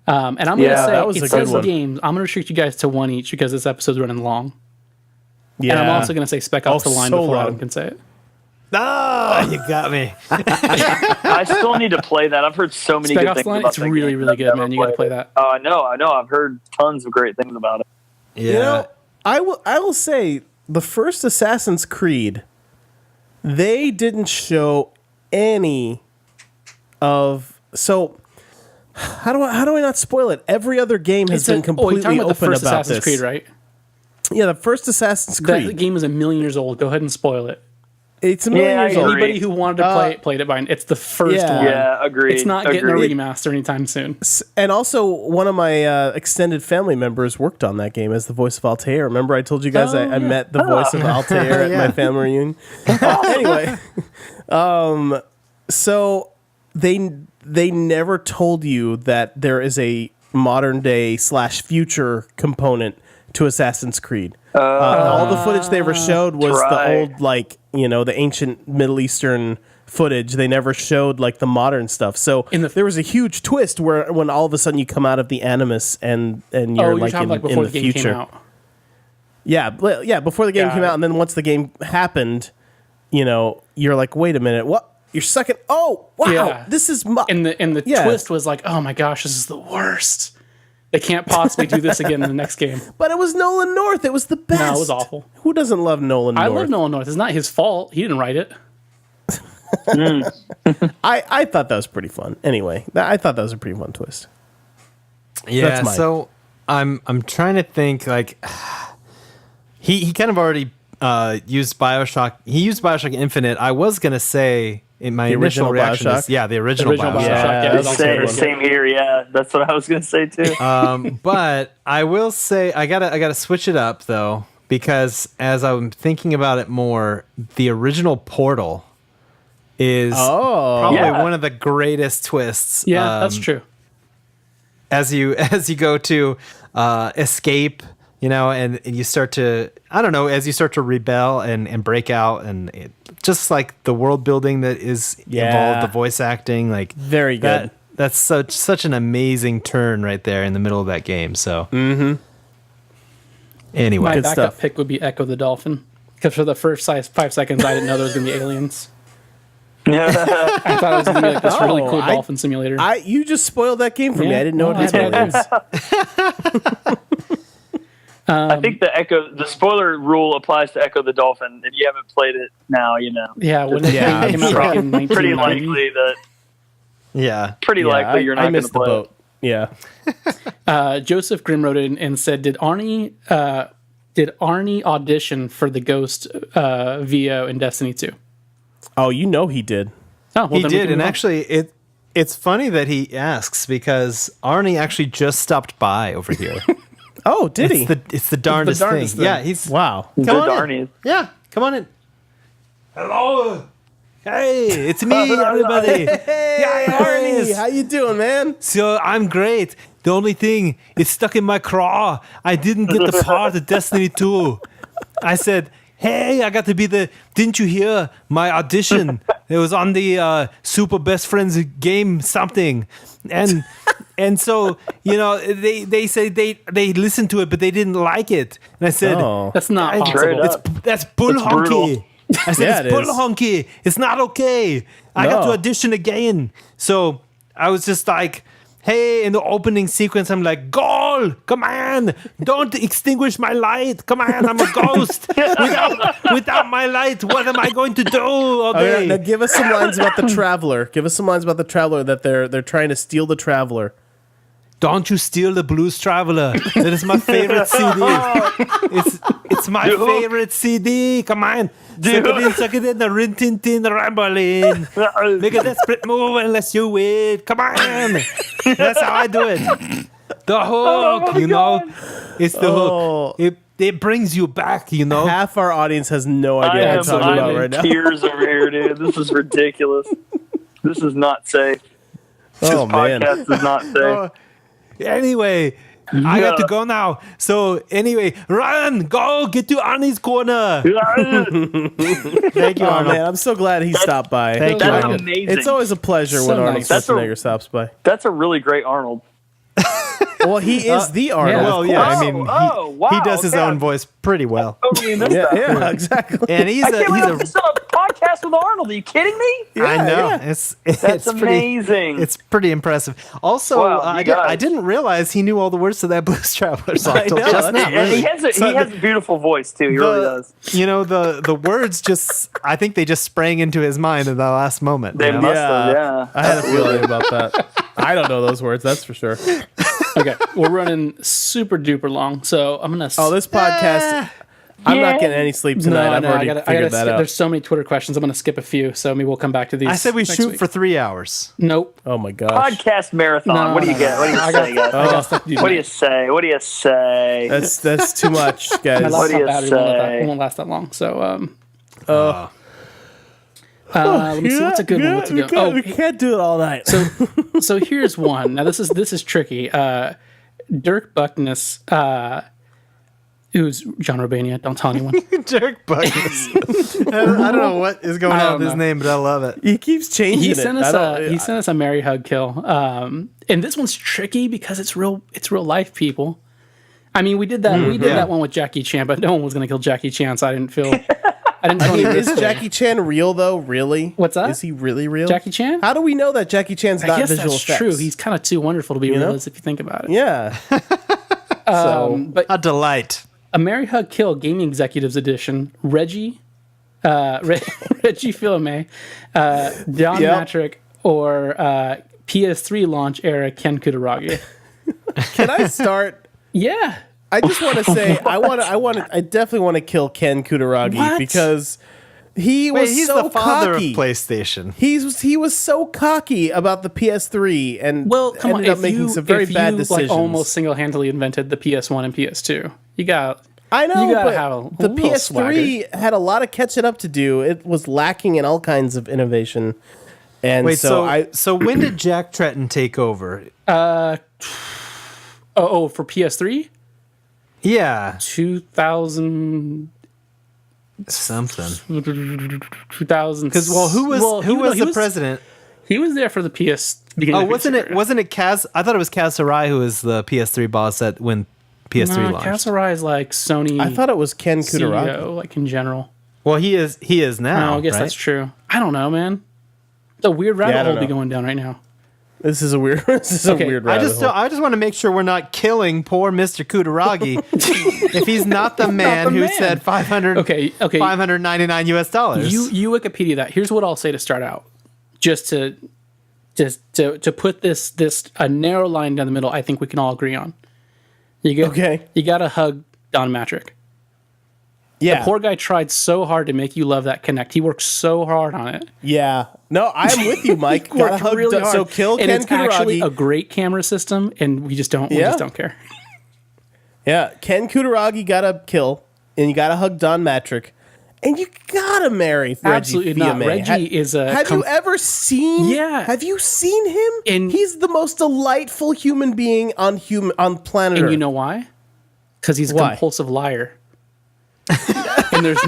Speaker 4: And I'm gonna say
Speaker 2: that was
Speaker 4: it
Speaker 2: a
Speaker 4: says
Speaker 2: good one.
Speaker 4: games. I'm gonna treat you guys to one each because this episode's running long.
Speaker 2: Yeah,
Speaker 4: And I'm also gonna say Spec Ops:
Speaker 2: Oh,
Speaker 4: The Line
Speaker 2: so
Speaker 4: before
Speaker 2: long.
Speaker 4: Adam can say it.
Speaker 1: Ah, you got me.
Speaker 3: I still need to play that. I've heard so many
Speaker 4: Spec
Speaker 3: good
Speaker 4: Ops:
Speaker 3: things
Speaker 4: The Line,
Speaker 3: about
Speaker 4: it's
Speaker 3: that
Speaker 4: really,
Speaker 3: game,
Speaker 4: really
Speaker 3: but
Speaker 4: good,
Speaker 3: I've
Speaker 4: man.
Speaker 3: never
Speaker 4: You gotta
Speaker 3: played
Speaker 4: play
Speaker 3: it.
Speaker 4: that.
Speaker 3: Oh, I know. I've heard tons of great things about it.
Speaker 1: Yeah.
Speaker 2: You know, I will say the first Assassin's Creed, they didn't show any of so. How do I not spoil it? Every other game has been
Speaker 4: you're
Speaker 2: completely
Speaker 4: talking about the
Speaker 2: open
Speaker 4: first
Speaker 2: about
Speaker 4: Assassin's
Speaker 2: this.
Speaker 4: Creed, right?
Speaker 2: Yeah, the first Assassin's
Speaker 4: That
Speaker 2: Creed.
Speaker 4: game is a million years old. Go ahead and spoil it.
Speaker 2: It's a million
Speaker 3: Yeah, I
Speaker 2: years old.
Speaker 3: agree.
Speaker 4: Anybody who wanted to play it played it by. It's the first
Speaker 2: Yeah.
Speaker 4: one.
Speaker 3: Yeah, agreed.
Speaker 4: It's not getting a
Speaker 3: Agreed.
Speaker 4: remaster anytime soon.
Speaker 2: And also, one of my extended family members worked on that game as the voice of Altair. Remember, I told you guys I
Speaker 4: yeah.
Speaker 2: met the voice of Altair at my family reunion. Anyway, so they never told you that there is a modern day / future component to Assassin's Creed. All the footage they ever showed was the
Speaker 3: right.
Speaker 2: old, the ancient Middle Eastern footage. They never showed the modern stuff. So there was a huge twist when all of a sudden you come out of the Animus and you're
Speaker 4: You're talking
Speaker 2: in
Speaker 4: before
Speaker 2: the
Speaker 4: the game
Speaker 2: future.
Speaker 4: came out.
Speaker 2: Yeah, before the game
Speaker 4: Got
Speaker 2: came
Speaker 4: it.
Speaker 2: out, and then once the game happened, you're like, wait a minute, what? You're second. Oh, wow,
Speaker 4: Yeah.
Speaker 2: this is
Speaker 4: And the
Speaker 2: Yeah.
Speaker 4: twist was like, oh my gosh, this is the worst. They can't possibly do this again in the next game.
Speaker 2: But it was Nolan North. It was the best.
Speaker 4: No, it was awful.
Speaker 2: Who doesn't love Nolan
Speaker 4: I
Speaker 2: North?
Speaker 4: love Nolan North. It's not his fault. He didn't write it.
Speaker 2: I thought that was pretty fun. Anyway, I thought that was a pretty fun twist.
Speaker 1: Yeah,
Speaker 2: That's mine.
Speaker 1: so I'm trying to think he kind of already used BioShock. He used BioShock Infinite. I was gonna say in my initial
Speaker 2: original
Speaker 1: reaction
Speaker 2: BioShock?
Speaker 1: is the original
Speaker 4: original
Speaker 1: BioShock.
Speaker 4: BioShock. Yeah, that's also
Speaker 3: Same,
Speaker 4: really good.
Speaker 3: same here. Yeah, that's what I was gonna say too.
Speaker 1: But I will say I gotta switch it up though, because as I'm thinking about it more, the original Portal is probably
Speaker 3: Yeah.
Speaker 1: one of the greatest twists.
Speaker 4: Yeah, that's true.
Speaker 1: As you go to escape, and you start to, I don't know, as you start to rebel and break out, and just like the world building that is involved, the voice acting,
Speaker 2: Very good.
Speaker 1: That's such an amazing turn right there in the middle of that game. So, anyway,
Speaker 4: My
Speaker 2: Good
Speaker 4: backup
Speaker 2: stuff.
Speaker 4: pick would be Echo the Dolphin. Because for the first 5 seconds, I didn't know there was going to be aliens.
Speaker 3: Yeah.
Speaker 4: I thought it was going to be like this really cool
Speaker 2: I-
Speaker 4: dolphin simulator.
Speaker 2: You just spoiled that game for me.
Speaker 4: Yeah.
Speaker 2: I didn't know
Speaker 4: No,
Speaker 2: it had
Speaker 4: I did.
Speaker 2: aliens.
Speaker 3: I think the spoiler rule applies to Echo the Dolphin. If you haven't played it now,
Speaker 4: yeah, when it
Speaker 2: Yeah,
Speaker 4: came out
Speaker 2: I'm
Speaker 4: back in
Speaker 3: pretty
Speaker 4: 1990.
Speaker 3: likely that
Speaker 1: yeah.
Speaker 3: you're not
Speaker 2: I
Speaker 3: going to
Speaker 2: missed the
Speaker 3: play
Speaker 2: boat. Yeah.
Speaker 4: Joseph Grimm wrote in and said, "Did Arnie audition for the Ghost VO in Destiny 2?"
Speaker 2: Oh, he did.
Speaker 4: Oh, well,
Speaker 1: He
Speaker 4: then we
Speaker 1: did,
Speaker 4: can
Speaker 1: and
Speaker 4: move on.
Speaker 1: actually, it's funny that he asks because Arnie actually just stopped by over here.
Speaker 2: Oh, did he?
Speaker 1: It's the darndest,
Speaker 4: darndest
Speaker 1: thing. Yeah,
Speaker 4: thing.
Speaker 1: he's
Speaker 2: Wow.
Speaker 3: The
Speaker 1: Come on in.
Speaker 3: Darnies.
Speaker 1: Yeah, come on in. Hello. Hey, it's me, everybody.
Speaker 2: Hey, Arnie, how you doing, man?
Speaker 1: So I'm great. The only thing is stuck in my craw. I didn't get the part of Destiny 2. I said, hey, I got to be didn't you hear my audition? It was on the Super Best Friends game something. And so, they say they listened to it, but they didn't like it. And I said,
Speaker 2: Oh.
Speaker 4: That's not
Speaker 1: I-
Speaker 4: possible.
Speaker 1: that's bull
Speaker 3: That's brutal.
Speaker 1: honky. I said,
Speaker 2: Yeah,
Speaker 1: it's
Speaker 2: it
Speaker 1: bull
Speaker 2: is.
Speaker 1: honky. It's not okay. I got to
Speaker 2: No.
Speaker 1: audition again. So I was just like, hey, in the opening sequence, I'm like, goal, come on, don't extinguish my light. Come on, I'm a ghost. without my light, what am I going to do all day?
Speaker 2: Now give us some lines about the Traveler. Give us some lines about the Traveler that they're trying to steal the Traveler.
Speaker 1: Don't you steal the Blues Traveler. That is my favorite CD. It's my favorite CD. Come on. Suck it in, the rin tin tin, the ramblin'. Make a desperate move unless you win. Come on. That's how I do it. The hook, It's the hook. It brings you back,
Speaker 2: Half our audience has no idea what I'm talking about right now.
Speaker 3: Tears over here, dude. This is ridiculous. This is not safe. This podcast is not safe.
Speaker 1: Anyway, I got to go now. So anyway, run, go, get to Arnie's corner.
Speaker 2: Thank you, Arnold. Man, I'm so glad he stopped by.
Speaker 1: Thank you, Arnold.
Speaker 3: Amazing.
Speaker 2: It's always a pleasure when Arnold Schwarzenegger stops by.
Speaker 3: That's a really great Arnold.
Speaker 2: Well, he is the Arnold.
Speaker 1: Yeah. Well, yeah, I mean,
Speaker 3: wow,
Speaker 1: he does his own voice pretty well.
Speaker 3: Totally missed that.
Speaker 2: Yeah, exactly.
Speaker 1: And he's
Speaker 3: I can't believe this is a podcast with Arnold. Are you kidding me?
Speaker 1: I know.
Speaker 2: Yeah.
Speaker 1: It's
Speaker 3: amazing.
Speaker 1: It's pretty impressive. Also,
Speaker 3: Wow,
Speaker 1: I didn't realize he knew all the words to that Blues Traveler song.
Speaker 2: I know,
Speaker 1: Just now.
Speaker 3: And he has a beautiful voice too. He really does.
Speaker 1: The words I think they just sprang into his mind in the last moment.
Speaker 3: They must have, yeah.
Speaker 2: I had a feeling about that. I don't know those words, that's for sure.
Speaker 4: Okay, we're running super duper long, so I'm gonna.
Speaker 2: Oh, this podcast. I'm not getting any sleep tonight. I've already figured that out.
Speaker 4: There's so many Twitter questions. I'm gonna skip a few, so maybe we'll come back to these.
Speaker 1: I said we
Speaker 4: next
Speaker 1: shoot
Speaker 4: week.
Speaker 1: for 3 hours.
Speaker 4: Nope.
Speaker 2: Oh my gosh.
Speaker 3: Podcast marathon. What do you get? What do you say, guys?
Speaker 4: I got stuff to do.
Speaker 3: What do you say? What do you say?
Speaker 2: That's too much,
Speaker 4: My
Speaker 2: guys.
Speaker 3: What do
Speaker 4: laptop
Speaker 3: you
Speaker 4: battery
Speaker 3: say?
Speaker 4: won't last that long. So let me see. What's a good one? What's a good?
Speaker 2: We can't do it all night.
Speaker 4: So here's one. Now this is tricky. Dirk Buckness, who's John Urbania. Don't tell anyone.
Speaker 1: Dirk Buckness. I don't know what is going on with his name, but I love it.
Speaker 2: He keeps changing
Speaker 4: He
Speaker 2: it.
Speaker 4: sent us a Mary Hug Kill. And this one's tricky because it's real life people. I mean, we did that one with Jackie Chan, but no one was going to kill Jackie Chan, so I didn't feel
Speaker 2: is Jackie Chan real though? Really?
Speaker 4: What's that?
Speaker 2: Is he really real?
Speaker 4: Jackie Chan?
Speaker 2: How do we know that Jackie Chan's not
Speaker 4: guess
Speaker 2: visual
Speaker 4: that's
Speaker 2: effects?
Speaker 4: true. He's kind of too wonderful to be real, if you think about it.
Speaker 2: Yeah.
Speaker 4: But
Speaker 1: A delight.
Speaker 4: a Mary Hug Kill Gaming Executives Edition, Reggie Fils-Aimé, Don Matrick, or PS3 launch era Ken Kutaragi.
Speaker 2: Can I start?
Speaker 4: Yeah.
Speaker 2: I just want to say I definitely want to kill Ken Kutaragi
Speaker 4: What?
Speaker 2: because he's
Speaker 1: the father
Speaker 2: cocky.
Speaker 1: of PlayStation.
Speaker 2: He was so cocky about the PS3 and ended up making some very bad decisions.
Speaker 4: Like almost single-handedly invented the PS1 and PS2.
Speaker 2: I know,
Speaker 4: you gotta
Speaker 2: but
Speaker 4: have a
Speaker 2: the
Speaker 4: little
Speaker 2: PS3 had a lot of catching up to do. It was lacking in all kinds of innovation. And
Speaker 1: Wait,
Speaker 2: so
Speaker 1: so when did Jack Tretton take over?
Speaker 4: For PS3?
Speaker 1: Yeah,
Speaker 4: 2000.
Speaker 1: something.
Speaker 4: 2000.
Speaker 1: Because who was the president?
Speaker 4: He was there for the beginning.
Speaker 1: Oh, wasn't it Kaz? I thought it was Kaz Sarai who was the PS3 boss when PS3 launched.
Speaker 4: Kaz Sarai is like Sony.
Speaker 2: I thought it was Ken Kutaragi.
Speaker 4: CEO, like in general.
Speaker 1: Well, he is now.
Speaker 4: No, I guess
Speaker 1: right?
Speaker 4: that's true. I don't know, man. It's a weird rabbit hole to be going down right now.
Speaker 2: This is a weird rabbit hole.
Speaker 1: I just want to make sure we're not killing poor Mr. Kutaragi if he's not the man who said $599 US.
Speaker 4: You Wikipedia that. Here's what I'll say to start out, just to put this a narrow line down the middle. I think we can all agree on. You got to hug Don Matrick.
Speaker 2: Yeah.
Speaker 4: The poor guy tried so hard to make you love that Kinect. He worked so hard on it.
Speaker 2: Yeah. No, I'm with you, Mike. Gotta hug
Speaker 4: really hard.
Speaker 2: So kill
Speaker 4: and
Speaker 2: Ken
Speaker 4: it's actually
Speaker 2: Kutaragi.
Speaker 4: a great camera system, and we just don't care.
Speaker 2: Yeah, Ken Kutaragi gotta kill, and you gotta hug Don Matrick, and you gotta marry
Speaker 4: Absolutely
Speaker 2: Reggie
Speaker 4: not.
Speaker 2: Fils-Aimé.
Speaker 4: Reggie is a.
Speaker 2: Have you ever seen?
Speaker 4: Yeah.
Speaker 2: Have you seen him?
Speaker 4: And
Speaker 2: he's the most delightful human being on planet Earth.
Speaker 4: And you know why? Because he's a compulsive liar. And there's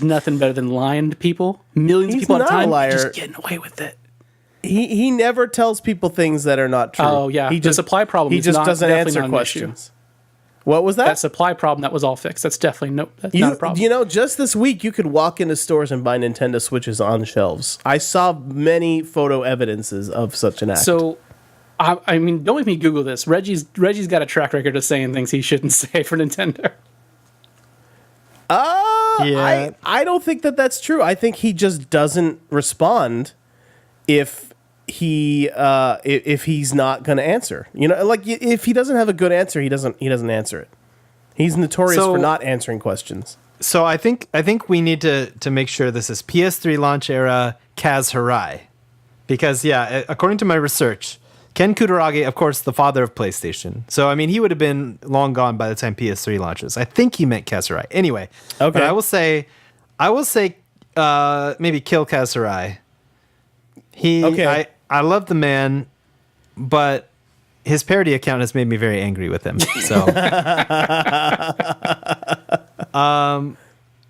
Speaker 4: nothing better than lying to people. Millions of people at a time, just getting away with it.
Speaker 2: He never tells people things that are not true.
Speaker 4: Oh yeah, the supply problem.
Speaker 2: He just doesn't answer questions. What was that?
Speaker 4: That supply problem that was all fixed. That's definitely that's not a problem.
Speaker 2: You know, just this week you could walk into stores and buy Nintendo Switches on shelves. I saw many photo evidences of such an act.
Speaker 4: So, I mean, don't make me Google this. Reggie's got a track record of saying things he shouldn't say for Nintendo.
Speaker 2: I don't think that's true. I think he just doesn't respond if if he's not going to answer. You know, like if he doesn't have a good answer, he doesn't answer it. He's notorious for not answering questions.
Speaker 1: So I think we need to make sure this is PS3 launch era Kaz Hirai. Because, yeah, according to my research, Ken Kutaragi, of course, the father of PlayStation. So, I mean, he would have been long gone by the time PS3 launches. I think he meant Kaz Hirai. Anyway,
Speaker 2: okay.
Speaker 1: But I will say, maybe kill Kaz Hirai.
Speaker 2: Okay.
Speaker 1: I love the man, but his parody account has made me very angry with him. So, and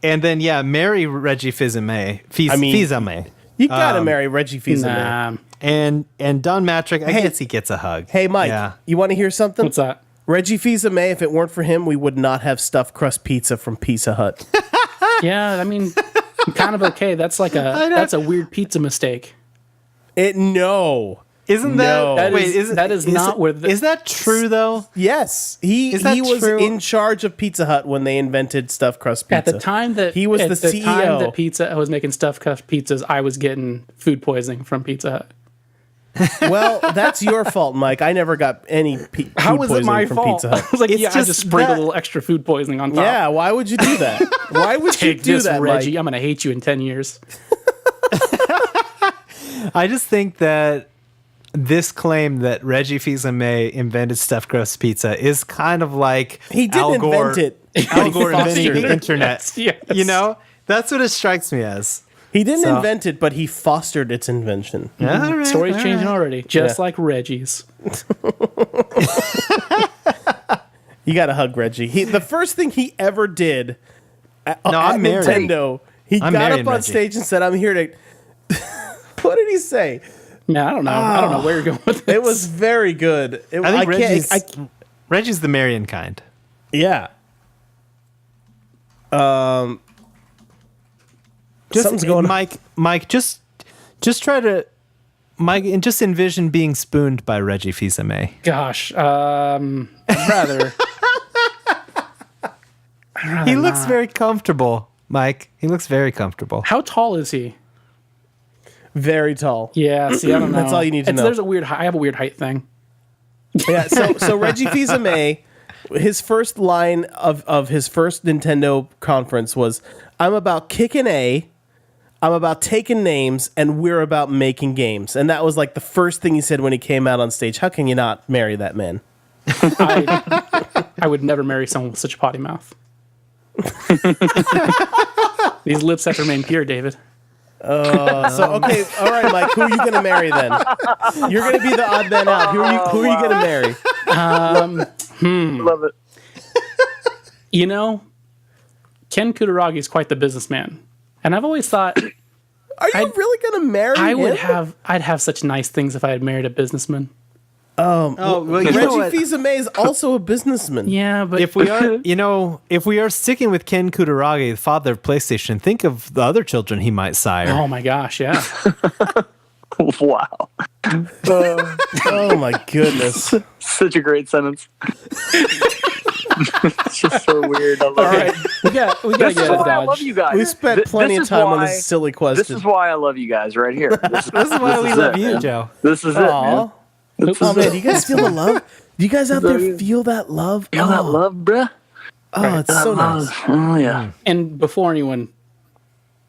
Speaker 1: then marry Reggie Fils-Aimé. Fils-Aimé.
Speaker 2: You gotta marry Reggie Fils-Aimé.
Speaker 1: And Don Matrick, I guess he gets a hug.
Speaker 2: Hey, Mike, you want to hear something?
Speaker 4: What's that?
Speaker 2: Reggie Fils-Aimé, if it weren't for him, we would not have stuffed crust pizza from Pizza Hut.
Speaker 4: Yeah, I mean, kind of okay. That's like that's a weird pizza mistake.
Speaker 2: No.
Speaker 1: Isn't that?
Speaker 4: Is not where.
Speaker 1: Is that true though?
Speaker 2: Yes, he was
Speaker 1: true?
Speaker 2: in charge of Pizza Hut when they invented stuffed crust pizza.
Speaker 4: At the time that
Speaker 2: he was the CEO,
Speaker 4: time that Pizza was making stuffed crust pizzas, I was getting food poisoning from Pizza Hut.
Speaker 2: Well, that's your fault, Mike. I never got any food
Speaker 4: How was it
Speaker 2: poisoning
Speaker 4: my
Speaker 2: from
Speaker 4: fault?
Speaker 2: Pizza
Speaker 4: I
Speaker 2: Hut.
Speaker 4: was like,
Speaker 1: It's
Speaker 4: I just sprinkled a little extra food poisoning on top.
Speaker 2: Yeah, why would you do that? Why would you
Speaker 4: Take
Speaker 2: do
Speaker 4: this,
Speaker 2: that,
Speaker 4: Reggie.
Speaker 2: Mike?
Speaker 4: I'm gonna hate you in 10 years.
Speaker 1: I just think that this claim that Reggie Fils-Aimé invented stuffed crust pizza is kind of like
Speaker 2: He didn't
Speaker 1: Al Gore,
Speaker 2: invent it.
Speaker 1: Al Gore
Speaker 2: Fostered
Speaker 1: inventing the
Speaker 2: it.
Speaker 1: internet.
Speaker 4: Yes.
Speaker 1: You know, that's what it strikes me as.
Speaker 2: He didn't
Speaker 1: So-
Speaker 2: invent it, but he fostered its invention.
Speaker 1: All right,
Speaker 4: Story's
Speaker 1: all
Speaker 4: changing
Speaker 1: right.
Speaker 4: already, just
Speaker 2: Yeah.
Speaker 4: like Reggie's.
Speaker 2: You gotta hug Reggie. The first thing he ever did at
Speaker 1: I'm married.
Speaker 2: Nintendo, he
Speaker 1: I'm
Speaker 2: got
Speaker 1: marrying
Speaker 2: up on
Speaker 1: Reggie.
Speaker 2: stage and said, "I'm here to." What did he say?
Speaker 4: Man, I don't know. I don't know where you're going with this.
Speaker 2: It was very good.
Speaker 1: I think
Speaker 2: can't.
Speaker 1: Reggie's the Marion kind.
Speaker 2: Yeah.
Speaker 1: Just,
Speaker 2: Something's going on.
Speaker 1: Mike, just try to, Mike, and just envision being spooned by Reggie Fils-Aimé.
Speaker 4: Gosh, I'd rather.
Speaker 1: He looks very comfortable, Mike. He looks very comfortable.
Speaker 4: How tall is he?
Speaker 2: Very tall.
Speaker 4: Yeah, see, I don't know.
Speaker 2: That's all you need to know.
Speaker 4: There's a weird. I have a weird height thing.
Speaker 2: Yeah. So Reggie Fils-Aimé, his first line of his first Nintendo conference was, "I'm about kicking A, I'm about taking names, and we're about making games." And that was like the first thing he said when he came out on stage. How can you not marry that man?
Speaker 4: I would never marry someone with such a potty mouth. These lips have to remain pure, David.
Speaker 2: So okay, all right, Mike. Who are you gonna marry then? You're gonna be the odd man out. Who are you gonna marry?
Speaker 3: Love it.
Speaker 4: You know, Ken Kutaragi is quite the businessman, and I've always thought
Speaker 2: Are you really gonna marry him?
Speaker 4: I'd have such nice things if I had married a businessman.
Speaker 1: Oh, well, you know
Speaker 2: Reggie
Speaker 1: what?
Speaker 2: Fils-Aimé is also a businessman.
Speaker 4: Yeah, but
Speaker 1: If we are sticking with Ken Kutaragi, the father of PlayStation, think of the other children he might sire.
Speaker 4: oh my gosh, yeah.
Speaker 3: Wow.
Speaker 2: Oh my goodness.
Speaker 3: Such a great sentence. It's just so weird. I love
Speaker 2: All
Speaker 3: it.
Speaker 2: right,
Speaker 4: we got to
Speaker 3: This
Speaker 4: get
Speaker 3: is
Speaker 4: it,
Speaker 3: why I love
Speaker 4: Dodge.
Speaker 3: you guys.
Speaker 2: we spent plenty of
Speaker 3: is
Speaker 2: time on
Speaker 3: why-
Speaker 2: this silly
Speaker 3: This
Speaker 2: question.
Speaker 3: is why I love you guys right here. This
Speaker 1: This is why we
Speaker 3: is
Speaker 1: love
Speaker 3: it,
Speaker 1: you,
Speaker 3: man.
Speaker 1: Joe.
Speaker 3: This is it, man.
Speaker 2: Aw. Oh man, do you guys feel the love? Do you guys out there feel that love?
Speaker 3: Feel that love, bruh?
Speaker 2: Oh, it's so nice.
Speaker 3: Oh, yeah.
Speaker 4: And before anyone,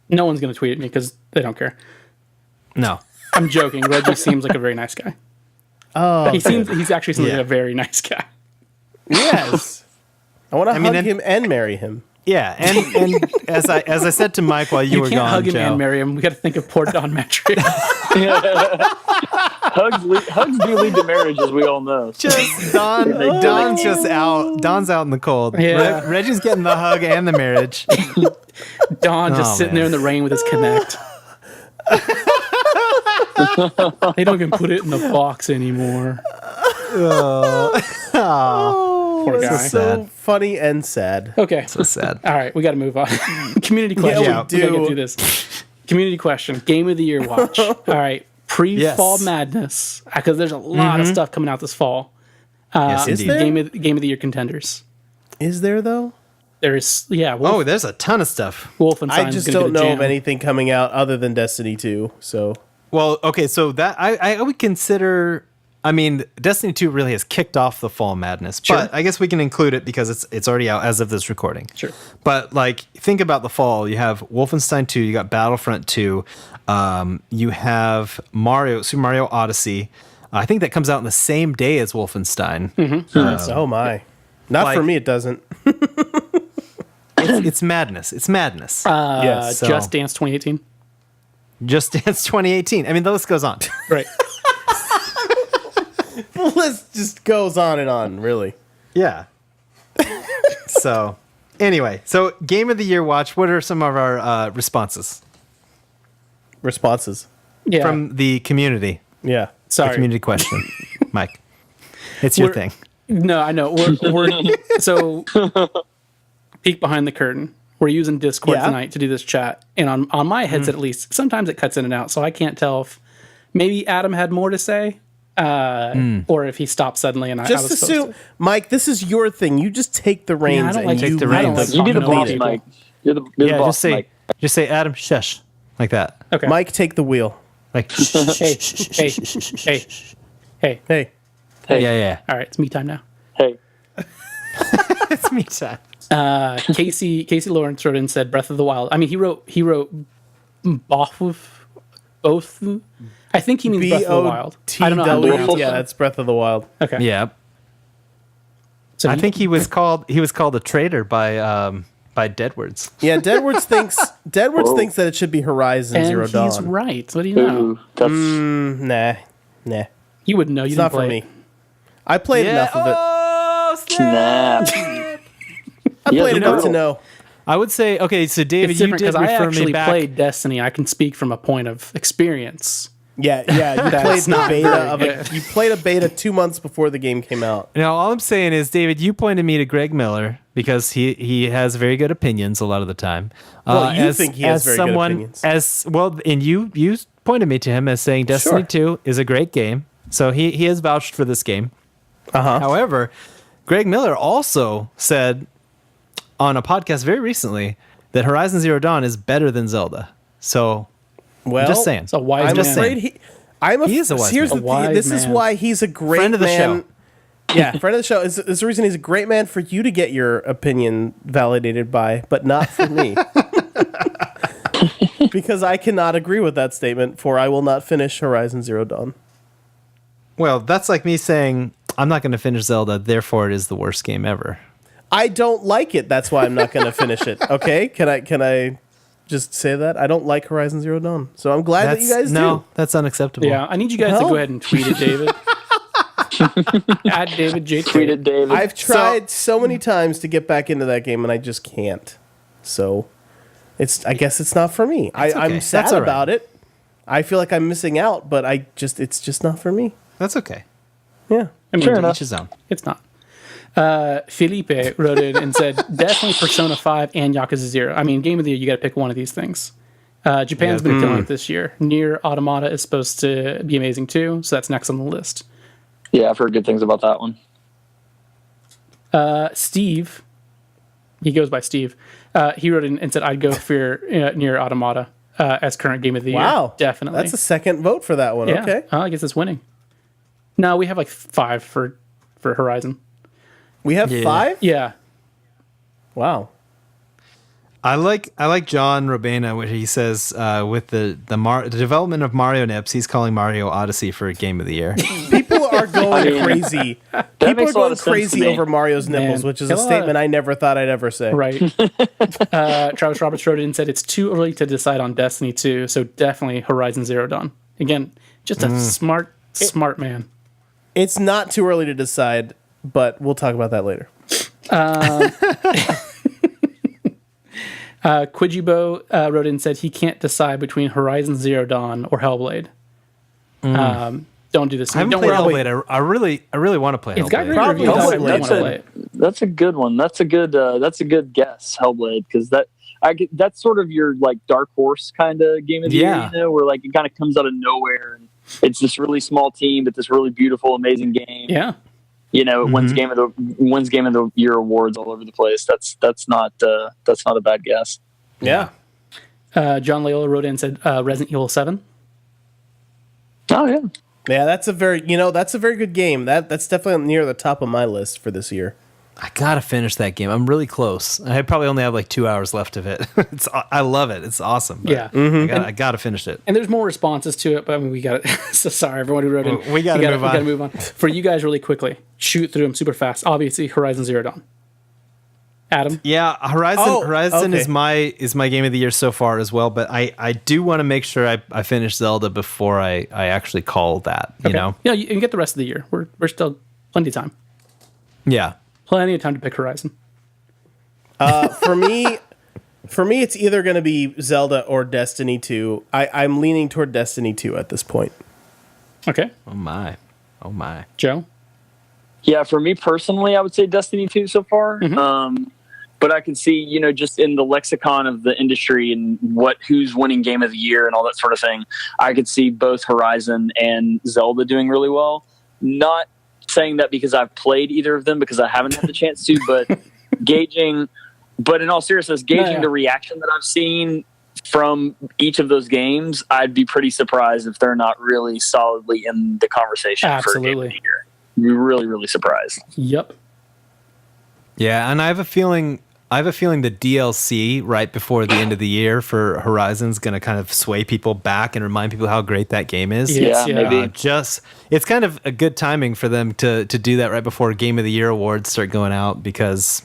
Speaker 4: no one's going to tweet at me because they don't care.
Speaker 1: No.
Speaker 4: I'm joking. Reggie seems like a very nice guy.
Speaker 2: Oh,
Speaker 4: He's actually seems
Speaker 1: Yeah.
Speaker 4: like a very nice guy.
Speaker 2: yes. I want to hug
Speaker 1: and-
Speaker 2: him and marry him.
Speaker 1: Yeah, and as I said to Mike while you,
Speaker 4: You
Speaker 1: were
Speaker 4: can't
Speaker 1: gone,
Speaker 4: hug him
Speaker 1: Joe.
Speaker 4: and marry him. We got to think of poor Don Matrick.
Speaker 3: Hugs do lead to marriage, as we all know.
Speaker 1: Just Don's just out. Don's out in the cold.
Speaker 4: Yeah.
Speaker 1: Reggie's getting the hug and the marriage.
Speaker 4: Don just
Speaker 1: Oh,
Speaker 4: sitting
Speaker 1: man.
Speaker 4: there in the rain with his Kinect. They don't even put it in the box anymore. Poor guy.
Speaker 2: It's so funny and sad.
Speaker 4: Okay.
Speaker 1: So sad.
Speaker 4: All right, we got to move on. Community question.
Speaker 1: we
Speaker 4: We gotta
Speaker 2: do.
Speaker 4: get through this. Community question. Game of the year watch. All right. Pre-fall
Speaker 1: Yes.
Speaker 4: madness, because there's a lot of stuff coming out this fall.
Speaker 1: Yes,
Speaker 2: is
Speaker 1: indeed.
Speaker 2: there?
Speaker 4: Game of the year contenders.
Speaker 2: Is there though?
Speaker 4: There's
Speaker 1: Oh, there's a ton of stuff.
Speaker 4: Wolfenstein's
Speaker 2: I just
Speaker 4: gonna
Speaker 2: don't
Speaker 4: get a
Speaker 2: know of
Speaker 4: jam.
Speaker 2: anything coming out other than Destiny 2. So
Speaker 1: Well, okay, so that I would consider. I mean, Destiny 2 really has kicked off the fall madness, but I guess we can include it because it's already out as of this recording.
Speaker 4: Sure.
Speaker 1: But like, think about the fall. You have Wolfenstein 2, you got Battlefront 2, you have Super Mario Odyssey. I think that comes out on the same day as Wolfenstein.
Speaker 2: Oh my! Not for me. It doesn't.
Speaker 1: It's madness. It's madness.
Speaker 2: Yes.
Speaker 1: So-
Speaker 4: Just Dance 2018.
Speaker 1: Just Dance 2018. I mean, the list goes on.
Speaker 4: Right.
Speaker 2: The list just goes on and on. Really.
Speaker 1: Yeah. So, anyway, so Game of the Year watch. What are some of our responses
Speaker 2: Responses.
Speaker 4: Yeah.
Speaker 1: from the community?
Speaker 2: Yeah.
Speaker 1: The
Speaker 4: Sorry.
Speaker 1: community question, Mike. It's your
Speaker 4: We're-
Speaker 1: thing.
Speaker 4: No, I know. We're so peek behind the curtain. We're using Discord
Speaker 2: Yeah.
Speaker 4: tonight to do this chat, and on my headset at least, sometimes it cuts in and out, so I can't tell if maybe Adam had more to say, or if he stopped suddenly. And
Speaker 2: Just
Speaker 4: I was
Speaker 2: assume, Mike. This is your thing. You just take the reins.
Speaker 4: I don't
Speaker 2: and
Speaker 4: like
Speaker 2: you
Speaker 1: take the
Speaker 2: lead
Speaker 1: reins.
Speaker 3: You be the
Speaker 4: talking to
Speaker 3: boss,
Speaker 4: people.
Speaker 3: Mike. You're the
Speaker 1: Yeah,
Speaker 3: boss, Mike.
Speaker 1: just say Adam, shush, like that.
Speaker 4: Okay.
Speaker 2: Mike, take the wheel.
Speaker 1: Like,
Speaker 4: Hey, hey, hey, hey.
Speaker 2: Hey.
Speaker 3: Hey.
Speaker 1: yeah.
Speaker 4: All right, it's me time now.
Speaker 3: Hey.
Speaker 1: It's me time.
Speaker 4: Casey Lawrence wrote in and said Breath of the Wild. I mean, he wrote both. I think he means Breath of the Wild. I don't know. How to pronounce it.
Speaker 2: Yeah, that's Breath of the Wild.
Speaker 4: Okay.
Speaker 1: Yeah.
Speaker 4: So
Speaker 1: I think he was called a traitor by Deadwards.
Speaker 2: Yeah, Deadwards thinks that it should be Horizon
Speaker 4: and
Speaker 2: Zero
Speaker 4: he's
Speaker 2: Dawn.
Speaker 4: right. What do you know?
Speaker 3: Ooh, that's
Speaker 2: Nah.
Speaker 4: You wouldn't know. You
Speaker 2: It's
Speaker 4: didn't
Speaker 2: not for
Speaker 4: play.
Speaker 2: me. I played enough of it.
Speaker 1: Oh,
Speaker 3: snap.
Speaker 2: I
Speaker 3: Yeah,
Speaker 2: played
Speaker 3: the
Speaker 2: enough to
Speaker 3: brutal.
Speaker 2: know.
Speaker 1: I would say, okay, so David,
Speaker 4: It's
Speaker 1: you
Speaker 4: different
Speaker 1: did
Speaker 4: because I
Speaker 1: refer me
Speaker 4: actually
Speaker 1: back.
Speaker 4: played Destiny. I can speak from a point of experience.
Speaker 2: Yeah. You played the
Speaker 4: not
Speaker 2: beta
Speaker 4: very
Speaker 2: of
Speaker 4: good.
Speaker 2: You played a beta 2 months before the game came out.
Speaker 1: Now, all I'm saying is, David, you pointed me to Greg Miller because he has very good opinions a lot of the time.
Speaker 2: Well, you think he has very good opinions.
Speaker 1: And you pointed me to him as saying Destiny 2 is a great game. So he has vouched for this game.
Speaker 2: Uh-huh.
Speaker 1: However, Greg Miller also said on a podcast very recently that Horizon Zero Dawn is better than Zelda. So
Speaker 2: Well,
Speaker 1: I'm just saying.
Speaker 4: It's a wise
Speaker 2: I'm
Speaker 4: man.
Speaker 2: afraid he is
Speaker 1: a wise
Speaker 2: here's
Speaker 1: man.
Speaker 2: the
Speaker 4: A wise
Speaker 2: thing. This is
Speaker 4: man.
Speaker 2: why he's a great
Speaker 1: Friend of the
Speaker 2: man.
Speaker 1: show.
Speaker 2: Yeah, friend of the show. Is the reason he's a great man for you to get your opinion validated by, but not for me. Because I cannot agree with that statement, for I will not finish Horizon Zero Dawn.
Speaker 1: Well, that's like me saying I'm not going to finish Zelda, therefore it is the worst game ever.
Speaker 2: I don't like it. That's why I'm not going to finish it. Okay? Can I just say that? I don't like Horizon Zero Dawn. So I'm glad that you guys do.
Speaker 1: That's unacceptable.
Speaker 4: Yeah, I need you guys to
Speaker 2: Well.
Speaker 4: go ahead and tweet it, David. At David J.
Speaker 3: Tweet it, David.
Speaker 2: I've tried so many times to get back into that game and I just can't. So I guess it's not for me.
Speaker 1: okay.
Speaker 2: I'm sad
Speaker 1: That's all right.
Speaker 2: about it. I feel like I'm missing out, but it's just not for me.
Speaker 1: That's okay.
Speaker 2: Yeah.
Speaker 4: I mean,
Speaker 3: Fair
Speaker 1: Each
Speaker 3: enough.
Speaker 1: his own.
Speaker 4: it's not. Felipe wrote in and said, definitely Persona 5 and Yakuza 0. I mean, Game of the Year, you got to pick one of these things. Japan's been killing it this year. Nier Automata is supposed to be amazing too, so that's next on the list.
Speaker 3: Yeah, I've heard good things about that one.
Speaker 4: Steve, he goes by Steve, he wrote in and said, I'd go for Nier Automata as current Game of the Year.
Speaker 2: Wow.
Speaker 4: Definitely.
Speaker 2: That's a second vote for that one.
Speaker 4: yeah.
Speaker 2: Okay.
Speaker 4: I guess it's winning. No, we have like 5 for Horizon.
Speaker 2: We have
Speaker 1: Yeah.
Speaker 2: 5?
Speaker 4: Yeah.
Speaker 2: Wow.
Speaker 1: I like John Robena, where he says with the development of Mario Nips, he's calling Mario Odyssey for Game of the Year.
Speaker 2: People are going crazy. People
Speaker 3: makes
Speaker 2: are
Speaker 3: a lot
Speaker 2: going
Speaker 3: of sense to
Speaker 2: crazy
Speaker 3: me.
Speaker 2: over Mario's nipples,
Speaker 4: Man,
Speaker 2: which is a
Speaker 4: kill a-
Speaker 2: statement I never thought I'd ever say.
Speaker 4: Right. Travis Roberts wrote it and said, it's too early to decide on Destiny 2, so definitely Horizon Zero Dawn. Again, just a smart man.
Speaker 2: It's not too early to decide, but we'll talk about that later.
Speaker 4: Quijibo wrote in and said he can't decide between Horizon Zero Dawn or Hellblade. Don't do this.
Speaker 1: I haven't
Speaker 4: Don't
Speaker 1: played
Speaker 4: worry.
Speaker 1: Hellblade. I really want to play
Speaker 4: It's got
Speaker 1: Hellblade.
Speaker 4: great
Speaker 2: Probably
Speaker 4: reviews.
Speaker 2: Hellblade.
Speaker 4: I really want to play it.
Speaker 3: That's a good one. That's a good guess, Hellblade, because that's sort of your like dark horse kind of game of the
Speaker 1: Yeah.
Speaker 3: year, you know, where like it kind of comes out of nowhere and it's this really small team, but this really beautiful, amazing game.
Speaker 4: Yeah.
Speaker 3: You know, it wins game of the year awards all over the place. That's not a bad guess.
Speaker 2: Yeah.
Speaker 4: John Loyola wrote in and said Resident Evil 7.
Speaker 3: Oh yeah.
Speaker 2: Yeah, that's a very good game. That's definitely near the top of my list for this year.
Speaker 1: I gotta finish that game. I'm really close. I probably only have like 2 hours left of it. I love it. It's awesome. But
Speaker 4: Yeah.
Speaker 1: I gotta finish it.
Speaker 4: And there's more responses to it, but I mean, we got it. So sorry, everyone who wrote in.
Speaker 1: We gotta move on.
Speaker 4: We gotta move on. For you guys, really quickly, shoot through them super fast. Obviously, Horizon Zero Dawn. Adam?
Speaker 1: Yeah, Horizon
Speaker 2: okay.
Speaker 1: is my game of the year so far as well. But I do want to make sure I finish Zelda before I actually call that. You know?
Speaker 4: Yeah, you can get the rest of the year. We're still plenty of time.
Speaker 1: Yeah.
Speaker 4: Plenty of time to pick Horizon.
Speaker 2: For me, it's either going to be Zelda or Destiny 2. I'm leaning toward Destiny 2 at this point.
Speaker 4: Okay.
Speaker 1: Oh my.
Speaker 4: Joe?
Speaker 3: Yeah, for me personally, I would say Destiny 2 so far. But I can see, just in the lexicon of the industry and who's winning game of the year and all that sort of thing, I could see both Horizon and Zelda doing really well. Not saying that because I've played either of them, because I haven't had the chance to, but in all seriousness, gauging the reaction that I've seen from each of those games, I'd be pretty surprised if they're not really solidly in the conversation for game of the year. You're really, really surprised.
Speaker 4: Yep.
Speaker 1: Yeah, and I have a feeling the DLC right before the end of the year for Horizon's going to kind of sway people back and remind people how great that game is.
Speaker 3: Yeah, maybe.
Speaker 1: It's kind of a good timing for them to do that right before Game of the Year awards start going out because,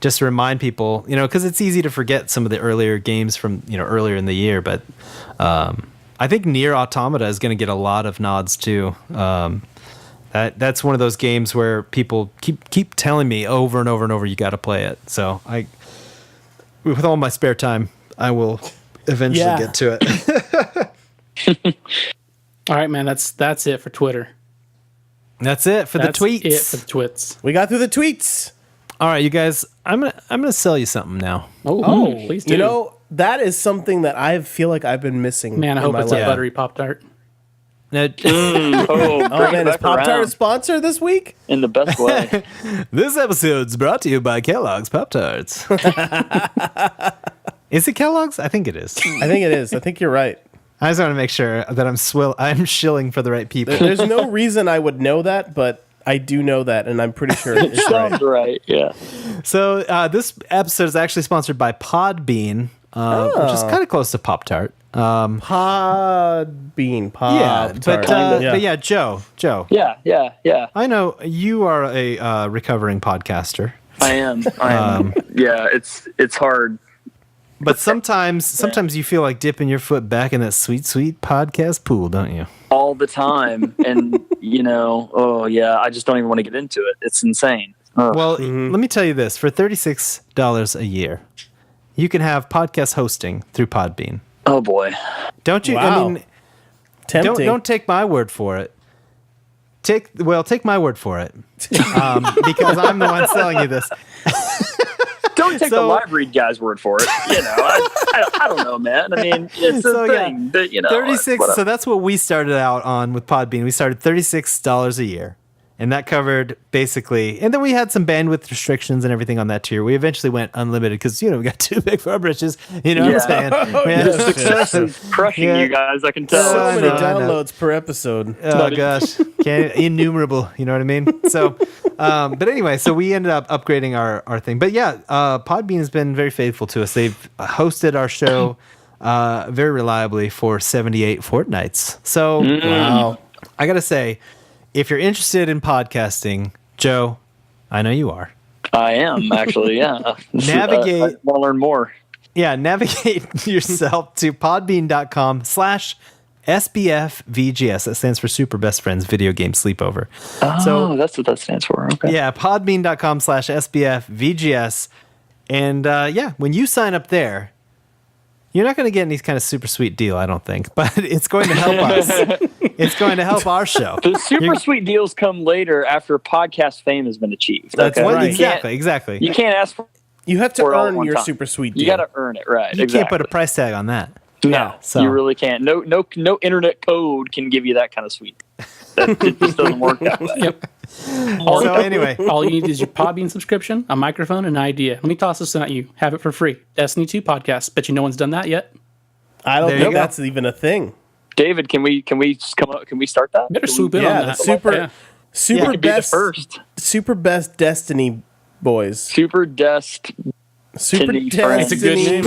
Speaker 1: just to remind people, because it's easy to forget some of the earlier games from, earlier in the year. But I think Nier Automata is going to get a lot of nods too. That's one of those games where people keep telling me over and over and over, you got to play it. So with all my spare time, I will eventually get to it.
Speaker 4: All right, man. That's it for Twitter.
Speaker 1: That's it for the tweets.
Speaker 4: It for the twits.
Speaker 2: We got through the tweets.
Speaker 1: All right, you guys. I'm gonna sell you something now.
Speaker 4: Oh, please do.
Speaker 2: That is something that I feel like I've been missing.
Speaker 4: Man, I hope it's a buttery Pop-Tart.
Speaker 1: Now,
Speaker 2: man, is Pop-Tart a sponsor this week?
Speaker 3: In the best way.
Speaker 1: This episode's brought to you by Kellogg's Pop-Tarts. Is it Kellogg's? I think it is.
Speaker 2: I think it is. I think you're right.
Speaker 1: I just want to make sure that I'm shilling for the right people.
Speaker 2: There's no reason I would know that, but I do know that, and I'm pretty sure it's
Speaker 3: Sounds right. Yeah.
Speaker 1: So this episode is actually sponsored by Podbean, which is kind of close to Pop-Tart.
Speaker 2: Podbean.
Speaker 1: Yeah, but yeah, Joe.
Speaker 3: Yeah.
Speaker 1: I know you are a recovering podcaster.
Speaker 3: I am. Yeah, it's hard.
Speaker 1: But sometimes you feel like dipping your foot back in that sweet, sweet podcast pool, don't you?
Speaker 3: All the time. And, I just don't even want to get into it. It's insane.
Speaker 1: Well, let me tell you this. For $36 a year, you can have podcast hosting through Podbean.
Speaker 3: Oh, boy.
Speaker 1: Don't you?
Speaker 2: Wow.
Speaker 1: I mean,
Speaker 2: tempting.
Speaker 1: Don't take my word for it. Take my word for it. Because I'm the one selling you this.
Speaker 3: Don't take the live read guy's word for it. I don't know, man. I mean, it's a thing. But,
Speaker 1: 36. So that's what we started out on with Podbean. We started $36 a year, and that covered basically. And then we had some bandwidth restrictions and everything on that tier. We eventually went unlimited because we got too big for our britches. You know what I'm saying?
Speaker 3: The success is crushing you guys. I can tell.
Speaker 2: So many downloads per episode.
Speaker 1: Oh gosh, innumerable. You know what I mean? So. But anyway, so we ended up upgrading our thing. But yeah, Podbean has been very faithful to us. They've hosted our show very reliably for 78 fortnights. So wow. I got to say, if you're interested in podcasting, Joe, I know you are.
Speaker 3: I am, actually, yeah.
Speaker 1: Navigate.
Speaker 3: I want to learn more.
Speaker 1: Yeah, navigate yourself to podbean.com/SBFVGS. That stands for Super Best Friends Video Game Sleepover.
Speaker 3: Oh, so, that's what that stands for. Okay.
Speaker 1: Yeah, podbean.com/SBFVGS. And when you sign up there, you're not going to get any kind of super sweet deal, I don't think, but it's going to help us. It's going to help our show.
Speaker 3: The super sweet deals come later after podcast fame has been achieved.
Speaker 2: That's right.
Speaker 1: Exactly.
Speaker 3: You can't ask for
Speaker 2: You have to earn your super sweet deal.
Speaker 3: You got to earn it, right?
Speaker 1: You can't put a price tag on that.
Speaker 3: No, you really can't. No internet code can give you that kind of sweet. It just doesn't work that way.
Speaker 4: Yep.
Speaker 1: Anyway,
Speaker 4: all you need is your Podbean subscription, a microphone, and an idea. Let me toss this at you. Have it for free. Destiny 2 podcast. Bet you no one's done that yet.
Speaker 2: I don't think that's even a thing.
Speaker 3: David, can we come up? Can we start that?
Speaker 4: Better swoop in
Speaker 2: Yeah,
Speaker 4: on that.
Speaker 2: super
Speaker 4: Yeah.
Speaker 2: super
Speaker 3: Be the
Speaker 2: best
Speaker 3: first.
Speaker 2: super best Destiny boys.
Speaker 3: Super Dest.
Speaker 2: Super
Speaker 3: Destiny.
Speaker 2: Destiny.
Speaker 4: It's a good name.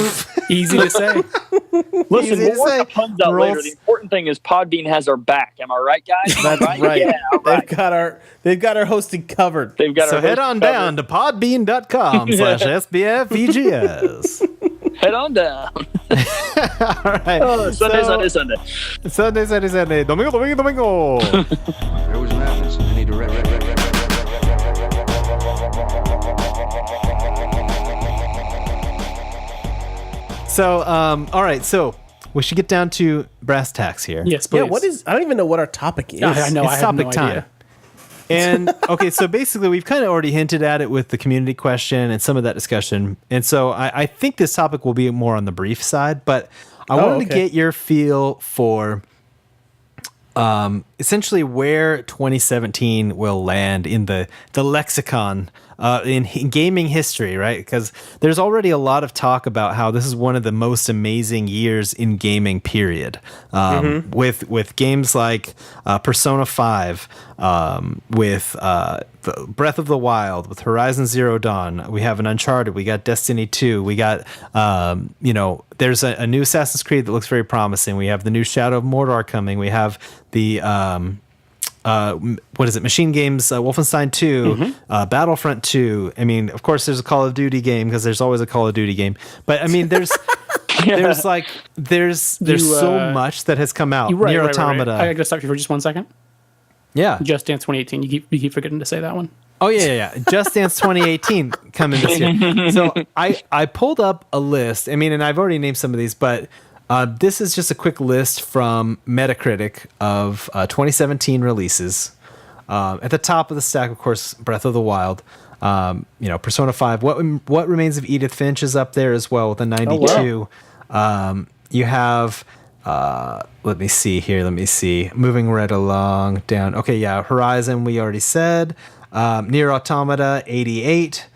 Speaker 4: Easy to say.
Speaker 3: Listen,
Speaker 1: Easy to
Speaker 3: we'll
Speaker 1: say.
Speaker 3: work the puns out
Speaker 1: Rolls.
Speaker 3: later. The important thing is Podbean has our back. Am I right, guys? Am I
Speaker 2: That's right.
Speaker 3: Yeah, all right.
Speaker 2: They've got our hosting covered.
Speaker 3: They've got
Speaker 1: So
Speaker 3: our
Speaker 1: head
Speaker 3: host
Speaker 1: on
Speaker 3: covered.
Speaker 1: down to podbean.com/SBFVGS.
Speaker 3: Head on down.
Speaker 1: All right.
Speaker 3: Sunday.
Speaker 1: Sunday. Domingo.
Speaker 5: There was madness in any direction.
Speaker 1: So, all right. So we should get down to brass tacks here.
Speaker 4: Yes, please.
Speaker 2: Yeah, what is? I don't even know what our topic is.
Speaker 4: I know.
Speaker 1: It's
Speaker 4: I have
Speaker 1: topic
Speaker 4: no
Speaker 1: time.
Speaker 4: idea.
Speaker 1: And okay, so basically, we've kind of already hinted at it with the community question and some of that discussion. And so I think this topic will be more on the brief side, but I wanted to
Speaker 2: okay.
Speaker 1: get your feel for essentially where 2017 will land in the lexicon in gaming history, right? Because there's already a lot of talk about how this is one of the most amazing years in gaming, period. With games like Persona 5, with Breath of the Wild, with Horizon Zero Dawn, we have an Uncharted, we got Destiny 2, we got, there's a new Assassin's Creed that looks very promising. We have the new Shadow of Mordor coming. We have the, what is it? Machine Games, Wolfenstein 2, Battlefront 2. I mean, of course, there's a Call of Duty game because there's always a Call of Duty game. But I mean, there's so much that has come out. Nier Automata.
Speaker 4: I gotta stop you for just 1 second.
Speaker 1: Yeah.
Speaker 4: Just Dance 2018. You keep forgetting to say that one.
Speaker 1: Oh yeah. Just Dance 2018 coming this year. So I pulled up a list. I mean, and I've already named some of these, but this is just a quick list from Metacritic of 2017 releases. At the top of the stack, of course, Breath of the Wild. Persona 5. What Remains of Edith Finch is up there as well with a 92. You have. Let me see. Moving right along down. Okay, yeah. Horizon, we already said. Nier Automata, 88.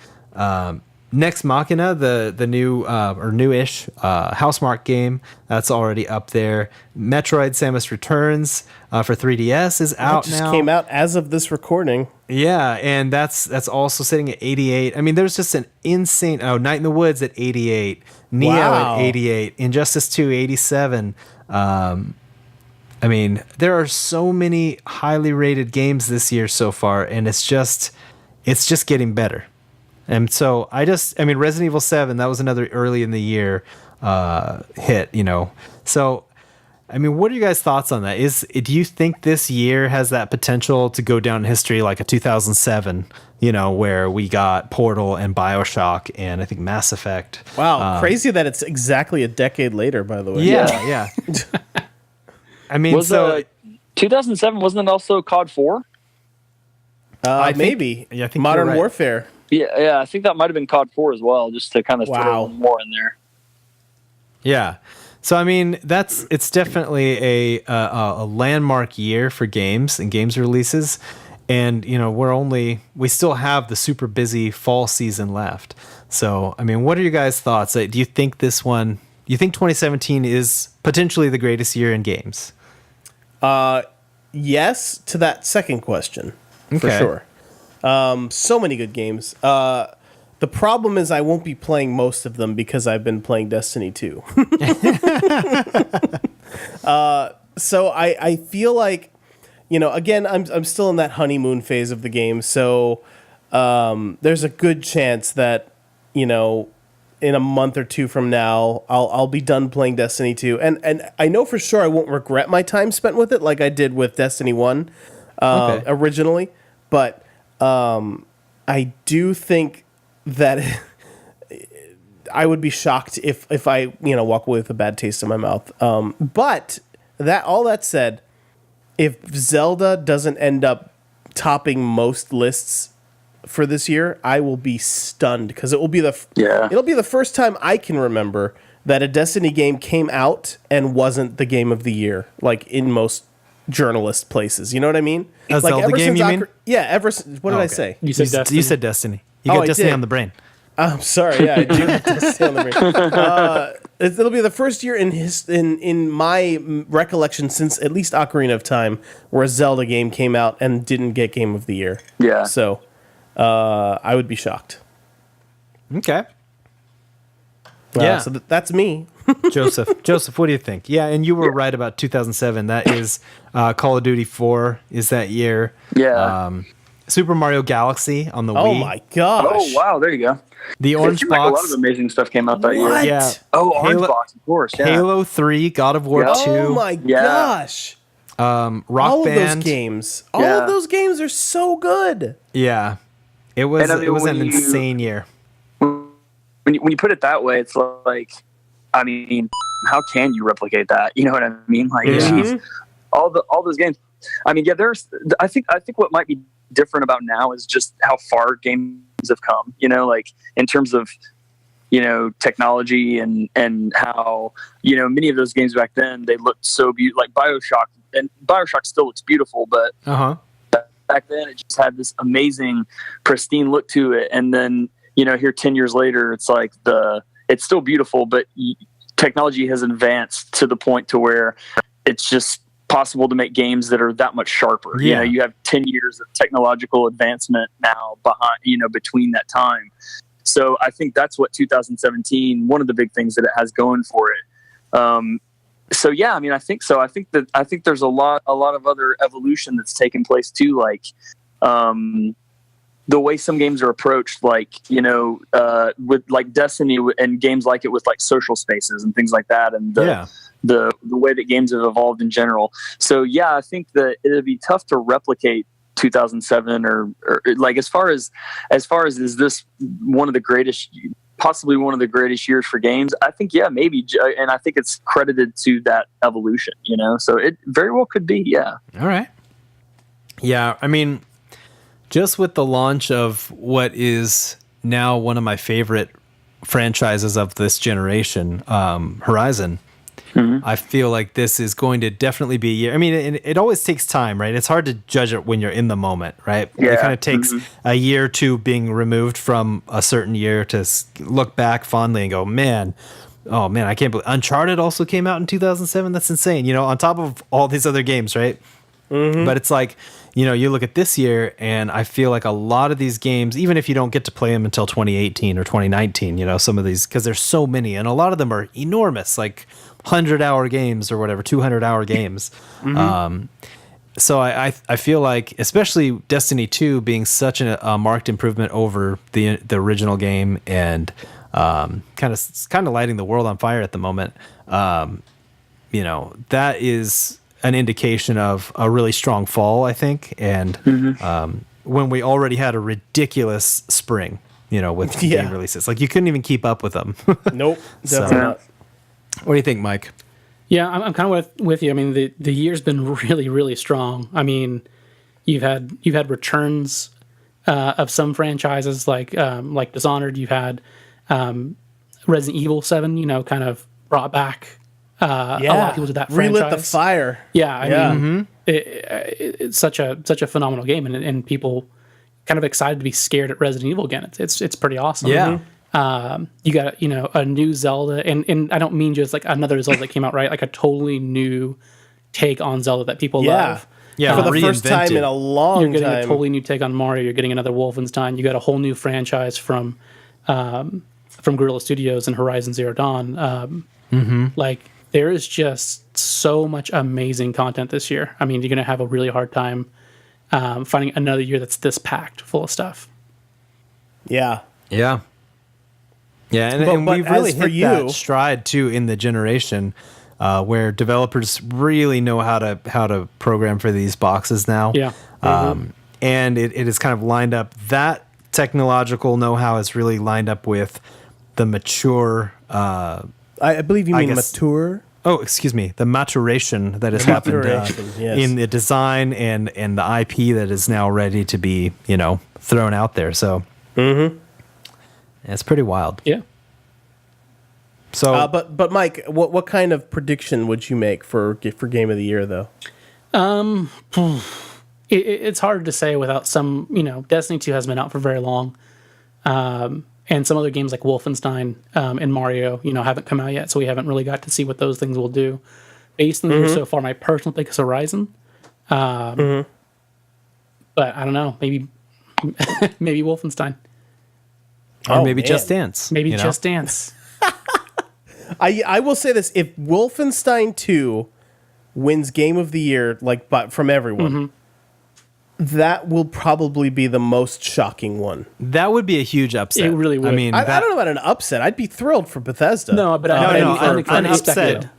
Speaker 1: Next Machina, the new or newish Housemarque game, that's already up there. Metroid: Samus Returns for 3DS is out
Speaker 2: Just
Speaker 1: now.
Speaker 2: came out as of this recording.
Speaker 1: Yeah, and that's also sitting at 88. I mean, there's just an insane. Oh, Night in the Woods at 88. Neo
Speaker 2: Wow.
Speaker 1: at 88. Injustice 2, 87. I mean, there are so many highly rated games this year so far, and it's just getting better. And so Resident Evil 7, that was another early in the year hit, So, I mean, what are you guys' thoughts on that? Do you think this year has that potential to go down in history like a 2007, where we got Portal and BioShock and I think Mass Effect?
Speaker 2: Wow, crazy that it's exactly a decade later, by the way.
Speaker 1: Yeah. I mean,
Speaker 3: 2007 wasn't it also COD 4?
Speaker 2: Maybe.
Speaker 1: I think
Speaker 2: Modern
Speaker 1: you're right.
Speaker 2: Warfare.
Speaker 3: Yeah, I think that might have been COD 4 as well, just to kind of throw one more in there.
Speaker 1: Yeah. So I mean, it's definitely a landmark year for games and games releases, and we still have the super busy fall season left. So I mean, what are your guys' thoughts? Do you think 2017 is potentially the greatest year in games?
Speaker 2: Yes, to that second question, for
Speaker 1: Okay.
Speaker 2: sure. So many good games. The problem is I won't be playing most of them because I've been playing Destiny 2. So I feel like, again, I'm still in that honeymoon phase of the game. So there's a good chance that, in a month or two from now, I'll be done playing Destiny 2. And I know for sure I won't regret my time spent with it like I did with Destiny 1 originally. But I do think that I would be shocked if I walk away with a bad taste in my mouth. But all that said, if Zelda doesn't end up topping most lists for this year, I will be stunned because it will be it'll be the first time I can remember that a Destiny game came out and wasn't the game of the year, like in most journalist places. You know what I mean?
Speaker 1: A Zelda game, you mean?
Speaker 2: Yeah, ever since. What did I say?
Speaker 4: You said Destiny.
Speaker 1: You said Destiny. You got
Speaker 2: I
Speaker 1: Destiny
Speaker 2: did.
Speaker 1: on the brain.
Speaker 2: I'm sorry. Yeah, I do. It does stay on the brain. It'll be the first year in my recollection since at least Ocarina of Time where a Zelda game came out and didn't get Game of the Year.
Speaker 3: Yeah.
Speaker 2: So I would be shocked.
Speaker 1: Okay. Yeah.
Speaker 2: So that's me.
Speaker 1: Joseph, what do you think? Yeah, and you were right about 2007. That is Call of Duty 4 is that year.
Speaker 3: Yeah.
Speaker 1: Super Mario Galaxy on the Wii.
Speaker 2: Oh my gosh.
Speaker 3: Oh wow, there you go.
Speaker 1: The Orange
Speaker 3: It seemed
Speaker 1: Box.
Speaker 3: like a lot of amazing stuff came out that year.
Speaker 2: What?
Speaker 1: Yeah.
Speaker 3: Oh, Orange
Speaker 1: Halo-
Speaker 3: Box, of course. Yeah.
Speaker 1: Halo 3, God of War
Speaker 3: Yeah.
Speaker 1: 2,
Speaker 2: Oh my
Speaker 3: Yeah.
Speaker 2: gosh.
Speaker 1: Rock
Speaker 2: All of
Speaker 1: Band.
Speaker 2: those games. All
Speaker 3: Yeah.
Speaker 2: of those games are so good.
Speaker 1: Yeah. It was
Speaker 3: And I mean,
Speaker 1: it was an
Speaker 3: when you-
Speaker 1: insane year.
Speaker 3: When you put it that way, it's like, I mean, how can you replicate that? You know what I mean? Like, geez, all those games. I mean, yeah, I think what might be different about now is just how far games have come. You know, like in terms of technology and how many of those games back then they looked so beautiful. Like BioShock, and BioShock still looks beautiful, but back then it just had this amazing, pristine look to it. And then here 10 years later, it's like it's still beautiful, but technology has advanced to the point to where it's just possible to make games that are that much sharper.
Speaker 1: Yeah.
Speaker 3: You have 10 years of technological advancement now between that time. So I think that's what 2017, one of the big things that it has going for it. So yeah, I mean, I think so. I think there's a lot of other evolution that's taken place too. Like, the way some games are approached, like, with like Destiny and games like it with like social spaces and things like that. And the way that games have evolved in general. So yeah, I think that it'd be tough to replicate 2007 or like, as far as is this one of the greatest, possibly one of the greatest years for games? I think, yeah, maybe. And I think it's credited to that evolution, so it very well could be. Yeah.
Speaker 1: All right. Yeah. I mean, just with the launch of what is now one of my favorite franchises of this generation, Horizon, I feel like this is going to definitely be a year. I mean, it always takes time, right? It's hard to judge it when you're in the moment, right?
Speaker 3: Yeah.
Speaker 1: It kind of takes a year or two being removed from a certain year to look back fondly and go, man, I can't believe Uncharted also came out in 2007. That's insane. On top of all these other games, right? But it's like, you look at this year and I feel like a lot of these games, even if you don't get to play them until 2018 or 2019, some of these, because there's so many and a lot of them are enormous, like 100-hour games or whatever, 200-hour games. So I feel like, especially Destiny 2 being such a marked improvement over the original game and kind of lighting the world on fire at the moment, that is an indication of a really strong fall, I think. And when we already had a ridiculous spring, with game releases, like you couldn't even keep up with them.
Speaker 2: Nope, definitely not.
Speaker 1: What do you think, Mike?
Speaker 4: Yeah, I'm kind of with you. I mean, the year's been really, really strong. I mean, you've had returns of some franchises like Dishonored. You've had Resident Evil 7. Kind of brought back a lot of people to that franchise.
Speaker 2: Relit the fire.
Speaker 4: Yeah, I mean, it's such a phenomenal game, and people kind of excited to be scared at Resident Evil again. It's pretty awesome.
Speaker 1: Yeah.
Speaker 4: You got a new Zelda, and I don't mean just like another Zelda that came out, right? Like a totally new take on Zelda that people love.
Speaker 1: Yeah,
Speaker 2: For the first time in a long time.
Speaker 4: You're getting a totally new take on Mario. You're getting another Wolfenstein. You got a whole new franchise from Guerrilla Studios and Horizon Zero Dawn. Like, there is just so much amazing content this year. I mean, you're going to have a really hard time finding another year that's this packed full of stuff.
Speaker 2: Yeah.
Speaker 1: Yeah. Yeah, and
Speaker 2: But
Speaker 1: we've really
Speaker 2: as for
Speaker 1: hit that
Speaker 2: you-
Speaker 1: stride too in the generation where developers really know how to program for these boxes now.
Speaker 4: Yeah.
Speaker 1: And it is kind of lined up. That technological know-how is really lined up with the mature.
Speaker 2: I believe you mean
Speaker 1: guess-
Speaker 2: mature.
Speaker 1: Oh, excuse me. The maturation that has happened
Speaker 2: maturation, yes.
Speaker 1: in the design and the IP that is now ready to be thrown out there. So. It's pretty wild.
Speaker 4: Yeah.
Speaker 1: So,
Speaker 2: But Mike, what kind of prediction would you make for Game of the Year though?
Speaker 4: It's hard to say without some, Destiny 2 hasn't been out for very long. and some other games like Wolfenstein and Mario, haven't come out yet, so we haven't really got to see what those things will do. Based on the year so far, my personal pick is Horizon. But I don't know, maybe Wolfenstein.
Speaker 1: Or maybe
Speaker 2: man.
Speaker 1: Just Dance.
Speaker 4: Maybe Just Dance.
Speaker 2: I will say this: if Wolfenstein 2 wins Game of the Year, but from everyone, that will probably be the most shocking one.
Speaker 1: That would be a huge upset.
Speaker 4: It really would.
Speaker 1: I mean,
Speaker 2: I don't know about an upset. I'd be thrilled for Bethesda.
Speaker 4: No, but
Speaker 1: an
Speaker 4: unexpected.
Speaker 1: upset.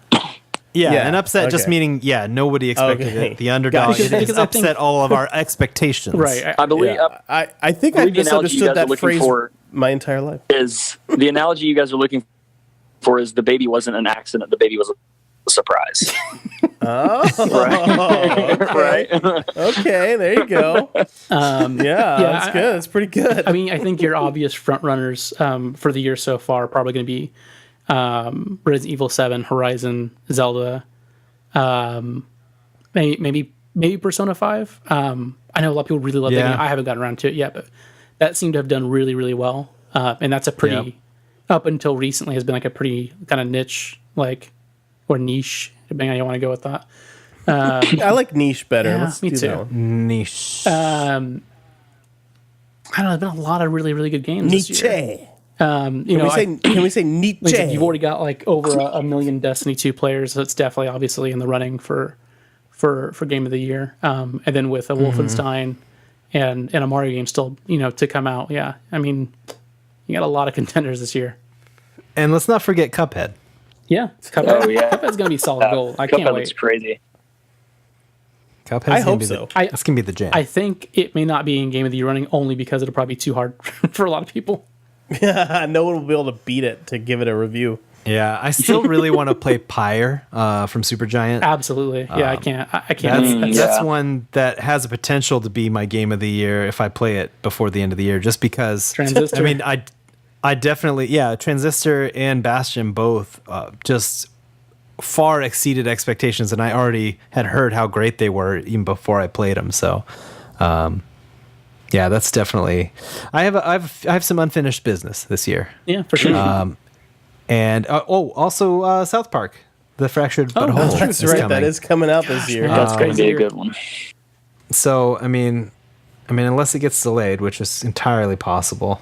Speaker 1: Yeah,
Speaker 2: Yeah,
Speaker 1: an upset just
Speaker 2: okay.
Speaker 1: meaning, nobody expected
Speaker 2: Okay.
Speaker 1: it. The underdog.
Speaker 2: Gotcha.
Speaker 1: It has
Speaker 4: Because I think-
Speaker 1: upset all of our expectations.
Speaker 4: Right.
Speaker 3: I believe
Speaker 2: Yeah. I think I
Speaker 3: believe the analogy you
Speaker 2: misunderstood
Speaker 3: guys are
Speaker 2: that
Speaker 3: looking
Speaker 2: phrase
Speaker 3: for-
Speaker 2: my entire life.
Speaker 3: is the analogy you guys are looking for is the baby wasn't an accident, the baby was a surprise. Right.
Speaker 2: Okay, there you go. That's good. That's pretty good.
Speaker 4: I mean, I think your obvious front runners for the year so far are probably going to be Resident Evil 7, Horizon, Zelda, maybe Persona 5. I know a lot of people really love that game. I haven't gotten around to it yet, but that seemed to have done really, really well. And that's a pretty, up until recently, has been like a pretty kind of niche, or niche, depending on how you want to go with that.
Speaker 2: I like niche better.
Speaker 4: Yeah,
Speaker 2: Let's
Speaker 4: me
Speaker 2: do
Speaker 4: too.
Speaker 2: that one.
Speaker 1: Niche.
Speaker 4: I don't know, there's been a lot of really, really good games this year.
Speaker 2: Niche.
Speaker 4: Can
Speaker 2: Can we say niche?
Speaker 4: Like I said, you've already got over a million Destiny 2 players, so it's definitely obviously in the running for Game of the Year. And then with a Wolfenstein and a Mario game still, to come out. Yeah. I mean, you got a lot of contenders this year.
Speaker 1: And let's not forget Cuphead.
Speaker 4: Yeah. Cuphead.
Speaker 3: Oh, yeah.
Speaker 4: Cuphead's going to be solid gold. I can't
Speaker 3: Cuphead
Speaker 4: wait.
Speaker 3: looks crazy.
Speaker 1: Cuphead's
Speaker 2: I
Speaker 1: gonna
Speaker 2: hope
Speaker 1: be
Speaker 2: so.
Speaker 1: That's going to be the jam.
Speaker 4: I think it may not be in Game of the Year running only because it'll probably be too hard for a lot of people.
Speaker 2: No one will be able to beat it to give it a review.
Speaker 1: Yeah, I still really want to play Pyre from Supergiant.
Speaker 4: Absolutely. Yeah, I can't. I can't.
Speaker 1: That's one that has a potential to be my game of the year if I play it before the end of the year, just because.
Speaker 4: Transistor.
Speaker 1: I mean, I definitely, Transistor and Bastion both just far exceeded expectations, and I already had heard how great they were even before I played them. So, yeah, that's definitely. I have some unfinished business this year.
Speaker 4: Yeah, for sure.
Speaker 1: And also South Park, The Fractured But Whole.
Speaker 2: That's
Speaker 1: is
Speaker 2: right.
Speaker 1: coming.
Speaker 2: That is coming out this year.
Speaker 4: man.
Speaker 3: That's going to be a
Speaker 4: crazy.
Speaker 3: good one.
Speaker 1: So I mean, unless it gets delayed, which is entirely possible,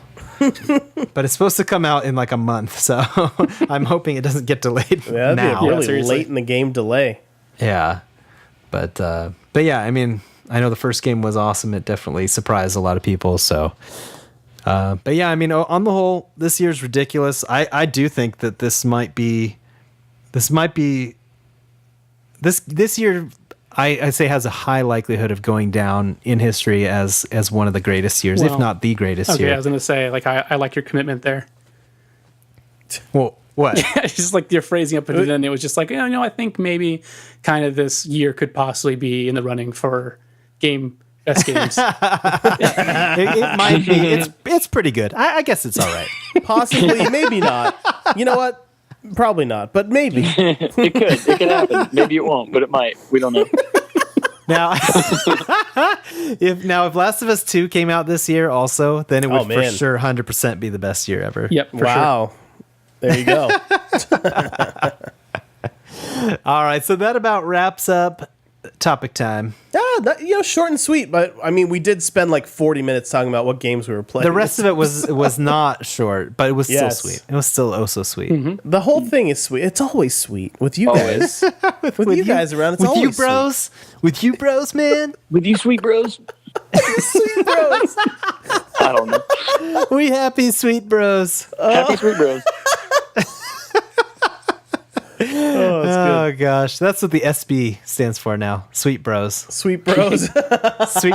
Speaker 1: but it's supposed to come out in like a month, so I'm hoping it doesn't get delayed
Speaker 2: Yeah, that'd
Speaker 1: now.
Speaker 2: be a really
Speaker 4: seriously.
Speaker 2: late in the game delay.
Speaker 1: Yeah, but yeah, I mean, I know the first game was awesome. It definitely surprised a lot of people. So. But yeah, I mean, on the whole, this year's ridiculous. I do think that this year, I say has a high likelihood of going down in history as one of the greatest years, if
Speaker 4: Well,
Speaker 1: not the greatest
Speaker 4: Okay,
Speaker 1: year.
Speaker 4: I was going to say, I like your commitment there.
Speaker 1: Well, what?
Speaker 4: It's just like your phrasing up and then it was just like, I think maybe kind of this year could possibly be in the running for best games.
Speaker 1: it might be. It's pretty good. I guess it's all right.
Speaker 2: Possibly, maybe not. You know what? Probably not, but maybe.
Speaker 3: It could happen. Maybe it won't, but it might. We don't know.
Speaker 1: Now, if Last of Us 2 came out this year also, then it would for
Speaker 2: man.
Speaker 1: sure 100% be the best year ever.
Speaker 4: Yep, for sure.
Speaker 2: Wow. There you go.
Speaker 1: All right, so that about wraps up topic time.
Speaker 2: Short and sweet, but I mean, we did spend like 40 minutes talking about what games we were playing.
Speaker 1: The rest of it was not short, but it was
Speaker 2: Yes.
Speaker 1: still sweet. It was still oh so sweet.
Speaker 2: The whole thing is sweet. It's always sweet with you guys. with you guys around, it's
Speaker 1: With you
Speaker 2: always
Speaker 1: bros, with you bros, man.
Speaker 3: With you, sweet bros?
Speaker 2: sweet bros.
Speaker 3: I don't know.
Speaker 1: We happy sweet bros.
Speaker 3: Happy sweet bros.
Speaker 1: Oh gosh, that's what the SB stands for now. Sweet bros,
Speaker 2: Sweet bros.
Speaker 1: sweet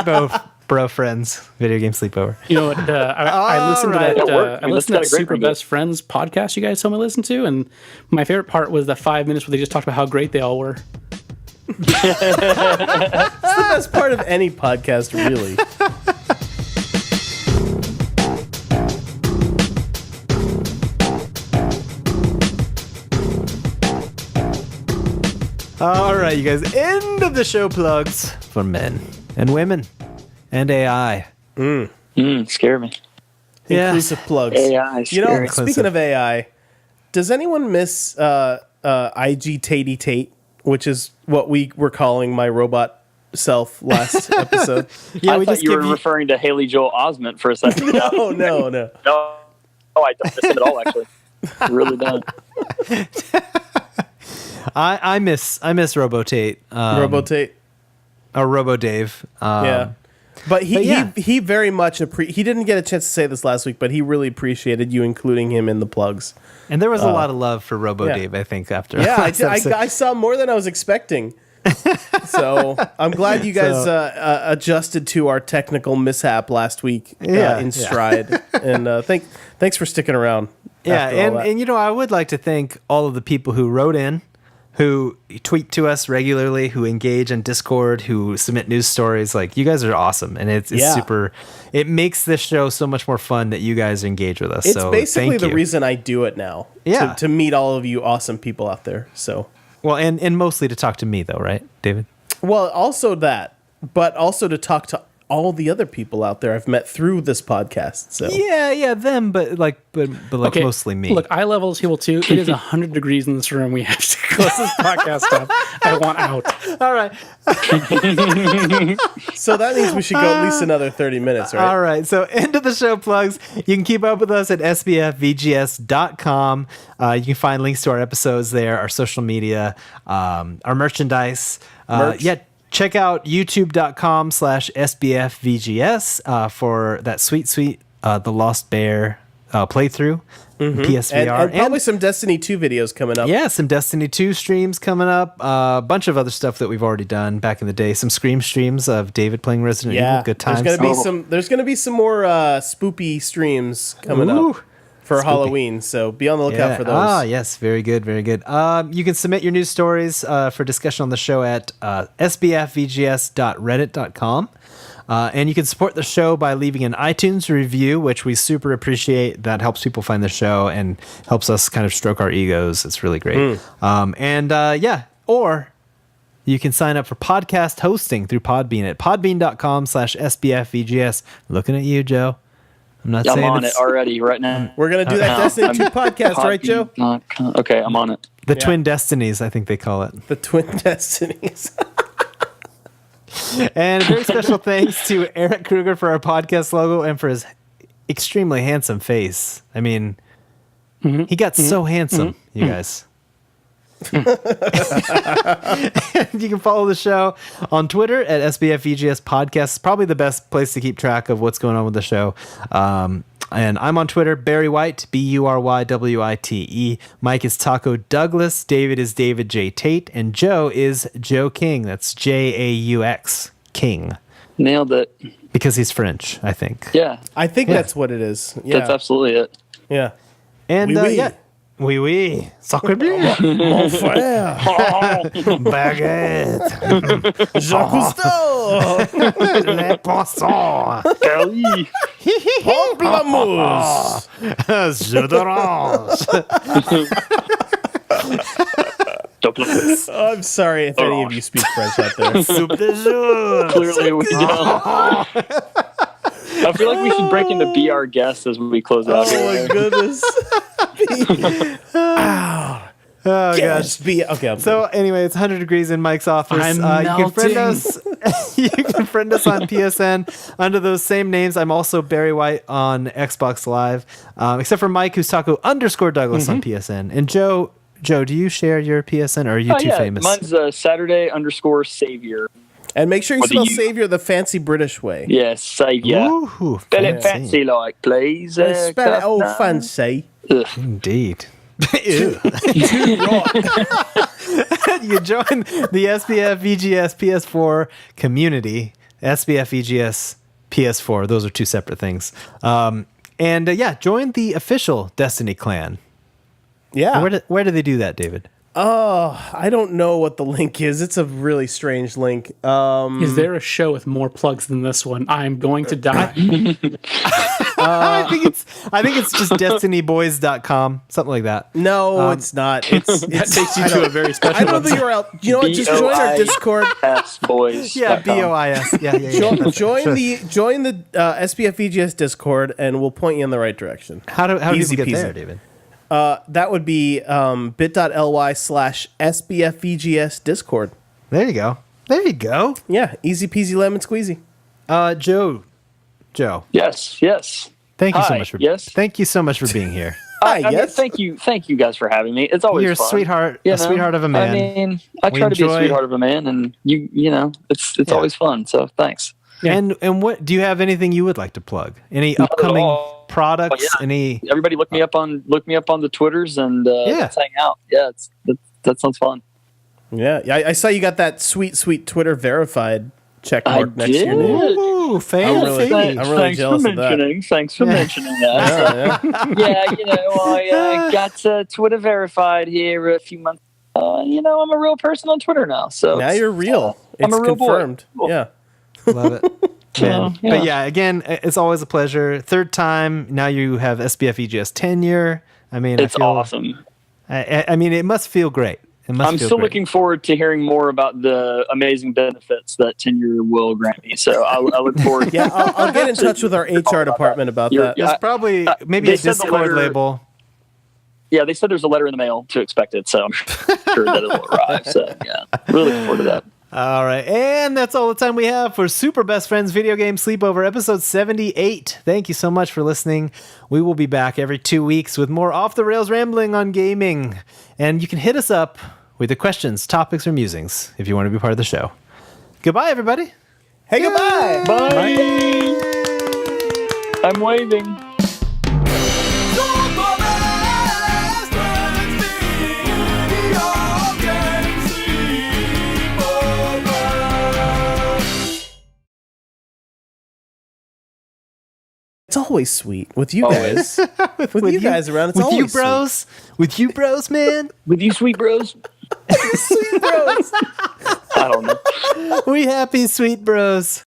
Speaker 1: bro friends. Video game sleepover.
Speaker 4: You know what? I listened to
Speaker 1: Alright.
Speaker 4: that.
Speaker 3: That worked. I
Speaker 4: I
Speaker 3: mean,
Speaker 4: listened to that
Speaker 3: that's got a great
Speaker 4: Super
Speaker 3: review.
Speaker 4: Best Friends podcast you guys told me to listen to, and my favorite part was the 5 minutes where they just talked about how great they all were.
Speaker 2: It's the best part of any podcast, really.
Speaker 1: All right, you guys. End of the show plugs for men and women and AI.
Speaker 3: Scare me.
Speaker 2: Inclusive plugs.
Speaker 3: AI,
Speaker 2: You know,
Speaker 3: scary.
Speaker 2: speaking of AI, does anyone miss IG Tate, which is what we were calling my robot self last episode?
Speaker 1: Yeah,
Speaker 3: I
Speaker 1: we
Speaker 3: thought
Speaker 1: just
Speaker 3: you were
Speaker 1: give you.
Speaker 3: referring to Haley Joel Osment for a second.
Speaker 2: No.
Speaker 3: No, I don't miss him at all. Actually, I really don't.
Speaker 1: I miss Robotate.
Speaker 2: Robotate.
Speaker 1: Or Robo Dave.
Speaker 2: Yeah. But
Speaker 1: yeah.
Speaker 2: he very much he didn't get a chance to say this last week, but he really appreciated you including him in the plugs.
Speaker 1: And there was a lot of love for Robo
Speaker 2: yeah.
Speaker 1: Dave, I think, after.
Speaker 2: Yeah,
Speaker 1: last episode.
Speaker 2: I saw more than I was expecting. So I'm glad you guys adjusted to our technical mishap last week in stride. And thanks for sticking around.
Speaker 1: Yeah,
Speaker 2: after all that.
Speaker 1: and you know, I would like to thank all of the people who wrote in, who tweet to us regularly, who engage in Discord, who submit news stories. Like, you guys are awesome, and it's super. It makes this show so much more fun that you guys engage with us.
Speaker 2: It's
Speaker 1: so
Speaker 2: basically
Speaker 1: thank
Speaker 2: the
Speaker 1: you.
Speaker 2: reason I do it now.
Speaker 1: Yeah.
Speaker 2: To meet all of you awesome people out there. So,
Speaker 1: Well, and mostly to talk to me, though, right, David?
Speaker 2: well, also that, but also to talk to all the other people out there I've met through this podcast. So
Speaker 1: Yeah, them, but
Speaker 4: Okay,
Speaker 1: mostly me.
Speaker 4: Look, eye level is people too. It is 100 degrees in this room. We have to close this podcast up. I want out.
Speaker 1: All right.
Speaker 2: So that means we should go at least another 30 minutes, right?
Speaker 1: All right, so end of the show plugs. You can keep up with us at SBFVGS.com. You can find links to our episodes there, our social media, our merchandise.
Speaker 2: Merch.
Speaker 1: Check out youtube.com/SBFVGS for that sweet The Lost Bear playthrough, PSVR.
Speaker 2: And probably some Destiny 2 videos coming up.
Speaker 1: Yeah, some Destiny 2 streams coming up. A bunch of other stuff that we've already done back in the day. Some Scream streams of David playing Resident Evil. Good times.
Speaker 2: There's gonna be some more spoopy streams coming
Speaker 1: Ooh,
Speaker 2: up for Halloween. So be on the lookout for those.
Speaker 1: Ah, yes, very good, very good. You can submit your news stories for discussion on the show at sbfvgs.reddit.com. And you can support the show by leaving an iTunes review, which we super appreciate. That helps people find the show and helps us kind of stroke our egos. It's really great. Or you can sign up for podcast hosting through Podbean at podbean.com/SBFVGS. Looking at you, Joe. I'm not saying
Speaker 3: I'm on it already right now.
Speaker 2: We're gonna do that Destiny 2 podcast, right, Joe?
Speaker 3: Okay, I'm on it.
Speaker 1: the Twin Destinies, I think they call it.
Speaker 2: The Twin Destinies.
Speaker 1: And a very special thanks to Eric Kruger for our podcast logo and for his extremely handsome face. I mean, he got so handsome, you guys. You can follow the show on Twitter at SBFVGS Podcast. It's probably the best place to keep track of what's going on with the show. And I'm on Twitter, Barry White, BURYWITE. Mike is Taco Douglas. David is David J. Tate. And Joe is Joe King. That's JAUX, King.
Speaker 3: Nailed it.
Speaker 1: Because he's French, I think.
Speaker 3: Yeah,
Speaker 2: I think that's what it is. Yeah.
Speaker 3: that's absolutely it.
Speaker 2: Yeah.
Speaker 1: And
Speaker 2: Oui, oui.
Speaker 1: yeah. Oui, oui. Sacre bleu.
Speaker 2: Mon frère.
Speaker 1: Baguette.
Speaker 2: Jean Cousteau.
Speaker 1: Les poissons.
Speaker 3: Golly.
Speaker 2: Pamplemousse.
Speaker 1: Jus d'orange.
Speaker 2: I'm sorry if any of you speak French out there.
Speaker 1: Soup de jour.
Speaker 3: Clearly, we don't. I feel like we should break into Be Our Guest as we close out.
Speaker 2: Oh my goodness.
Speaker 1: Oh, gosh.
Speaker 2: Yes, okay.
Speaker 1: So anyway, it's 100 degrees in Mike's office.
Speaker 4: I'm
Speaker 1: You can friend
Speaker 4: melting.
Speaker 1: us. You can friend us on PSN under those same names. I'm also Barry White on Xbox Live, except for Mike, who's Taco_Douglas on PSN. And Joe, do you share your PSN, or are you too famous?
Speaker 3: Mine's Saturday_Savior.
Speaker 2: And make sure you
Speaker 3: What do
Speaker 2: spell
Speaker 3: you-
Speaker 2: Savior the fancy British way.
Speaker 3: Yes, Savior.
Speaker 1: Ooh,
Speaker 3: Spell it fancy like, please.
Speaker 2: Spell it all
Speaker 3: no.
Speaker 2: fancy.
Speaker 3: Ugh.
Speaker 1: Indeed. You join the SBF VGS PS4 community. SBF VGS PS4. Those are two separate things. Join the official Destiny clan.
Speaker 2: Yeah.
Speaker 1: Where do they do that, David?
Speaker 2: I don't know what the link is. It's a really strange link.
Speaker 4: Is there a show with more plugs than this one? I'm going to die.
Speaker 1: I think it's just destinyboys.com, something like that.
Speaker 2: No, it's not. It's
Speaker 4: That takes you to a very
Speaker 2: I
Speaker 4: special
Speaker 2: don't know the
Speaker 4: website.
Speaker 2: URL. You know what? Just join our Discord.
Speaker 3: Boys.
Speaker 1: Yeah, BOIS. Yeah.
Speaker 2: Join the SBFVGS Discord, and we'll point you in the right direction.
Speaker 1: How do
Speaker 2: Easy
Speaker 1: people get
Speaker 2: peasy.
Speaker 1: there, David?
Speaker 2: That would be bit.ly/SBFVGS Discord.
Speaker 1: There you go.
Speaker 2: Yeah, easy peasy lemon squeezy.
Speaker 1: Joe.
Speaker 3: Yes.
Speaker 1: Thank you so
Speaker 3: Hi,
Speaker 1: much for
Speaker 3: yes.
Speaker 1: Thank you so much for being here.
Speaker 2: Hi,
Speaker 3: I mean,
Speaker 2: yes.
Speaker 3: thank you guys for having me. It's always
Speaker 1: You're a
Speaker 3: fun.
Speaker 1: sweetheart,
Speaker 3: You
Speaker 1: a
Speaker 3: know?
Speaker 1: sweetheart of a man.
Speaker 3: I mean, I
Speaker 1: We
Speaker 3: try to be a
Speaker 1: enjoy-
Speaker 3: sweetheart of a man, and you know, it's
Speaker 1: Yeah.
Speaker 3: always fun. So thanks.
Speaker 1: And what do you have anything you would like to plug? Any upcoming
Speaker 3: all.
Speaker 1: products?
Speaker 3: Yeah.
Speaker 1: Any?
Speaker 3: Everybody, look me up on the Twitters, and let's hang out. Yeah, that sounds fun.
Speaker 2: Yeah, I saw you got that sweet Twitter verified check mark next to your
Speaker 3: did.
Speaker 2: name.
Speaker 1: Ooh,
Speaker 2: I'm
Speaker 1: fancy.
Speaker 2: really jealous of that.
Speaker 3: Thanks for mentioning that. Yeah, you know, I got Twitter verified here a few months. You know, I'm a real person on Twitter now. So
Speaker 2: Now you're real.
Speaker 3: I'm
Speaker 2: It's
Speaker 3: a real boy.
Speaker 2: confirmed.
Speaker 3: Cool.
Speaker 2: Yeah.
Speaker 1: Love it. Man.
Speaker 3: yeah.
Speaker 1: But yeah, again, it's always a pleasure. Third time. Now you have SBFVGS tenure. I mean,
Speaker 3: It's
Speaker 1: I feel
Speaker 3: awesome.
Speaker 1: I mean, it must feel great.
Speaker 3: I'm still looking forward to hearing more about the amazing benefits that tenure will grant me. So I look forward.
Speaker 2: Yeah, I'll get in touch with our HR department about that.
Speaker 3: Yeah.
Speaker 1: There's probably maybe
Speaker 3: they
Speaker 1: a
Speaker 3: said the
Speaker 1: Discord
Speaker 3: letter-
Speaker 1: label.
Speaker 3: Yeah, they said there's a letter in the mail to expect it, so I'm sure that it will arrive. So yeah, really looking forward to that.
Speaker 1: All right, and that's all the time we have for Super Best Friends Video Game Sleepover, episode 78. Thank you so much for listening. We will be back every 2 weeks with more off-the-rails rambling on gaming. And you can hit us up with your questions, topics, or musings if you want to be part of the show. Goodbye, everybody.
Speaker 2: Hey, goodbye.
Speaker 3: Bye. I'm waving.
Speaker 2: It's always sweet with you guys. with you guys around, it's
Speaker 1: with
Speaker 2: always
Speaker 1: you bros. With you bros, man.
Speaker 3: With you, sweet bros.
Speaker 2: sweet bros.
Speaker 3: I don't know.
Speaker 1: We happy, sweet bros.